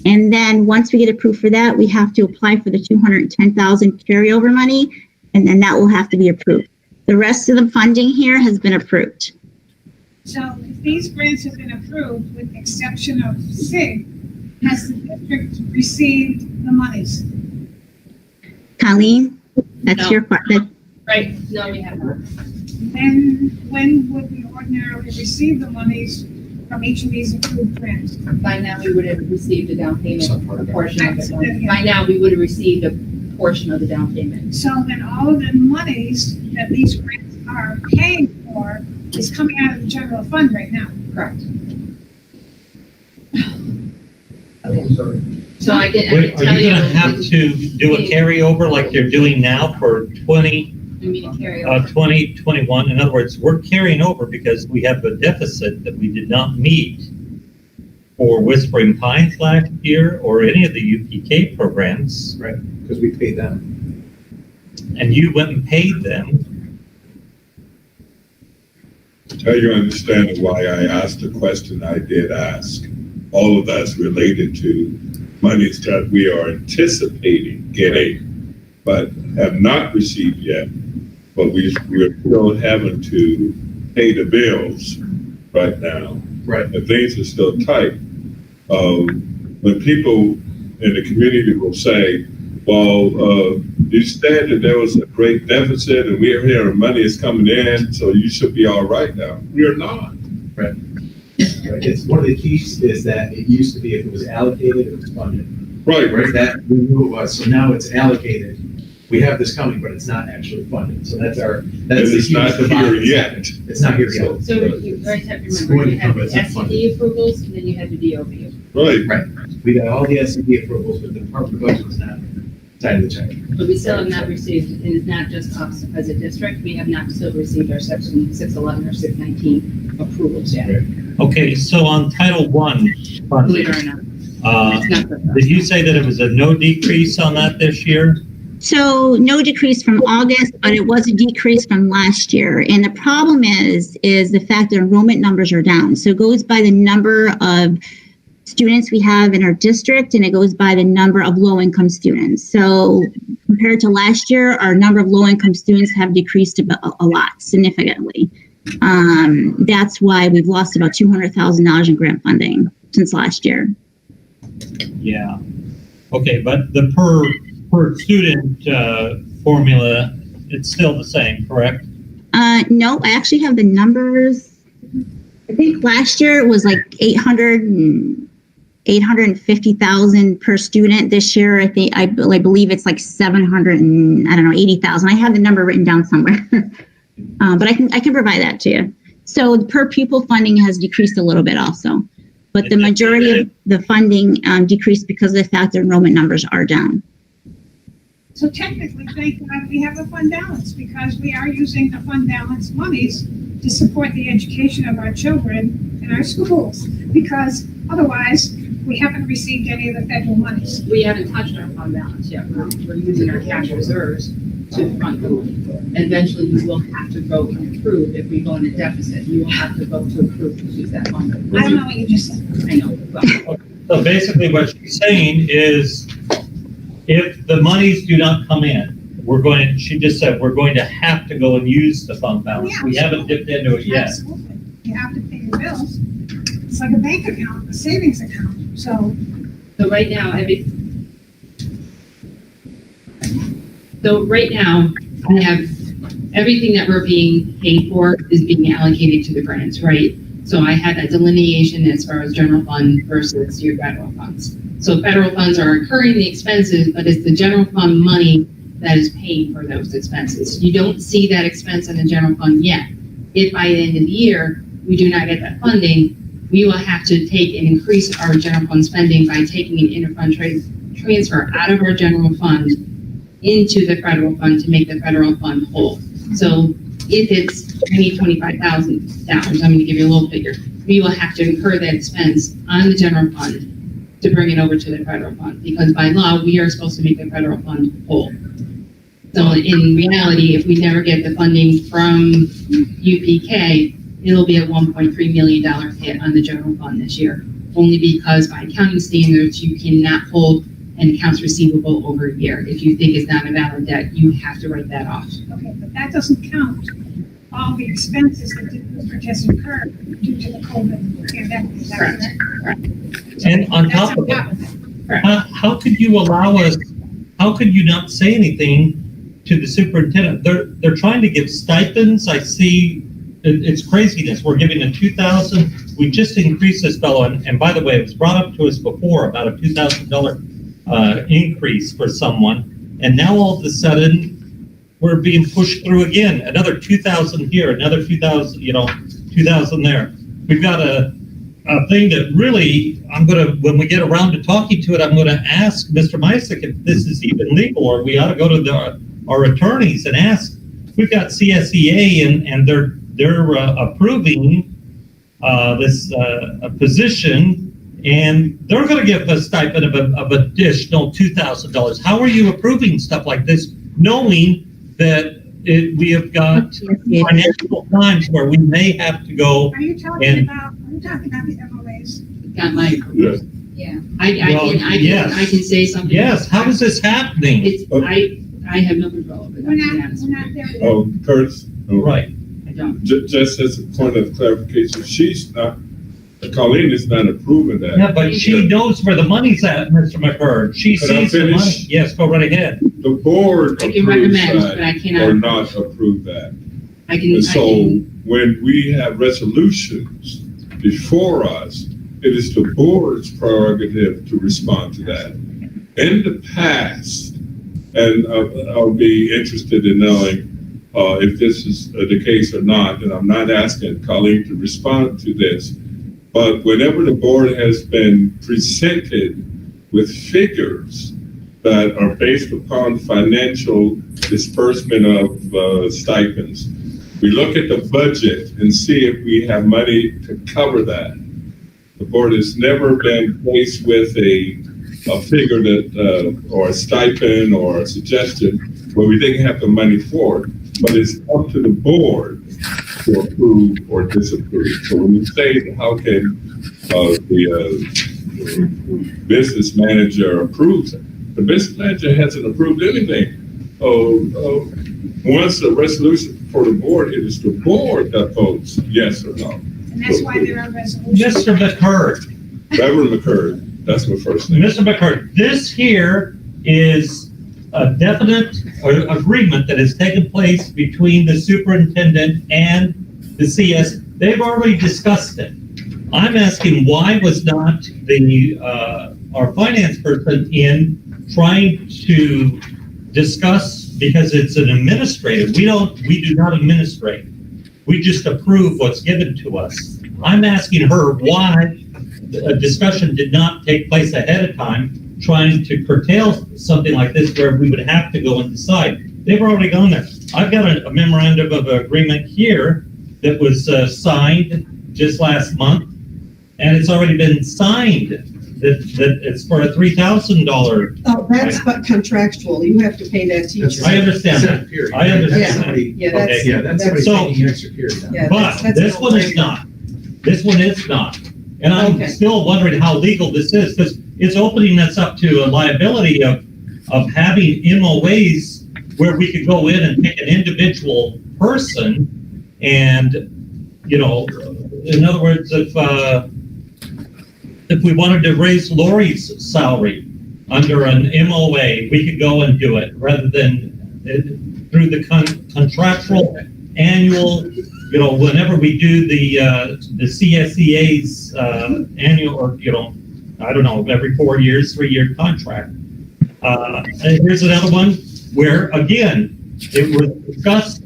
And then once we get approved for that, we have to apply for the 210,000 carryover money. And then that will have to be approved. The rest of the funding here has been approved. So if these grants have been approved, with the exception of SIG, has the district received the monies? Colleen, that's No. your question. Right. No, we have not. Then when would we ordinarily receive the monies from each of these approved grants? By now, we would have received a down payment, a portion of it. Absolutely. By now, we would have received a portion of the down payment. So then all of the monies that these grants are paying for is coming out of the general fund right now. Correct. So I can Are tell you you. going to have to do a carryover like you're doing now for 2021? In other words, we're carrying over because we have a deficit that we did not meet for Whispering Pines last year or any of the UPK programs. Right, because we paid them. And you went and paid them. Are you understanding why I asked the question I did ask? All of that's related to monies that we are anticipating getting, but have not received yet. But we're still having to pay the bills right now. Right. And things are still tight. When people in the community will say, well, you said that there was a great deficit and we're hearing money is coming in, so you should be all right now. We're not. Right. It's one of the keys is that it used to be if it was allocated, it was funded. Right. That we knew it was. So now it's allocated, we have this coming, but it's not actually funded. So that's the it's huge not divide here that's yet. happened. It's not here yet. So you guys have to remember, you have the SED approvals and then you have the DOB. Right. Right. We got all the SED approvals, but the Department of Budget was not signed the check. But we still have not received, and it's not just us as a district, we have not still received our section 611 or 619 approvals yet. Okay, so on Title I Believe funding, it or not. It's not just us. did you say that it was a no decrease on that this year? So no decrease from August, but it was a decrease from last year. And the problem is the fact that enrollment numbers are down. So it goes by the number of students we have in our district, and it goes by the number of low-income students. So compared to last year, our number of low-income students have decreased a lot, significantly. That's why we've lost about $200,000 in grant funding since last year. Yeah. Okay, but the per student formula, it's still the same, correct? No, I actually have the numbers. I think last year it was like 850,000 per student. This year, I believe it's like 80,000. I have the number written down somewhere, but I can provide that to you. So the per pupil funding has decreased a little bit also, but the majority of the funding decreased because of the fact that enrollment numbers are down. So technically, thank God we have a fund balance, because we are using the fund balance monies to support the education of our children in our schools, because otherwise, we haven't received any of the federal monies. We haven't touched our fund balance yet. We're using our cash reserves to fund them. Eventually, you will have to vote and approve. If we go in a deficit, you will have to vote to approve to use that fund. I don't know what you just said. I know. Well, So basically what she's saying is, if the monies do not come in, she just said, we're going to have to go and use the fund balance. Yeah, We haven't dipped into it yet. Absolutely. You have to pay your bills. It's like a bank account, a savings account. So right now, I have everything that we're being paid for is being allocated to the grants, right? So I had that delineation as far as general fund versus your federal funds. So federal funds are incurring the expenses, but it's the general fund money that is paying for those expenses. You don't see that expense in the general fund yet. If by the end of the year, we do not get that funding, we will have to take and increase our general fund spending by taking an interfund transfer out of our general fund into the federal fund to make the federal fund whole. So if it's $25,000, I'm going to give you a little figure, we will have to incur that expense on the general fund to bring it over to the federal fund, because by law, we are supposed to make the federal fund whole. So in reality, if we never get the funding from UPK, it'll be a $1.3 million hit on the general fund this year, only because by accounting standards, you cannot hold an accounts receivable over a year. If you think it's not a valid debt, you have to write that off. okay, but that doesn't count all the expenses that were just incurred due to the COVID pandemic. Is that Correct. correct? And on top of that, how could you allow us, how could you not say anything to the superintendent? They're trying to give stipends. I see it's craziness. We're giving a $2,000. We just increased this fellow. And by the way, it was brought up to us before about a $2,000 increase for someone. And now all of a sudden, we're being pushed through again. Another 2,000 here, another 2,000, 2,000 there. We've got a thing that really, when we get around to talking to it, I'm going to ask Mr. Misick if this is even legal, or we ought to go to our attorneys and ask. We've got CSEA and they're approving this position, and they're going to give a stipend of additional $2,000. How are you approving stuff like this, knowing that we have got financial times where we may have to go? Are you talking about the MOAs? Got my Yes. Yeah. Yes. I can say something. Yes. How is this happening? I have no control over that. We're not there yet. Oh, Curtis? Right. I don't. Just as a point of clarification, Colleen is not approving that. Yeah, but she knows where the money's at, Mr. McBird. She Could I sees the finish? money. Yes, go right ahead. The board I can approves recommend, but I that cannot. or not approve that. I can. And so when we have resolutions before us, it is the board's prerogative to respond to that. In the past, And I'll be interested in knowing if this is the case or not. And I'm not asking Colleen to respond to this, but whenever the board has been presented with figures that are based upon financial disbursement of stipends, we look at the budget and see if we have money to cover that. The board has never been faced with a figure that, or a stipend or a suggestion where we didn't have the money for it, but it's up to the board to approve or disapprove. So when you say, how can the business manager approve it? The business manager hasn't approved anything. Once a resolution for the board, it is the board that votes yes or no. And that's why there are resolutions. Mr. McCurd. Reverend McCurd, that's my first name. Mr. McCurd, this here is a definite agreement that has taken place between the superintendent and the CS. They've already discussed it. I'm asking, why was not the our finance person in trying to discuss, because it's an administrative. We do not administrate. We just approve what's given to us. I'm asking her why a discussion did not take place ahead of time, trying to curtail something like this where we would have to go and decide. They've already gone there. I've got a memorandum of agreement here that was signed just last month, and it's already been signed. That it's for a $3,000. Oh, that's but contractual. You have to pay that teacher. I understand that. I understand. Yeah, that's, Okay. that's So, taking extra period. yeah, but that's this one is not. This one is not. And I'm Okay. still wondering how legal this is, because it's opening us up to a liability of having MOAs where we could go in and pick an individual person and, you know, in other words, if we wanted to raise Lori's salary under an MOA, we could go and do it rather than through the contractual annual, you know, whenever we do the CSEA's annual, or, you know, I don't know, every 4 years, 3-year contract. And here's another one where, again, it was discussed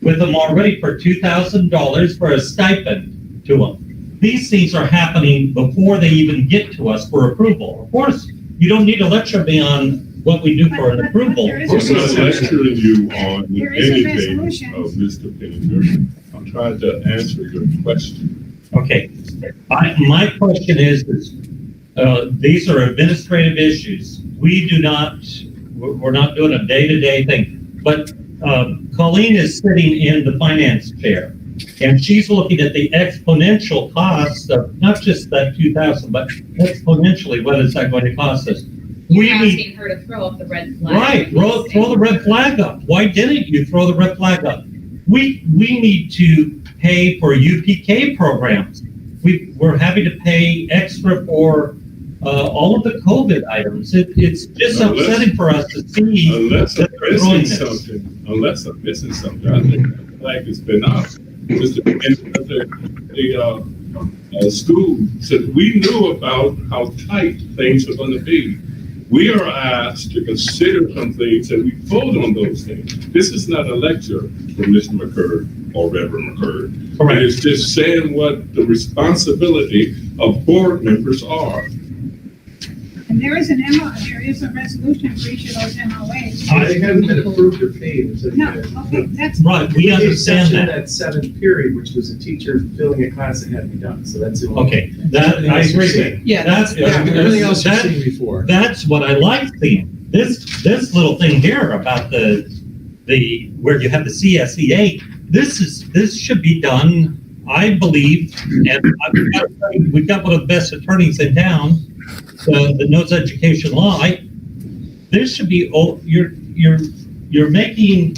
with them already for $2,000 for a stipend to them. These things are happening before they even get to us for approval. Of course, you don't need to lecture me on what we do for an approval. I'm not lecturing you on There is a anything, resolution. Mr. Penninger. I'm trying to answer your question. Okay, my question is these are administrative issues. We're not doing a day-to-day thing. But Colleen is sitting in the finance chair, and she's looking at the exponential cost of not just that 2,000, but exponentially, what is that going to cost us? You're asking her to throw up the red flag. Right, throw the red flag up. Why didn't you throw the red flag up? We need to pay for UPK programs. We're having to pay extra for all of the COVID items. It's just upsetting for us to see Unless that I'm they're doing missing this. something, I think the flag has been up. Just the school said we knew about how tight things are going to be. We are asked to consider some things and we vote on those things. This is not a lecture from Mr. McCurd or Reverend McCurd. Correct. It is just saying what the responsibility of board members are. And there is a resolution for each of those MOAs. They haven't been approved or paid. No, okay, that's. Right, we understand Exception that. That 7th period, which was a teacher filling a class that had to be done, so that's the only. Okay, that, I agree with. Yeah, Everything else you've seen before. That's what I like seeing. This little thing here about the where you have the CSEA, this should be done, I believe, and we've got one of the best attorneys in town that knows education law. This should be, you're making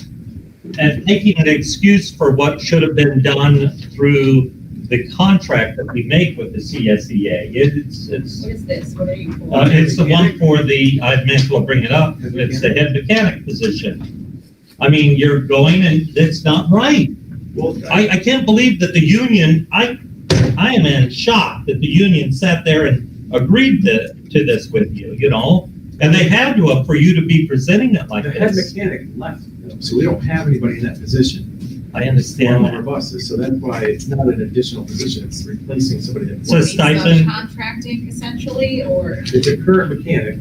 and taking an excuse for what should have been done through the contract that we make with the CSEA. It's What is this? What are you for? it's the one for I may as well bring it up. It's the head mechanic position. I mean, you're going and it's not right. Well, I can't believe that the union, I am in shock that the union sat there and agreed to this with you, you know? And they had to have for you to be presenting it like The head this. mechanic left, so we don't have anybody in that position. I understand On our that. buses, so that's why it's not an additional position, it's replacing somebody that. So stipend, Contracting essentially, or? It's a current mechanic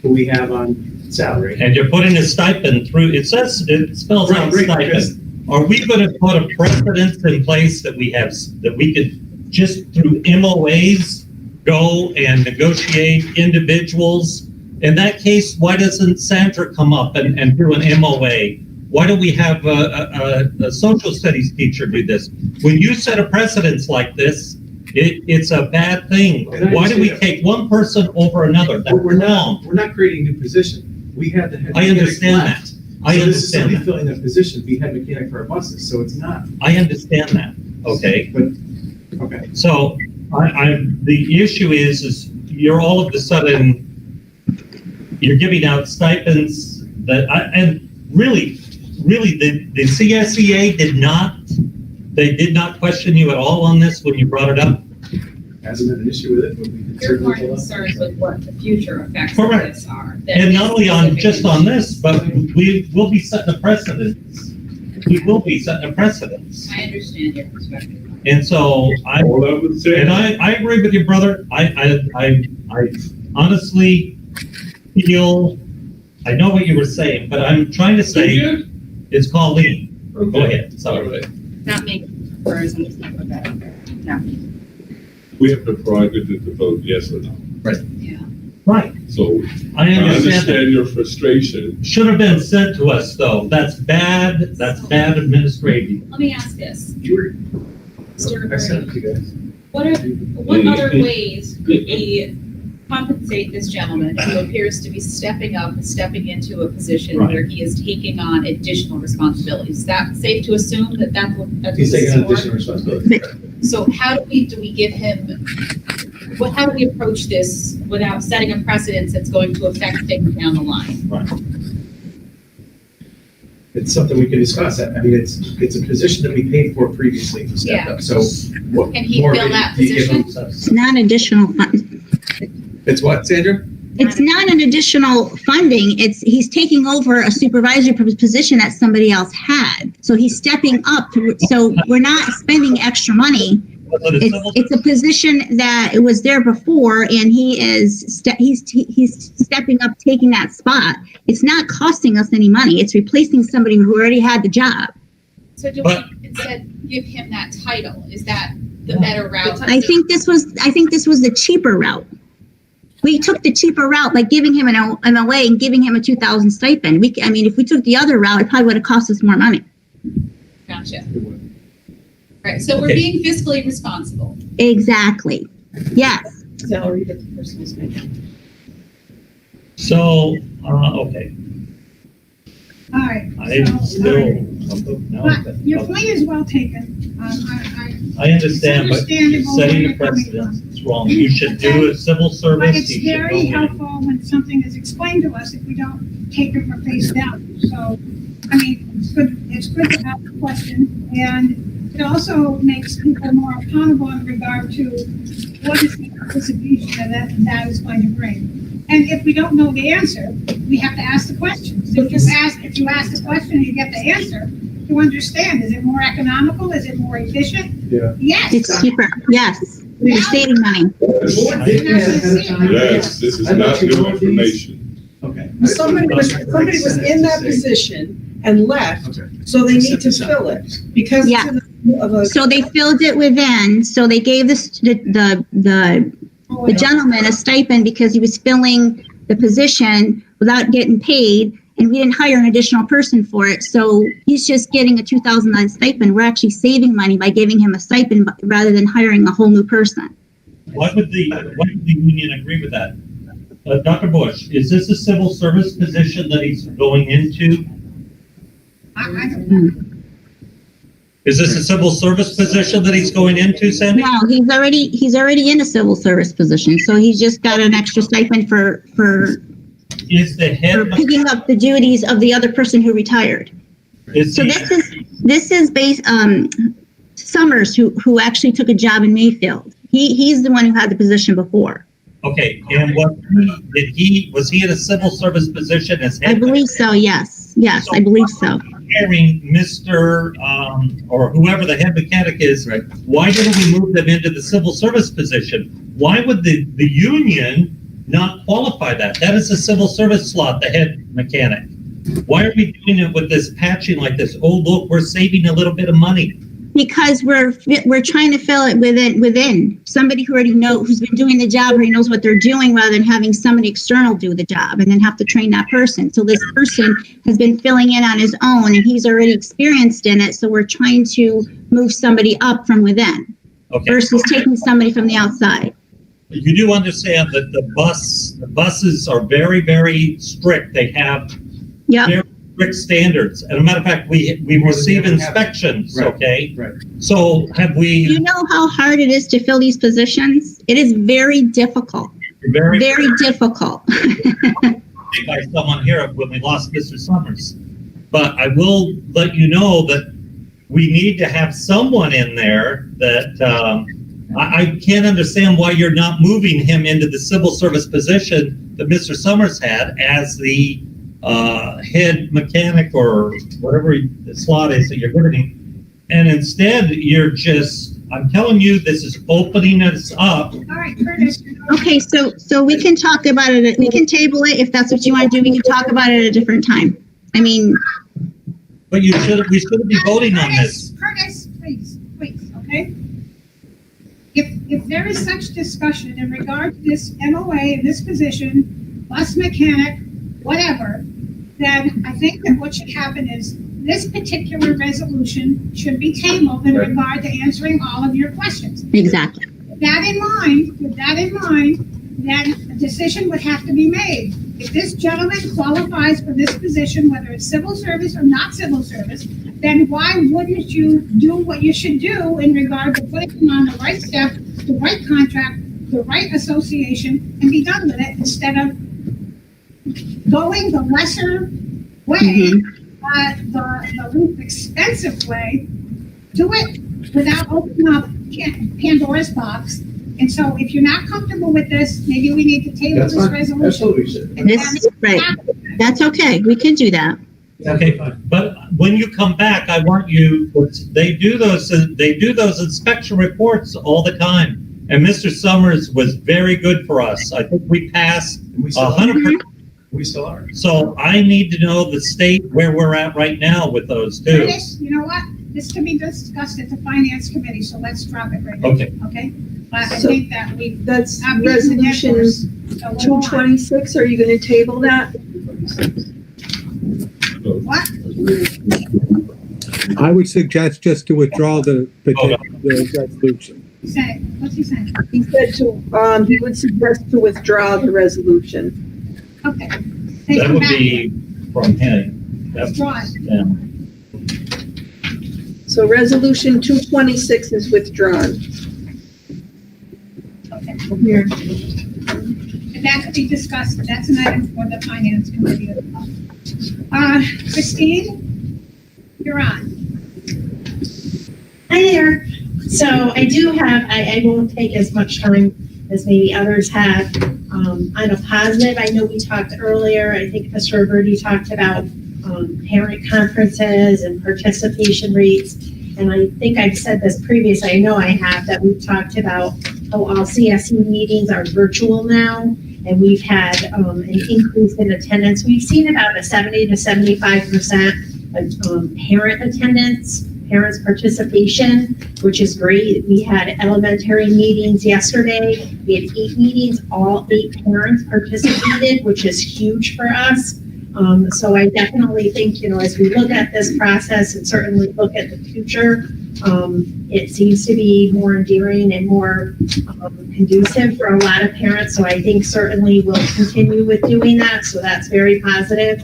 who we have on salary. and you're putting a stipend through, it spells out Right, stipend. Are we gonna put a precedent in place that we have, that we could just through MOAs go and negotiate individuals? In that case, why doesn't Sandra come up and do an MOA? Why don't we have a social studies teacher do this? When you set a precedence like this, it's a bad thing. Why do we take one person over another? That's We're wrong. not creating a new position. We had the head I mechanic understand left. that. I So this is understand somebody that. filling that position, to be head mechanic for our buses, so it's not, I understand that, okay? but, okay. So the issue is you're all of a sudden, you're giving out stipends that, and really, the CSEA did not question you at all on this when you brought it up? Hasn't been an issue with it, but we can You're more certainly pull up. concerned with what the future effects of Correct. this are. than And not only on, specific just on issues. this, but we will be setting a precedence. We will be setting a precedence. I understand your perspective. And so All I would say. and I agree with you, brother. I honestly feel, I know what you were saying, but I'm trying to say, it's Colleen. Go ahead, sorry. Not me, whereas I'm just not put that out there. No. We have the prerogative to vote yes or no. Yeah. Right, So I I understand that. understand your frustration. Should have been sent to us, though. That's bad administrating. Let me ask this. Sure. Mr. I sent it Bernie, to you guys. what other ways could we compensate this gentleman who appears to be stepping up and stepping into a position Right. where he is taking on additional responsibilities? Is that safe to assume that that's what He's this taking is on for? additional responsibility. So how do we give him, how do we approach this without setting a precedence that's going to affect things down the line? Right. It's something we can discuss. I mean, it's a position that we paid for previously to step Yeah. up, so. what Can he more fill of it that do you give him? position? It's not additional fund. It's what, Sandra? It's not an additional funding. He's taking over a supervisory position that somebody else had. So he's stepping up. So we're not spending extra money. It's a position that it was there before, and he's stepping up, taking that spot. It's not costing us any money. It's replacing somebody who already had the job. So do we instead give him that title? Is that the better route? I think this was the cheaper route. We took the cheaper route by giving him an MOA and giving him a 2,000 stipend. If we took the other route, it probably would have cost us more money. Gotcha. Right, so we're Okay. being fiscally responsible. Exactly. Yes. Salary that the person is making. So, okay. All right. I'm so, still, no, But your point is well taken. I understand, but you're Understandable where setting you're the coming precedence. It's wrong. You should do a civil But service. it's You should very go in. helpful when something is explained to us if we don't take it for face value. So, I mean, it's good to ask a question, and it also makes people more accountable in regard to what is the anticipation that is going to bring. And if we don't know the answer, we have to ask the questions. If you ask the question and you get the answer, you understand, is it more economical? Is it more efficient? Yeah. Yes. It's cheaper. Yes. We're saving money. Yes, this is not new information. Okay. Somebody was in that position and left, so they need to fill it because Yeah. it's in the middle of a. So they filled it within. So they gave the gentleman a stipend because he was filling the position without getting paid, and we didn't hire an additional person for it. So he's just getting a $2,000 stipend. We're actually saving money by giving him a stipend rather than hiring a whole new person. Why would the union agree with that? Dr. Bush, is this a civil service position that he's going into? I don't know. Is this a civil service position that he's going into, Sandy? No, he's already in a civil service position. So he's just got an extra stipend for Is the head, picking up the duties of the other person who retired. is So the, this is based Summers who actually took a job in Mayfield. He's the one who had the position before. Okay, and was he in a civil service position as I head? believe so, yes. Yes, I believe so. Hiring Mr. Or whoever the head mechanic is, right? Why didn't we move them into the civil service position? Why would the union not qualify that? That is a civil service slot, the head mechanic. Why are we doing it with this patching like this? Oh, look, we're saving a little bit of money. Because we're trying to fill it within somebody who already who's been doing the job, already knows what they're doing, rather than having somebody external do the job and then have to train that person. So this person has been filling in on his own and he's already experienced in it. So we're trying to move somebody up from within versus taking somebody from the outside. You do understand that the buses are very, very strict. They have very strict standards. And a matter of fact, we receive inspections, okay? Right. So have we... Do you know how hard it is to fill these positions? It is very difficult. Very difficult. By someone here when we lost Mr. Summers. But I will let you know that we need to have someone in there that I can't understand why you're not moving him into the civil service position that Mr. Summers had as the head mechanic or whatever the slot is that you're giving. And instead, you're just, I'm telling you, this is opening us up. All right, Curtis. Okay, so we can talk about it. We can table it if that's what you want to do. We can talk about it at a different time. I mean. But we shouldn't be voting on this. Curtis, please, okay? If there is such discussion in regard to this MOA in this position, bus mechanic, whatever, then I think that what should happen is this particular resolution should be tabled in regard to answering all of your questions. Exactly. With that in mind, then a decision would have to be made. If this gentleman qualifies for this position, whether it's civil service or not civil service, then why wouldn't you do what you should do in regard to putting him on the right step, the right contract, the right association, and be done with it instead of going the lesser way, the least expensive way, do it without opening up Pandora's box. And so if you're not comfortable with this, maybe we need to table this resolution. Absolutely. That's okay. We can do that. Okay, but when you come back, I want you, they do those inspection reports all the time. And Mr. Summers was very good for us. I think we passed 100%. We still are. So I need to know the state where we're at right now with those too. Curtis, you know what? This can be discussed at the finance committee, so let's drop it right now. Okay? I think that that's resolution 226. Are you going to table that? What? I would suggest just to withdraw the resolution. What's he saying? He said he would suggest to withdraw the resolution. Okay. That would be from him. Withdraw it. Yeah. So resolution 226 is withdrawn. Okay. And that could be discussed. That's an item for the finance committee as well. Christine, you're on. Hi there. So I do have, I won't take as much time as maybe others have. On a positive, I know we talked earlier, I think Mr. Verdi talked about parent conferences and participation rates. And I think I've said this previously, I know I have, that we've talked about how all CSE meetings are virtual now. And we've had an increase in attendance. We've seen about a 70 to 75% parent attendance, parents' participation, which is great. We had elementary meetings yesterday. We had 8 meetings, all 8 parents participated, which is huge for us. So I definitely think, as we look at this process and certainly look at the future, it seems to be more endearing and more conducive for a lot of parents. So I think certainly we'll continue with doing that. So that's very positive.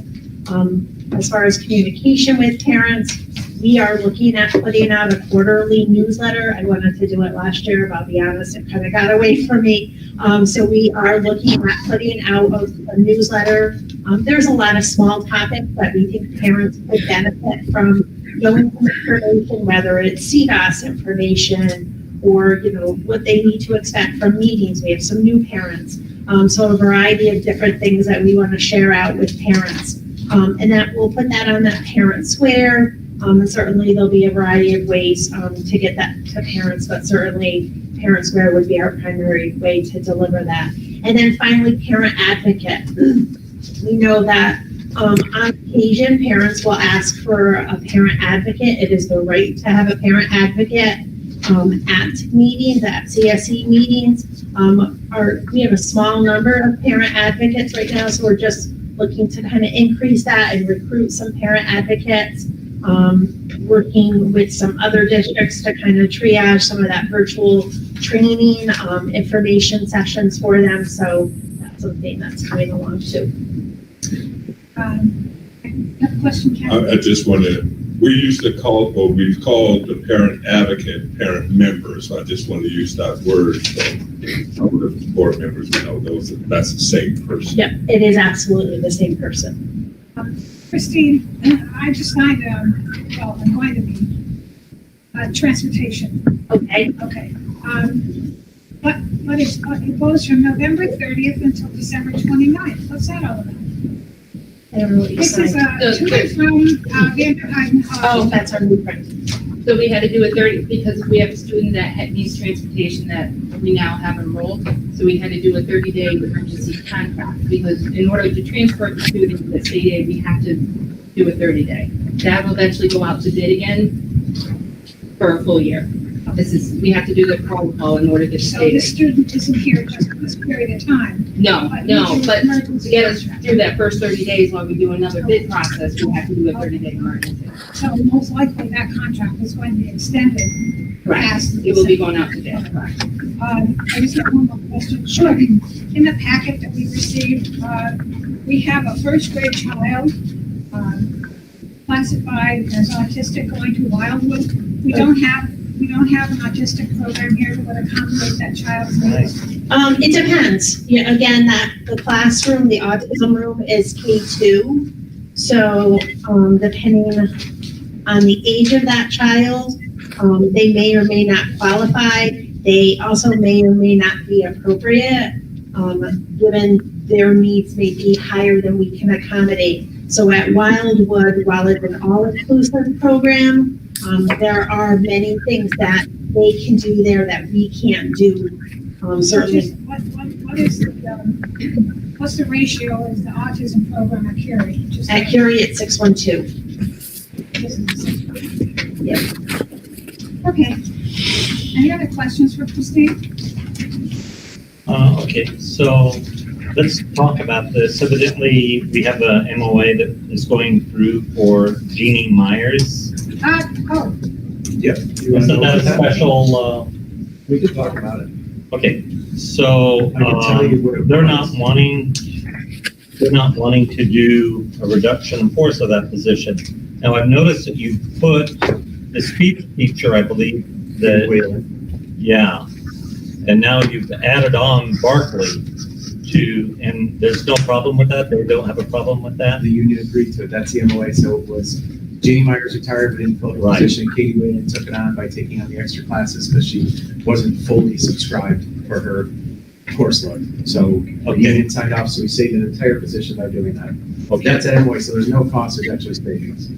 As far as communication with parents, we are looking at putting out a quarterly newsletter. I wanted to do it last year, but I'll be honest, it kind of got away from me. So we are looking at putting out a newsletter. There's a lot of small topics that we think parents could benefit from knowing some information, whether it's CDOS information or, what they need to expect from meetings. We have some new parents. So a variety of different things that we want to share out with parents. And that we'll put that on that parent square. And certainly there'll be a variety of ways to get that to parents, but certainly parent square would be our primary way to deliver that. And then finally, parent advocate. We know that on occasion, parents will ask for a parent advocate. It is the right to have a parent advocate at meetings, at CSE meetings. We have a small number of parent advocates right now, so we're just looking to kind of increase that and recruit some parent advocates, working with some other districts to kind of triage some of that virtual training, information sessions for them. So that's something that's coming along too. Question, Kathy? I just want to, we used to call, or we've called the parent advocate, parent members. So I just want to use that word. So the board members, that's the same person. Yep, it is absolutely the same person. Christine, I just signed, I'm going to be, transportation. Okay. Okay. It goes from November 30th until December 29th. What's that all about? I don't know what you This is, signed. to and from, Vanderheiden. Oh, that's our new print. So we had to do a 30, because we have a student that needs transportation that we now have enrolled. So we had to do a 30-day emergency contract, because in order to transport the student to the state aid, we have to do a 30-day. That will eventually go out to bid again for a full year. We have to do the protocol in order to get So state the aid. student isn't here just for this period of time. No, but to get us through that first 30 days while we do another bid process, we have to do a 30-day emergency. So most likely that contract is going to be extended. past It will be going out to bid. I just have one more question. Sure. In the packet that we received, we have a first grade child classified as autistic going to Wildwood. We don't have an autistic program here that would accommodate that child's needs. It depends. Yeah, again, the classroom, the autism room is K2. So, depending on the age of that child, they may or may not qualify. They also may or may not be appropriate, given their needs may be higher than we can accommodate. So at Wildwood, while it's an all-inclusive program, there are many things that they can do there that we can't do. Certainly. What's the ratio is the autism program at Curie? At Curie, it's 612. Yep. Okay. Any other questions for Christine? Okay, so let's talk about this. Evidently, we have a MOA that is going through for Jeannie Myers. Yep. Isn't that a special? We could talk about it. Okay, so I can tell you what it they're was. not wanting to do a reduction in force of that position. Now, I've noticed that you put the speech teacher, I believe, yeah, and now you've added on Barkley and there's no problem with that? They don't have a problem with that? The union agreed to it. That's the MOA. So it was Jeannie Myers retired, but didn't fill the Right. position. Katie Wayne took it on by taking on the extra classes because she wasn't fully subscribed for her course load. So the union signed off, so we saved an entire position by doing that. Okay. That's at MOA, so there's no cost, there's actually savings.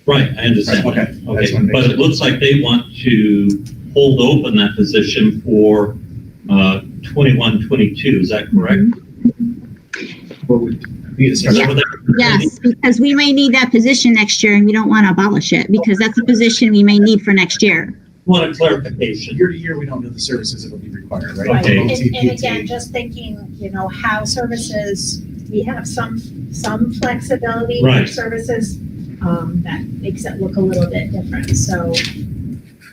Right, I understand. Right, okay. I just Okay, wanna make but sure. it looks like they want to hold open that position for 21-22, is that correct? Yes, because we may need that position next year and we don't want to abolish it because that's a position we may need for next year. Want a clarification? Year to year, we don't know the services that will be required, right? Right. Okay. And again, just thinking, how services, we have some flexibility Right. for services that makes it look a little bit different. So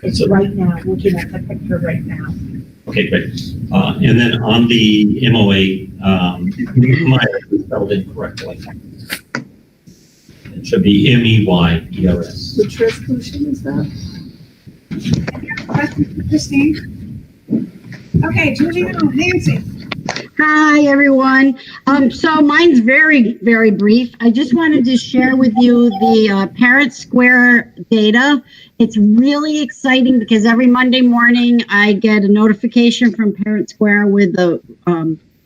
it's right now, looking at the picture right now. Okay, great. And then on the MOA, Myers is spelled incorrectly. It should be MEYERS. Which resolution is that? Questions for Christine? Okay, moving on. Nancy. Hi, everyone. So mine's very, very brief. I just wanted to share with you the Parent Square data. It's really exciting because every Monday morning I get a notification from Parent Square with the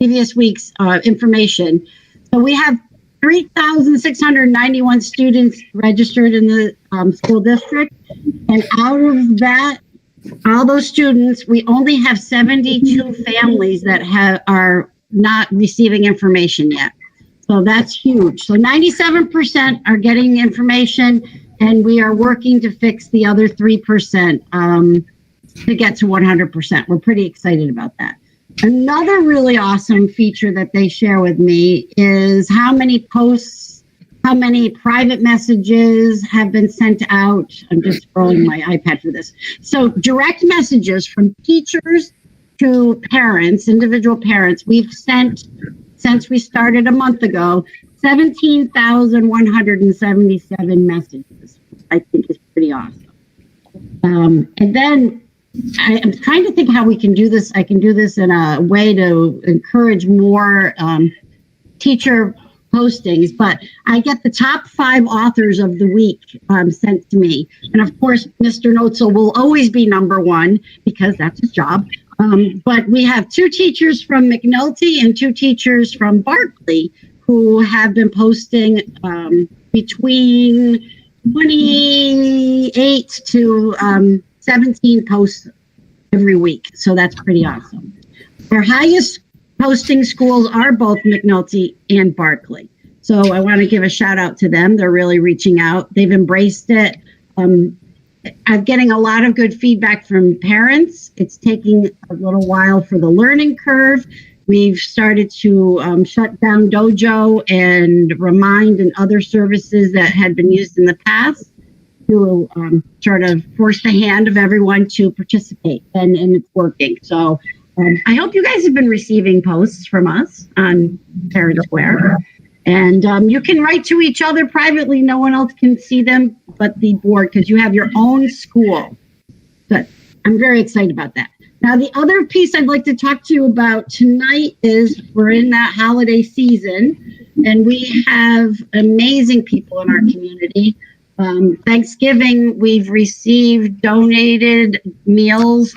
previous week's information. So we have 3,691 students registered in the school district. And out of that, all those students, we only have 72 families that are not receiving information yet. So that's huge. So 97% are getting information, and we are working to fix the other 3% to get to 100%. We're pretty excited about that. Another really awesome feature that they share with me is how many posts, how many private messages have been sent out. I'm just scrolling my iPad for this. So direct messages from teachers to parents, individual parents, we've sent, since we started a month ago, 17,177 messages. I think is pretty awesome. And then I'm trying to think how we can do this. I can do this in a way to encourage more teacher postings, but I get the top 5 authors of the week sent to me. And of course, Mr. Notzel will always be number 1 because that's his job. But we have 2 teachers from McNulty and 2 teachers from Berkeley who have been posting between 28 to 17 posts every week. So that's pretty awesome. Our highest posting schools are both McNulty and Berkeley. So I want to give a shout out to them. They're really reaching out. They've embraced it. I'm getting a lot of good feedback from parents. It's taking a little while for the learning curve. We've started to shut down Dojo and Remind and other services that had been used in the past to sort of force the hand of everyone to participate, and it's working. So I hope you guys have been receiving posts from us on Parent Square. And you can write to each other privately. No one else can see them but the board because you have your own school. But I'm very excited about that. Now, the other piece I'd like to talk to you about tonight is we're in that holiday season, and we have amazing people in our community. Thanksgiving, we've received donated meals.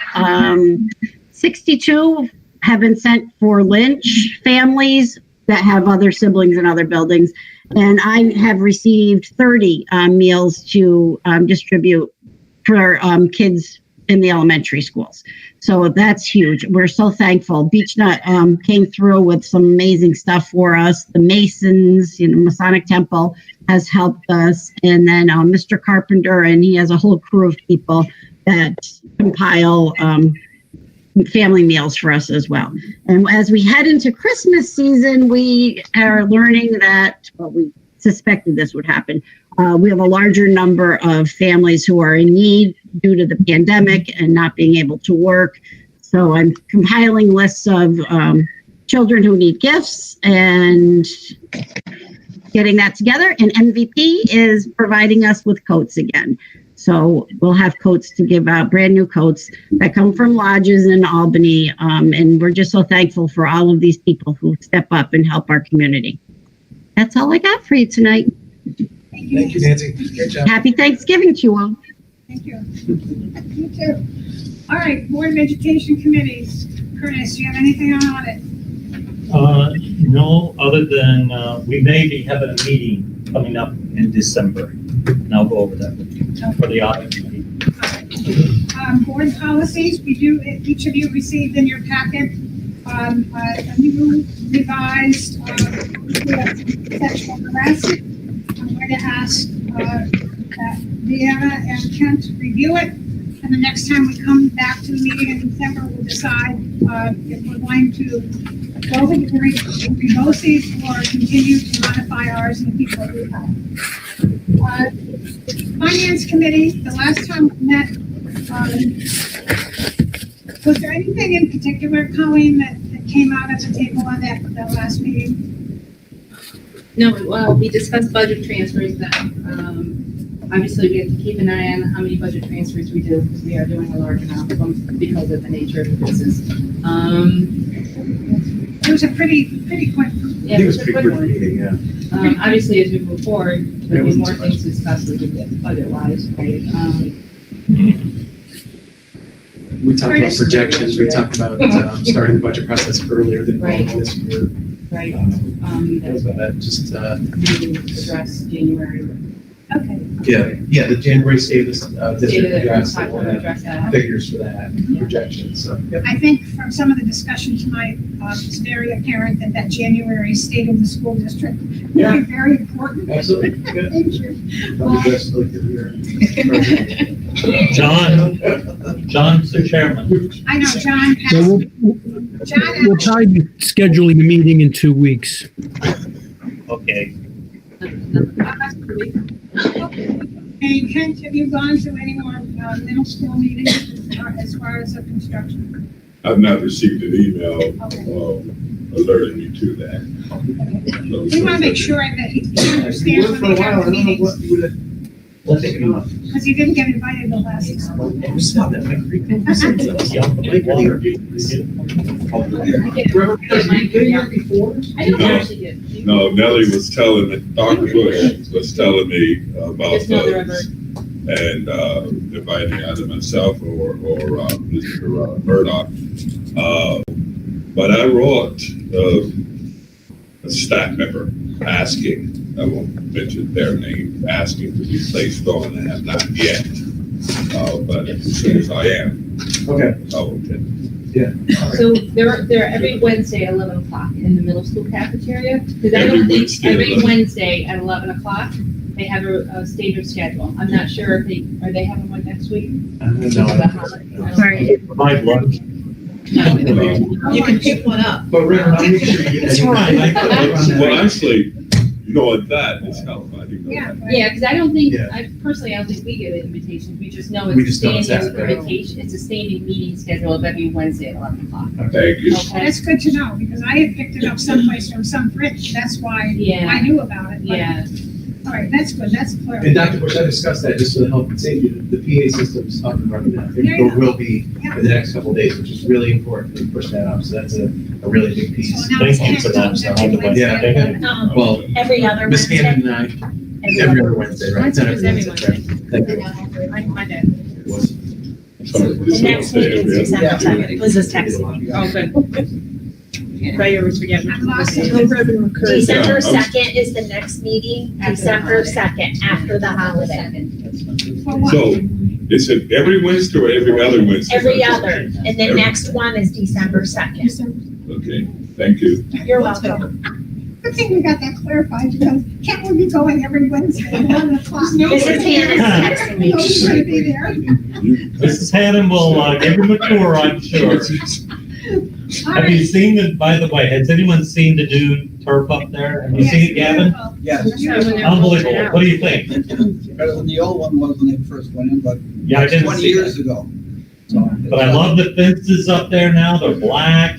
62 have been sent for Lynch families that have other siblings in other buildings. And I have received 30 meals to distribute for kids in the elementary schools. So that's huge. We're so thankful. Beechnut came through with some amazing stuff for us. The Masons, Masonic Temple has helped us. And then Mr. Carpenter, and he has a whole crew of people that compile family meals for us as well. And as we head into Christmas season, we are learning that, well, we suspected this would happen. We have a larger number of families who are in need due to the pandemic and not being able to work. So I'm compiling lists of children who need gifts and getting that together. And MVP is providing us with coats again. So we'll have coats to give out, brand new coats that come from lodges in Albany. And we're just so thankful for all of these people who step up and help our community. That's all I got for you tonight. Thank you, Nancy. Great job. Happy Thanksgiving to you all. Thank you. You too. All right, Board of Education Committees. Curtis, do you have anything on audit? No, other than we may be having a meeting coming up in December. And I'll go over that with you for the audit committee. Board policies, each of you received in your packet a new revised sexual harassment. I'm going to ask that Deanna and Kent review it, and the next time we come back to the meeting in December, we'll decide if we're going to go with the BoCEs or continue to modify ours and keep what we have. Finance Committee, the last time we met, was there anything in particular, Colleen, that came out at the table on that last meeting? No, well, we discussed budget transfers that, obviously we have to keep an eye on how many budget transfers we do because we are doing a large amount of them because of the nature of the business. It was a pretty quick. Yeah, it was a quick one. Meeting, yeah. Obviously, as we move forward, there'll be more things to discuss budget-wise, right? We talked about projections, we talked about starting the budget process earlier than normal this year. Right. That was about it, just, Address January. Okay. yeah, the January state of the district State of the- address, we'll address that. figures for that, projections, so. Yep. I think from some of the discussion tonight, it's very apparent that that January state of the school district Yeah. is very important. Absolutely. Good. Thank you. Probably best to look at your- John's the chairman. I know, John. So John, we'll probably be scheduling a meeting in 2 weeks. Okay. Hey, Kent, have you gone to any more middle school meetings as far as the construction? I've not received an email, Okay. alerting me to that. We want to make sure that he understands when we have the meetings, Let's take it off. because he didn't get invited the last time. Stop that, Mike. I don't actually get. No, Nellie was telling me, Dr. Bush was telling me about Just know they're those. And, inviting either myself or Mr. Murdoch. But I wrote, a staff member asking, I won't mention their name, asking to be placed on and have not yet. But as soon as I am, Okay. I will attend. So they're every Wednesday at 11 o'clock in the middle school cafeteria? Because I Every don't think, Wednesday at every 11. Wednesday at 11 o'clock, they have a standard schedule. I'm not sure if are they having one next week? Sorry. My lunch. You can pick one up. But Rick, I'll make sure you get. That's right. Well, actually, knowing that is helpful. I didn't know Yeah. that. Yeah, because I don't think, Yeah. I personally, I don't think we get invitations. We just know We it's a just know it's standing that, right. invitation. It's a standing meeting schedule of every Wednesday at 11 o'clock. Thank you. Okay? That's good to know, because I had picked it up someplace from some friend, that's why Yeah. I knew about it. but- Yeah. All right, that's good, that's clear. And Dr. Bush, I discussed that just for the health and safety, the PA system's up and running now. Yeah, Or yeah. will be in the next couple of days, which is really important to push that up. So that's a really big So piece. now it's Thank you for that. 10 every Wednesday. Yeah. Well, Every other Ms. Wednesday. Hannon and I, every other Wednesday, right? That's Not every Wednesday, right? Thank you. My dad. Sorry, The next meeting is December 2nd. Liz is texting. Oh, good. I always forget. I'm lost. December Yeah, 2nd is the next meeting, December 2nd, after the holiday. For what? So, is it every Wednesday or every other Wednesday? Every other, and the Every- next one is December 2nd. Okay, thank you. You're welcome. Good thing we got that clarified, because can't we be going every Wednesday at 11 o'clock? Mrs. Hannah's texting me. Nobody's gonna be there. Mrs. Hannon will give him a tour, I'm sure. All Have you right. seen the, by the way, has anyone seen the new turf up there? Have you Yes, seen it, Gavin? beautiful. Yes. Unbelievable. What do you think? Better than the old one was when they first went in, but Yeah, I didn't 20 see years that. ago. So, But I love the fences up there now. They're black.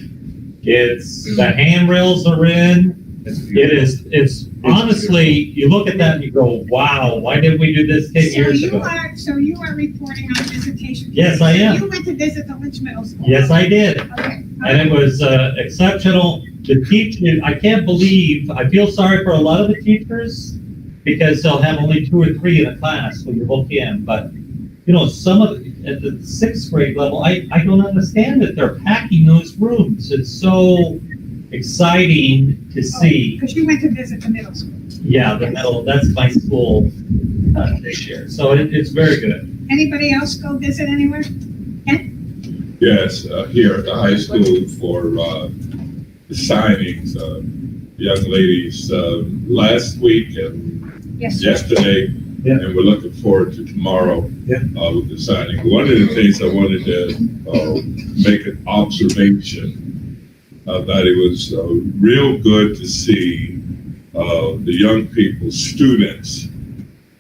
The handrails are in. It's honestly, you look at that and you go, wow, why didn't we do this 10 years ago? So you are reporting on visitation? Yes, I am. You went to visit the Lynch Middle School? Yes, I did. Okay. And it was exceptional. The teaching, I can't believe, I feel sorry for a lot of the teachers because they'll have only 2 or 3 in a class when you look in. But, you know, some of, at the 6th grade level, I don't understand that they're packing those rooms. It's so exciting to see. Because you went to visit the middle school. Yeah, the middle, that's my school this year. So it's very good. Anybody else go visit anywhere? Yes, here at the high school for the signings, young ladies, last week and Yes. yesterday, Yeah. and we're looking forward to tomorrow Yeah. with the signing. One of the things I wanted to make an observation that it was real good to see the young people, students,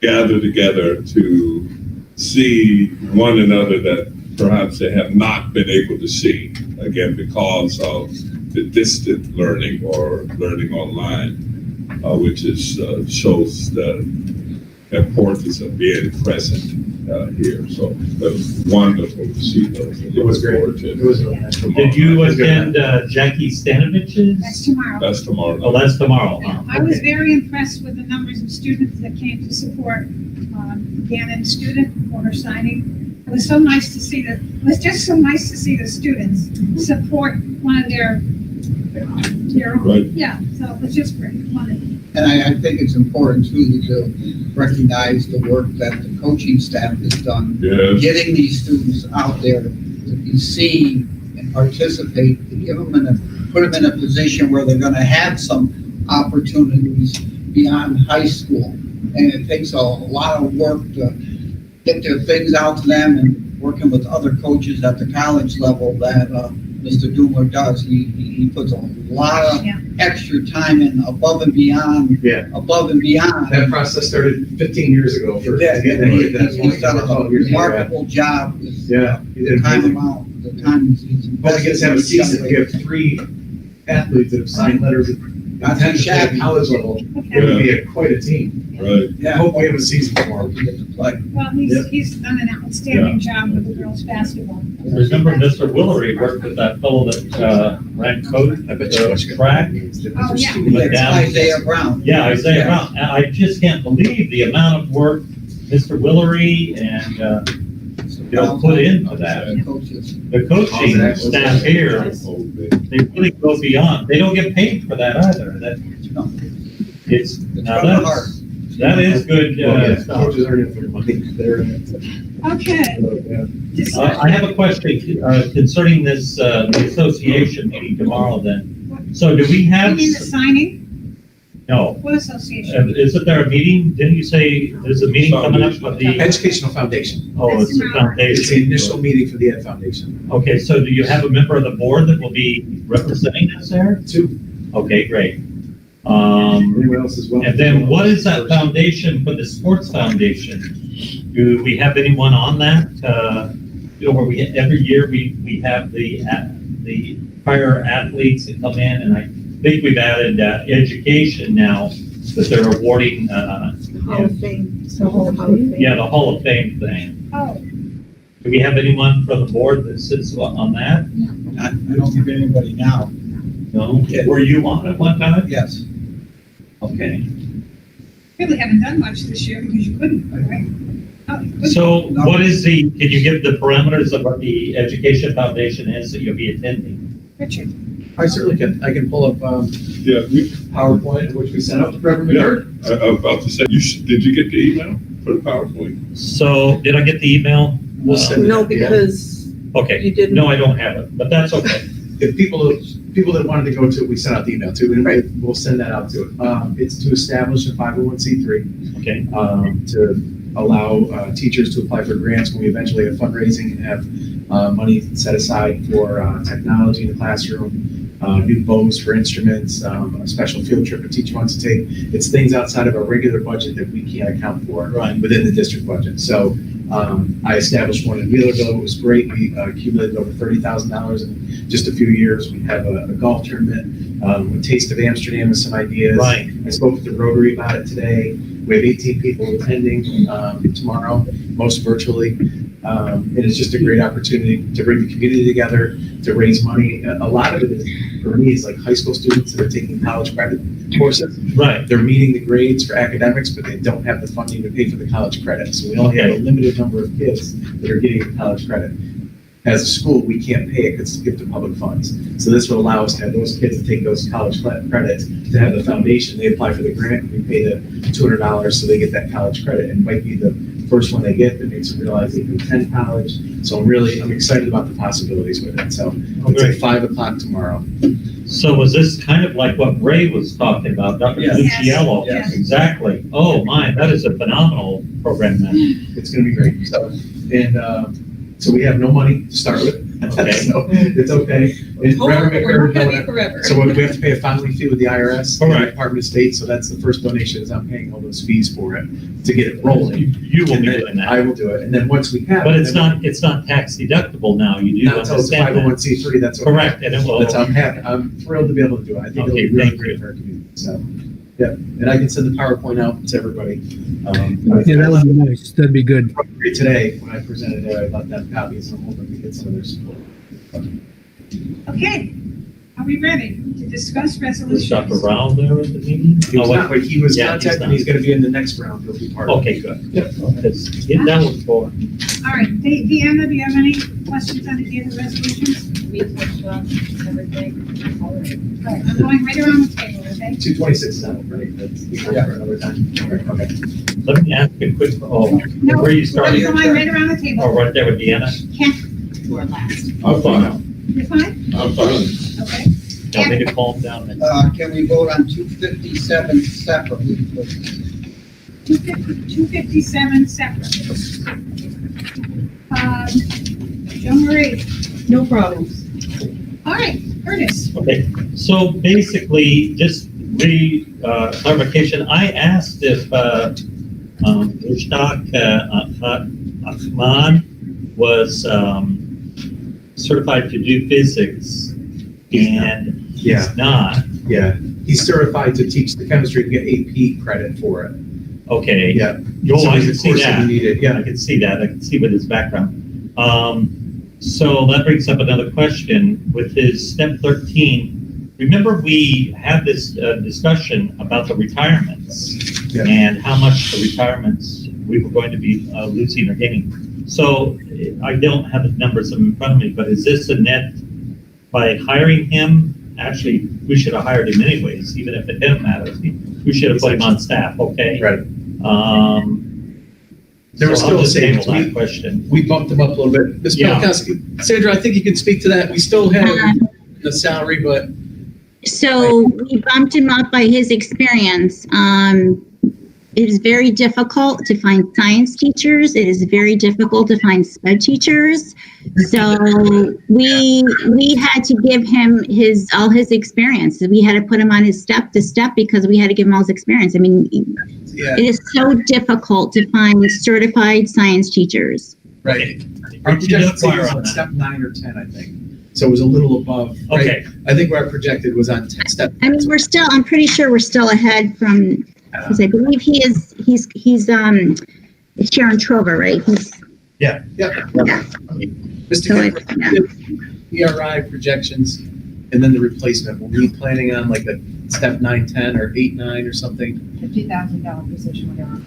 gather together to see one another that perhaps they have not been able to see, again, because of the distant learning or learning online, which is shows the importance of being present here. So it was wonderful to see those. It was great. It was really nice. Did you attend Jackie Stanovich's? That's tomorrow. That's tomorrow. Oh, that's tomorrow. huh? I was Okay. very impressed with the numbers of students that came to support Gannon's student for her signing. It was so nice to see it was just so nice to see the students support one of their Right. yeah, so it was just great. Wonderful. And I think it's important too to recognize the work that the coaching staff has done. Yes. Getting these students out there to be seen and participate, to give them put them in a position where they're gonna have some opportunities beyond high school. And it takes a lot of work to get their things out to them, and working with other coaches at the college level that, Mr. Doomer does. He puts a lot of extra time in above and beyond. Yeah. Above and beyond. That process started 15 years ago for Yeah, getting that he's done a remarkable job. Yeah, he did amazing. The time he's Well, we get to have a season, we have 3 athletes that have signed letters of intent to play at college level. It would be quite a team. Right. I hope we have a season for him. Well, he's done an outstanding job with the girls' basketball. Remember Mr. Willery worked with that fellow that ran coach at the track? Oh, yeah. He went down- Isaiah Brown. Yeah, Isaiah Brown. And I just can't believe the amount of work Mr. Willery and, put into that. The coaching staff here, they really go beyond. They don't get paid for that either. That is good stuff. Coaches aren't in for the money, they're in it. Okay. I have a question concerning this, the association meeting tomorrow then. So do we You have? mean the signing? No. What association? Isn't there a meeting? Didn't you say there's a meeting coming up with the? Educational Foundation. Oh, it's the foundation. It's the initial meeting for the Ed Foundation. Okay, so do you have a member of the board that will be representing us there? 2. Okay, great. Anyone else as well? And then what is that foundation for the sports foundation? Do we have anyone on that? Where every year we have the prior athletes that come in, and I think we've added education now that they're awarding. Hall of Fame. So Hall of Fame. Yeah, the Hall of Fame thing. Oh, Do we have anyone from the board that sits on that? I don't think anybody now. No? Were you on at one time? Yes. Okay. really haven't done much this year because you couldn't, right? Oh, you couldn't. So what is can you give the parameters of what the Education Foundation is that you'll be attending? Richard. I certainly can. I can pull up PowerPoint, which we sent out to Reverend McGirt. I was about to say, did you get the email for the PowerPoint? So did I get the email? We'll send it No, out, yeah. because Okay. you didn't. No, I don't have it, but that's okay. If people that wanted to go to it, we sent out the email to, and we'll send that out to it. It's to establish a 501c3. Okay. To allow teachers to apply for grants when we eventually have fundraising and have money set aside for technology in the classroom, new bows for instruments, a special field trip a teacher wants to take. It's things outside of our regular budget that we can't account for within the district budget. So I established one in Wheelerville. It was great. We accumulated over $30,000 in just a few years. We have a golf tournament, a taste of Amsterdam with some ideas. Right. I spoke with the Rotary about it today. We have 18 people attending tomorrow, most virtually. And it's just a great opportunity to bring the community together, to raise money. A lot of it is, for me, is like high school students that are taking college credit courses. Right. They're meeting the grades for academics, but they don't have the funding to pay for the college credit. So we only have a limited number of kids that are getting the college credit. As a school, we can't pay it because it's a gift of public funds. So this would allow us to have those kids to take those college credits, to have the foundation. They apply for the grant, and we pay the $200 so they get that college credit. It might be the first one they get that makes them realize they can attend college. So I'm excited about the possibilities with it. So it's at 5 o'clock tomorrow. So was this kind of like what Ray was talking about, Dr. Yes. Luciello? Yes. Exactly. Oh my, that is a phenomenal program then. It's going to be great. So we have no money to start with. Okay. So it's okay. And Reverend McGirt, heavy forever. so we have to pay a filing fee with the IRS, Correct. the Department of State. So that's the first donation, is I'm paying all those fees for it to get it rolling. You will And be then doing that. I will do it. And then once we have But it, it's not tax deductible now. You do not until it's understand that. 501c3. That's okay. Correct. And it will. I'm thrilled to be able to do it. I think Okay, it'll be really thank great for our community. So, yeah. And I can send the PowerPoint out to everybody. Yeah, that would be nice. That'd be good. Today, when I presented it, I let them copies. I'm hoping we get some of their support. Okay. Are we ready to discuss Was resolutions? Dr. Rao there at the meeting? He was not, but he was Yeah, he's contacted, not. he's gonna be in the next round, he'll be part of it. Okay, good. Because that was for, All right, Deanna, do you have any questions on the other resolutions? We touched on everything already. All right, I'm going right around the table, okay? 226 now, right? That's, for another time. Okay. let me ask a quick, No, where are you starting? I'm going right around the Oh, table. right there with Deanna? You are last. I'm fine. You're fine? I'm fine. Okay. Tell me to calm down. Can we vote on 257 separately, please? 257 separately. Joe Marie. No problems. All right, Curtis. Okay, so basically, just clarification, I asked if Mushtaq Ahmad was certified to do physics, and Yeah. he's not. Yeah, he's certified to teach the chemistry to get AP credit for it. Okay. Yeah. Oh, So I he's can a see course that. you needed, yeah. I can see that. I can see with his background. So that brings up another question with his step 13. Remember we had this discussion about the retirements and how much the retirements we were going to be losing or gaining. So I don't have the numbers in front of me, but is this a net by hiring him? Actually, we should have hired him anyways, even if it didn't matter. We should have put him on staff, okay? Right. There was so still I'll just savings. table that question. We bumped him up a little bit. Ms. Yeah. Pelkowski, Sandra, I think you can speak to that. We still have the salary, but So we bumped him up by his experience. It is very difficult to find science teachers. It is very difficult to find sped teachers. So we had to give him all his experience. We had to put him on his step to step because we had to give him all his experience. I mean, yeah, it is so difficult to find certified science teachers. right. Our projected savings was on step 9 or 10, I think. So it was a little above. Right? Okay. I think what our projected was on step. I mean, I'm pretty sure we're still ahead from, because I believe he's Sharon Trover, right? Yeah. Mr. So Kemper, ERI projections and then the replacement. Were we planning on like a step 9, 10 or 8, 9 or something? $50,000 position we're on.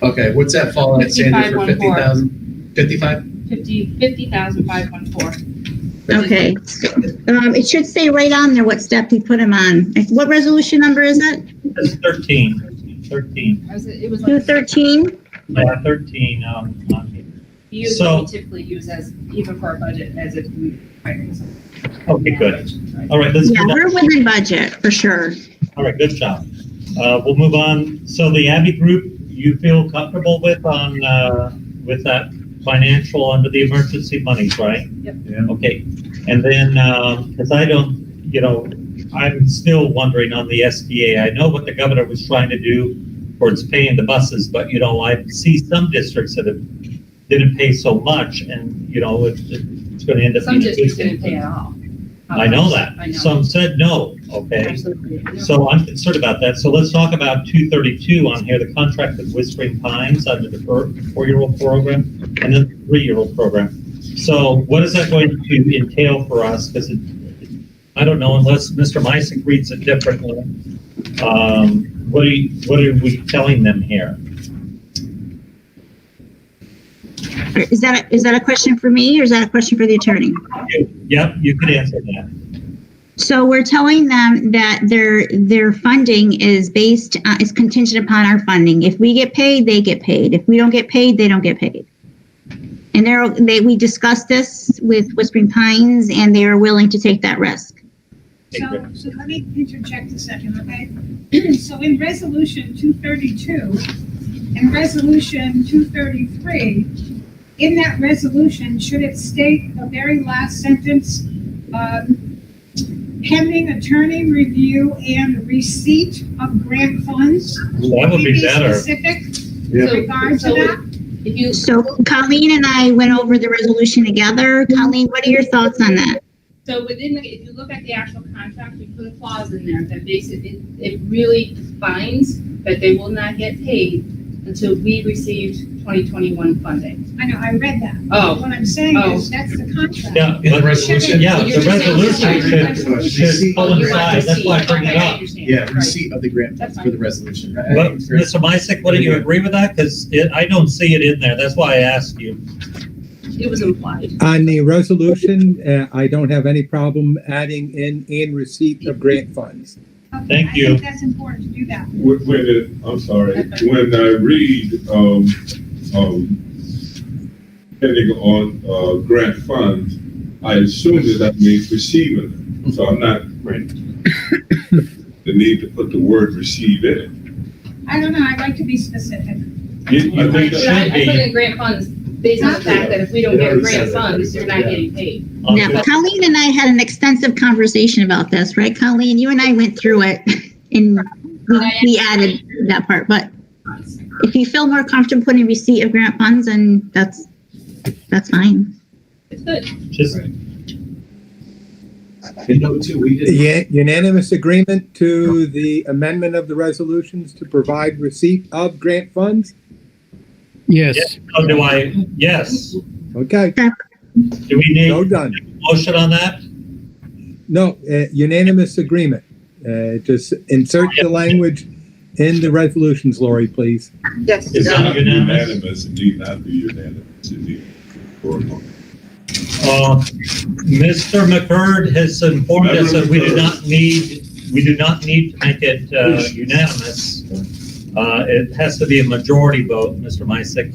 Okay, what's that fall at, Sandra, for 55,140. 50,000? 55? 50,514. Okay. It should say right on there what step we put him on. What resolution number is it? It's 13. It was like 213? Yeah, 13 on here. we typically use as, even for our budget, as if we hiring someone. Okay, good. All right, let's Yeah, move we're on. within budget for sure. All right, good job. We'll move on. So the Abbey Group, you feel comfortable with with that financial under the emergency monies, right? Yep. Yeah. Okay. And then, because I don't, I'm still wondering on the SBA. I know what the governor was trying to do towards paying the buses, but, I see some districts that didn't pay so much and, it's going to end up Some being a good districts thing. didn't pay at all. I know that. I know. Some said no, okay? Absolutely. So I'm concerned about that. So let's talk about 232 on here, the contract with Whispering Pines under the 4-year-old program and then the 3-year-old program. So what is that going to entail for us? Because I don't know, unless Mr. Meisick reads it differently. What are we telling them here? Is that a question for me or is that a question for the attorney? Yep, you could answer that. So we're telling them that their funding is contingent upon our funding. If we get paid, they get paid. If we don't get paid, they don't get paid. And we discussed this with Whispering Pines and they are willing to take that risk. So let me interject a second, okay? So in resolution 232 and resolution 233, in that resolution, should it state the very last sentence, pending attorney review and receipt of grant funds? That would be better. Specific Yeah. with regard to that? So Colleen and I went over the resolution together. Colleen, what are your thoughts on that? So if you look at the actual contract, we put a clause in there that basically, it really defines that they will not get paid until we received 2021 funding. I know, I read that. Oh. What I'm saying Oh. is, that's the contract. Yeah, In the but- resolution? Yeah, You're the just saying- resolution should coincide, that's why I bring it up. Yeah, receipt of the grant That's for the fine. resolution. But, Mr. Mysick, wouldn't you agree with that? Because I don't see it in there, that's why I asked you. It was implied. On the resolution, I don't have any problem adding in receipt of grant funds. Okay, Thank I you. think that's important to do that. I'm sorry, when I read, depending on, grant funds, I assume that means receiving it. So I'm not, the need to put the word receive in it. I don't know, I'd like to be specific. I think But I that- put in grant funds based on the fact that if we don't get grant funds, you're not getting paid. Now, Colleen and I had an extensive conversation about this, right, Colleen? You and I went through it and we added that part, but if you feel more comfortable putting receipt of grant funds, then that's fine. It's good. Just, And note too, we did. Yeah, unanimous agreement to the amendment of the resolutions to provide receipt of grant funds? Yes. oh, do I, yes. Okay, Do we need so a done. motion on that? No, unanimous agreement. Just insert the language in the resolutions, Lori, please. Yes. Is that unanimous? Unanimous, it need not be unanimous, it need for a vote. Mr. McCurd has informed us that we do not need to make it unanimous. It has to be a majority vote, Mr. Mysick.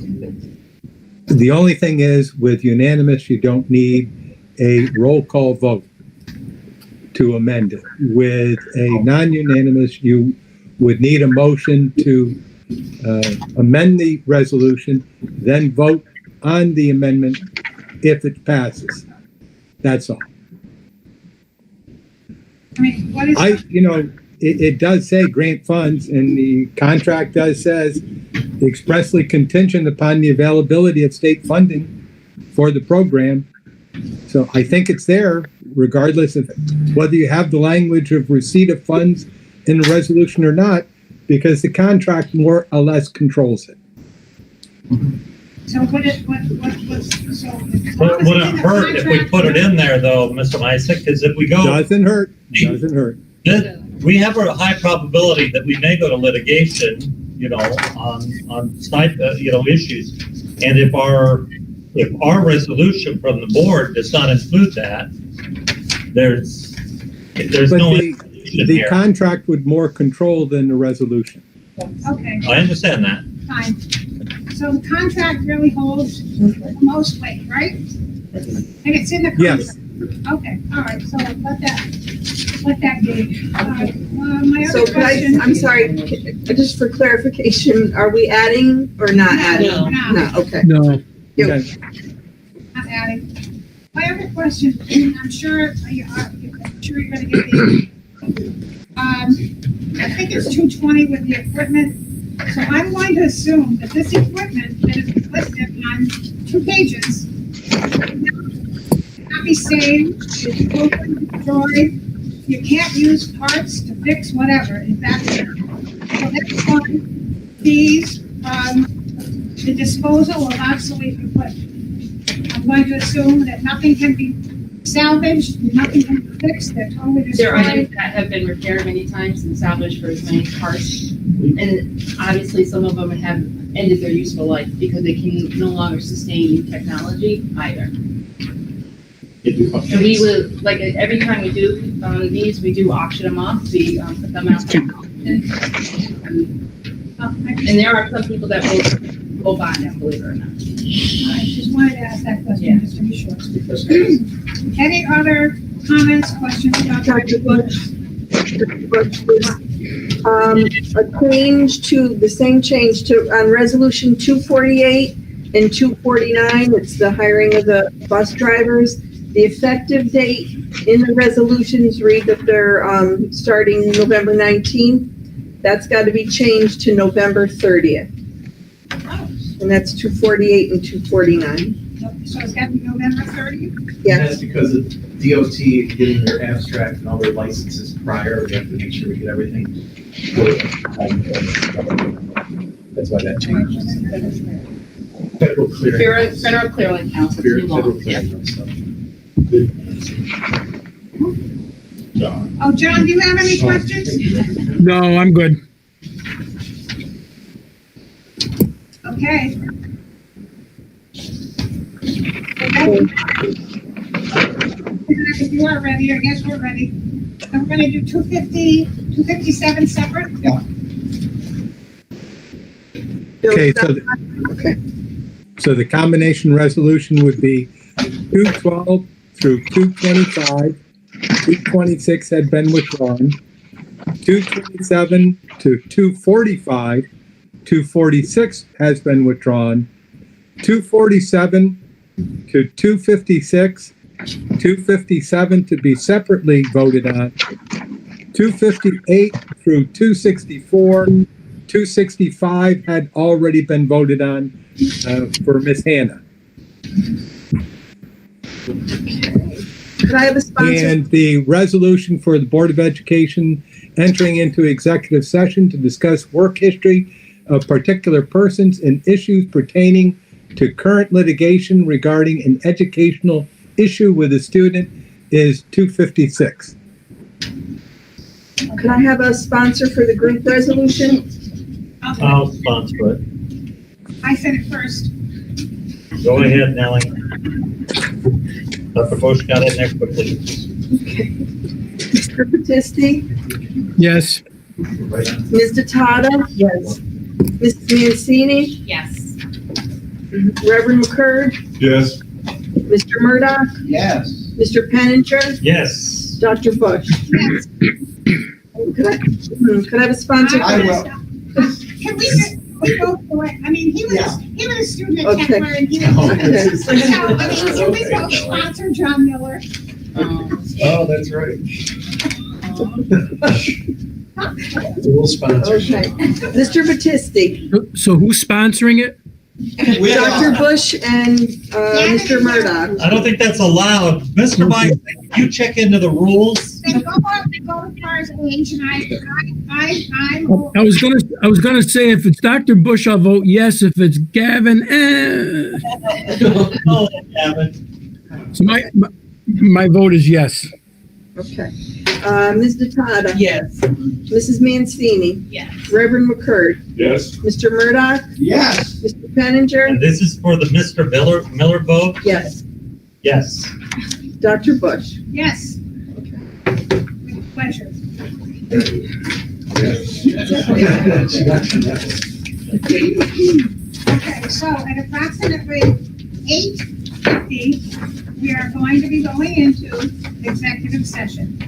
The only thing is, with unanimous, you don't need a roll call vote to amend it. With a non-unanimous, you would need a motion to amend the resolution, then vote on the amendment if it passes. That's all. I mean, what is? It does say grant funds, and the contract says expressly contingent upon the availability of state funding for the program. So I think it's there, regardless of whether you have the language of receipt of funds in the resolution or not, because the contract more or less controls it. So Would it hurt if we put it in there, though, Mr. Mysick? Because if we go, Doesn't hurt. we have a high probability that we may go to litigation, on site, issues. And if our resolution from the board does not include that, there's But no the information here. contract would more control than the resolution. Okay, I understand that. fine. So the contract really holds the most weight, right? And it's in the contract? Yes. Okay, all right, so let that be. All right, my So other question. I'm sorry, just for clarification, are we adding or not adding? No. No, okay. No. Okay. Not adding. My other question, I'm sure you're gonna get the, I think it's 220 with the equipment. So I'm going to assume that this equipment that is listed on 2 pages cannot be saved, it's broken, destroyed. You can't use parts to fix whatever, if that's there. So that's fine. These, the disposal of obsolete equipment. I'm going to assume that nothing can be salvaged, nothing can be fixed, they're totally There are items destroyed. that have been repaired many times and salvaged for as many parts. And obviously, some of them have ended their useful life because they can no longer sustain new technology either. And we would, like, every time we do these, we do auction them off, we put them out. And there are some people that will buy them, believe it or not. I just wanted to ask that question, just to be sure. Any other comments, questions about Dr. Bush? A change to, the same change to, on resolution 248 and 249, it's the hiring of the bus drivers. The effective date in the resolutions read that they're, starting November 19th. That's got to be changed to November 30th. And that's 248 and 249. So it's got to be November 30th? Yes. That's because of DOT getting their abstract and all their licenses prior. We have to make sure we get everything. That's that's why that changed. Federal clearing. Federal clearing counts for too long. Yeah. Oh, John, do you have any questions? No, I'm good. Okay. If you are ready, I guess we're ready. I'm gonna do 250, 257 separate. Yeah. Okay, so the combination resolution would be 212 through 225. 226 had been withdrawn. 227 to 245. 246 has been withdrawn. 247 to 256. 257 to be separately voted on. 258 through 264. 265 had already been voted on for Miss Hannah. Could I have a sponsor? And the resolution for the Board of Education entering into executive session to discuss work history of particular persons and issues pertaining to current litigation regarding an educational issue with a student is 256. Could I have a sponsor for the group resolution? I'll sponsor it. I said it first. Go ahead, Nellie. Dr. Bush got in there quickly. Okay. Mr. Battisti? Yes. Ms. Datata? Yes. Mrs. Mancini? Yes. Reverend McCurd? Yes. Mr. Murdoch? Yes. Mr. Penninger? Yes. Dr. Bush? Yes. Could I have a sponsor? I will. Can we go through it? I mean, he was a student at Okay. Kepler and he was. Okay. So, I mean, can we go sponsor John Miller? Oh, that's right. We'll sponsor. Okay. Mr. Battisti? So who's sponsoring it? Dr. Bush and Mr. Murdoch. I don't think that's allowed. Mr. Mike, you check into the rules. Then go as far as age and I'm. I was gonna say if it's Dr. Bush, I'll vote yes. If it's Gavin, Oh, Gavin. So my vote is yes. Okay. Ms. Datata? Yes. Mrs. Mancini? Yes. Reverend McCurd? Yes. Mr. Murdoch? Yes. Mr. Penninger? And this is for the Mr. Miller vote? Yes. Yes. Dr. Bush? Yes. With pleasure. Okay, so at approximately 8:50, we are going to be going into executive session.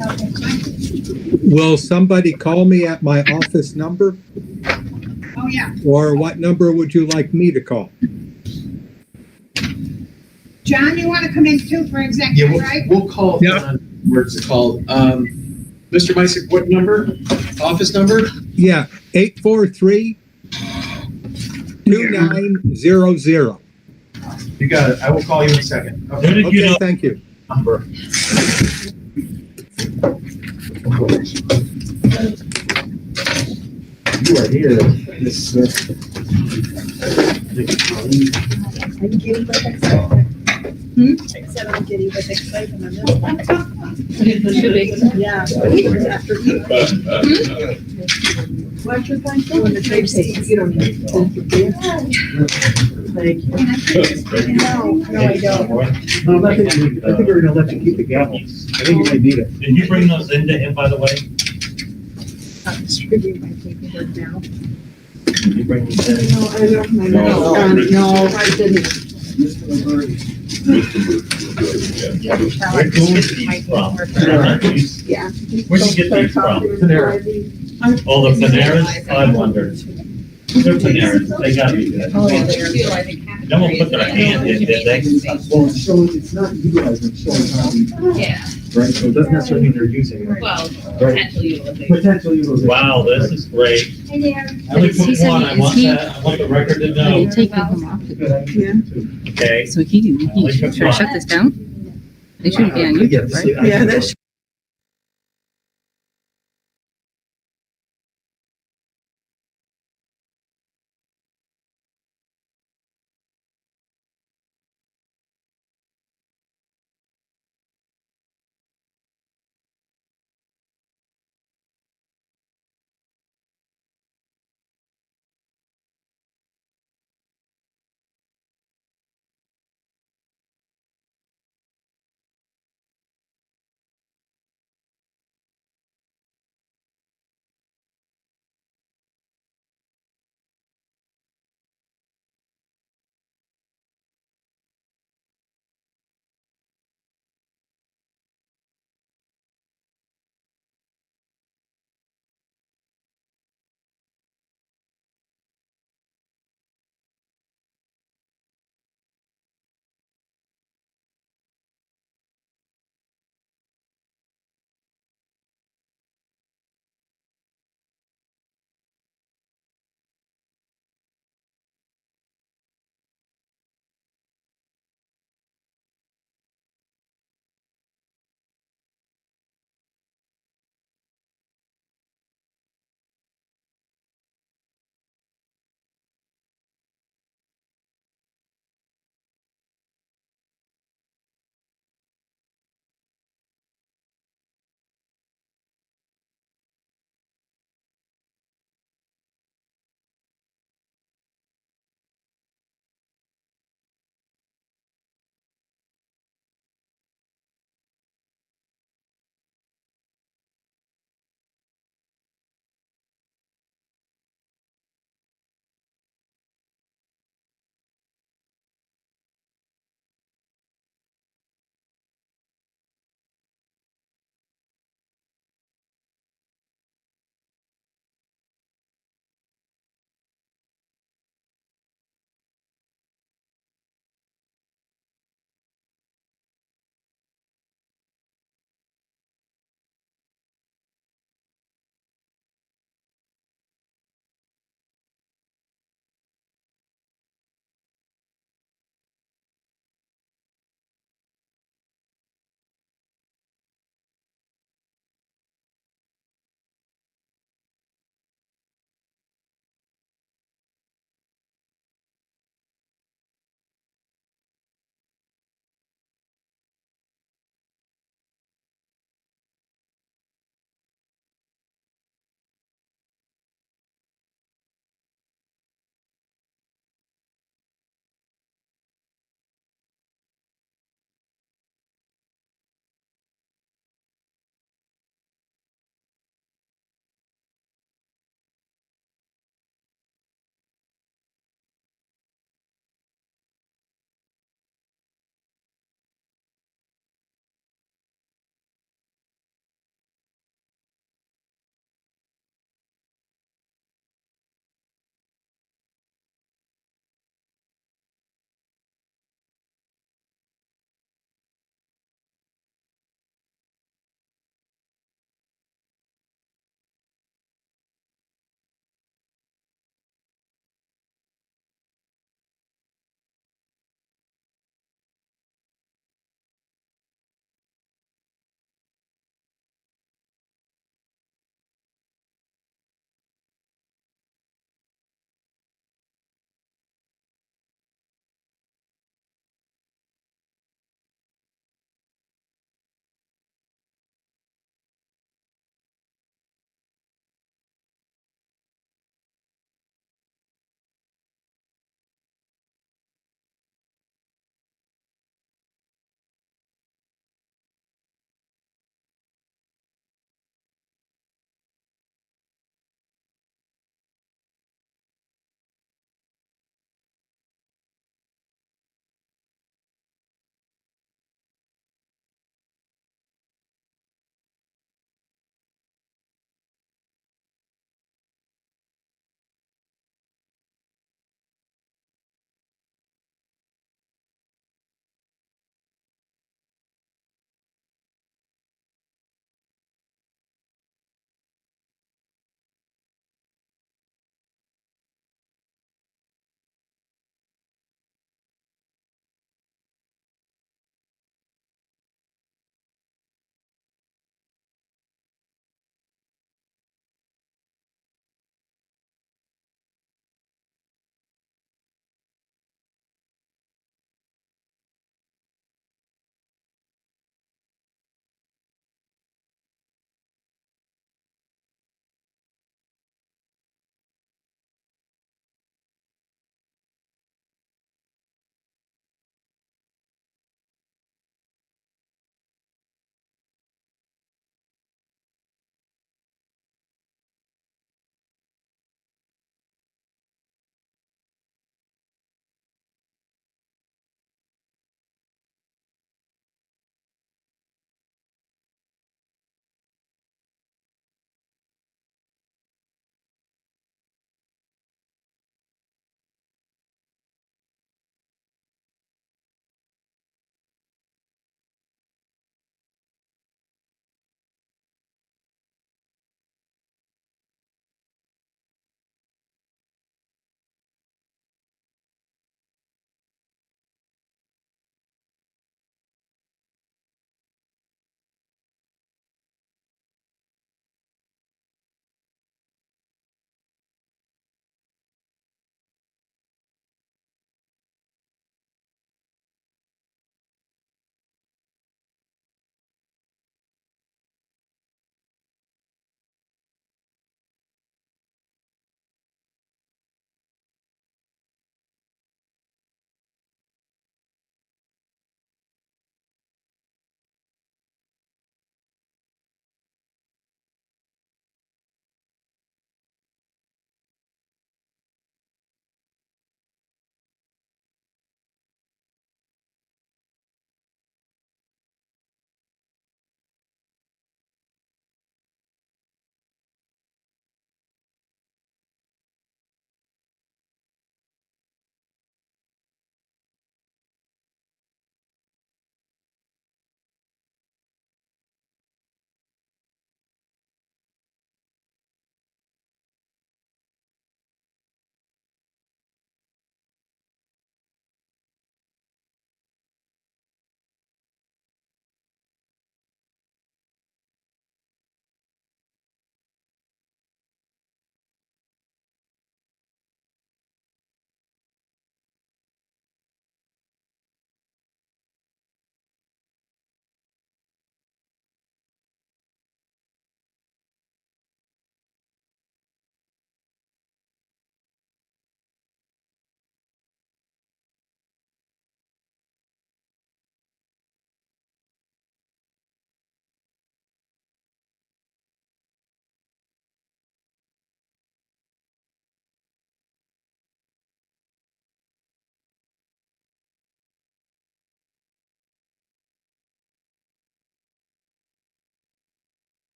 Okay, Will somebody call me at my office number? oh, yeah. Or what number would you like me to call? John, you want to come in too for executive, right? We'll call on, where's it called? Mr. Misick, what number? Office number? Yeah, 843-2900. You got it. I will call you in a second. Who did you Okay, know thank you. number? You are here. This, I'm getting with excitement. I said I'm getting with excitement. Yeah. After what's your time? When the tape says you don't need to. Thank you. No, I don't. No, I think we're gonna let you keep the gavel. I think you might need it. Did you bring those into him, by the way? I'm distributing my paperwork now. Did you bring these in? No, I don't know. No, I didn't. Where'd you get these from? Yeah. Where'd you get these from? Oh, the Panera's, I wondered. They're Panera's, they gotta be good. Oh, yeah, they are. No one put their hand in, did they? Well, so it's not utilized, it's showing how we, Yeah, right? So it doesn't necessarily mean they're using it. well, potential utilization. Potential utilization. Wow, this is great. Hey there. I only put one, I want that, I want the record to know. Taking them off. Okay. So he can shut this down? They shouldn't be on YouTube, right? Yeah, that's.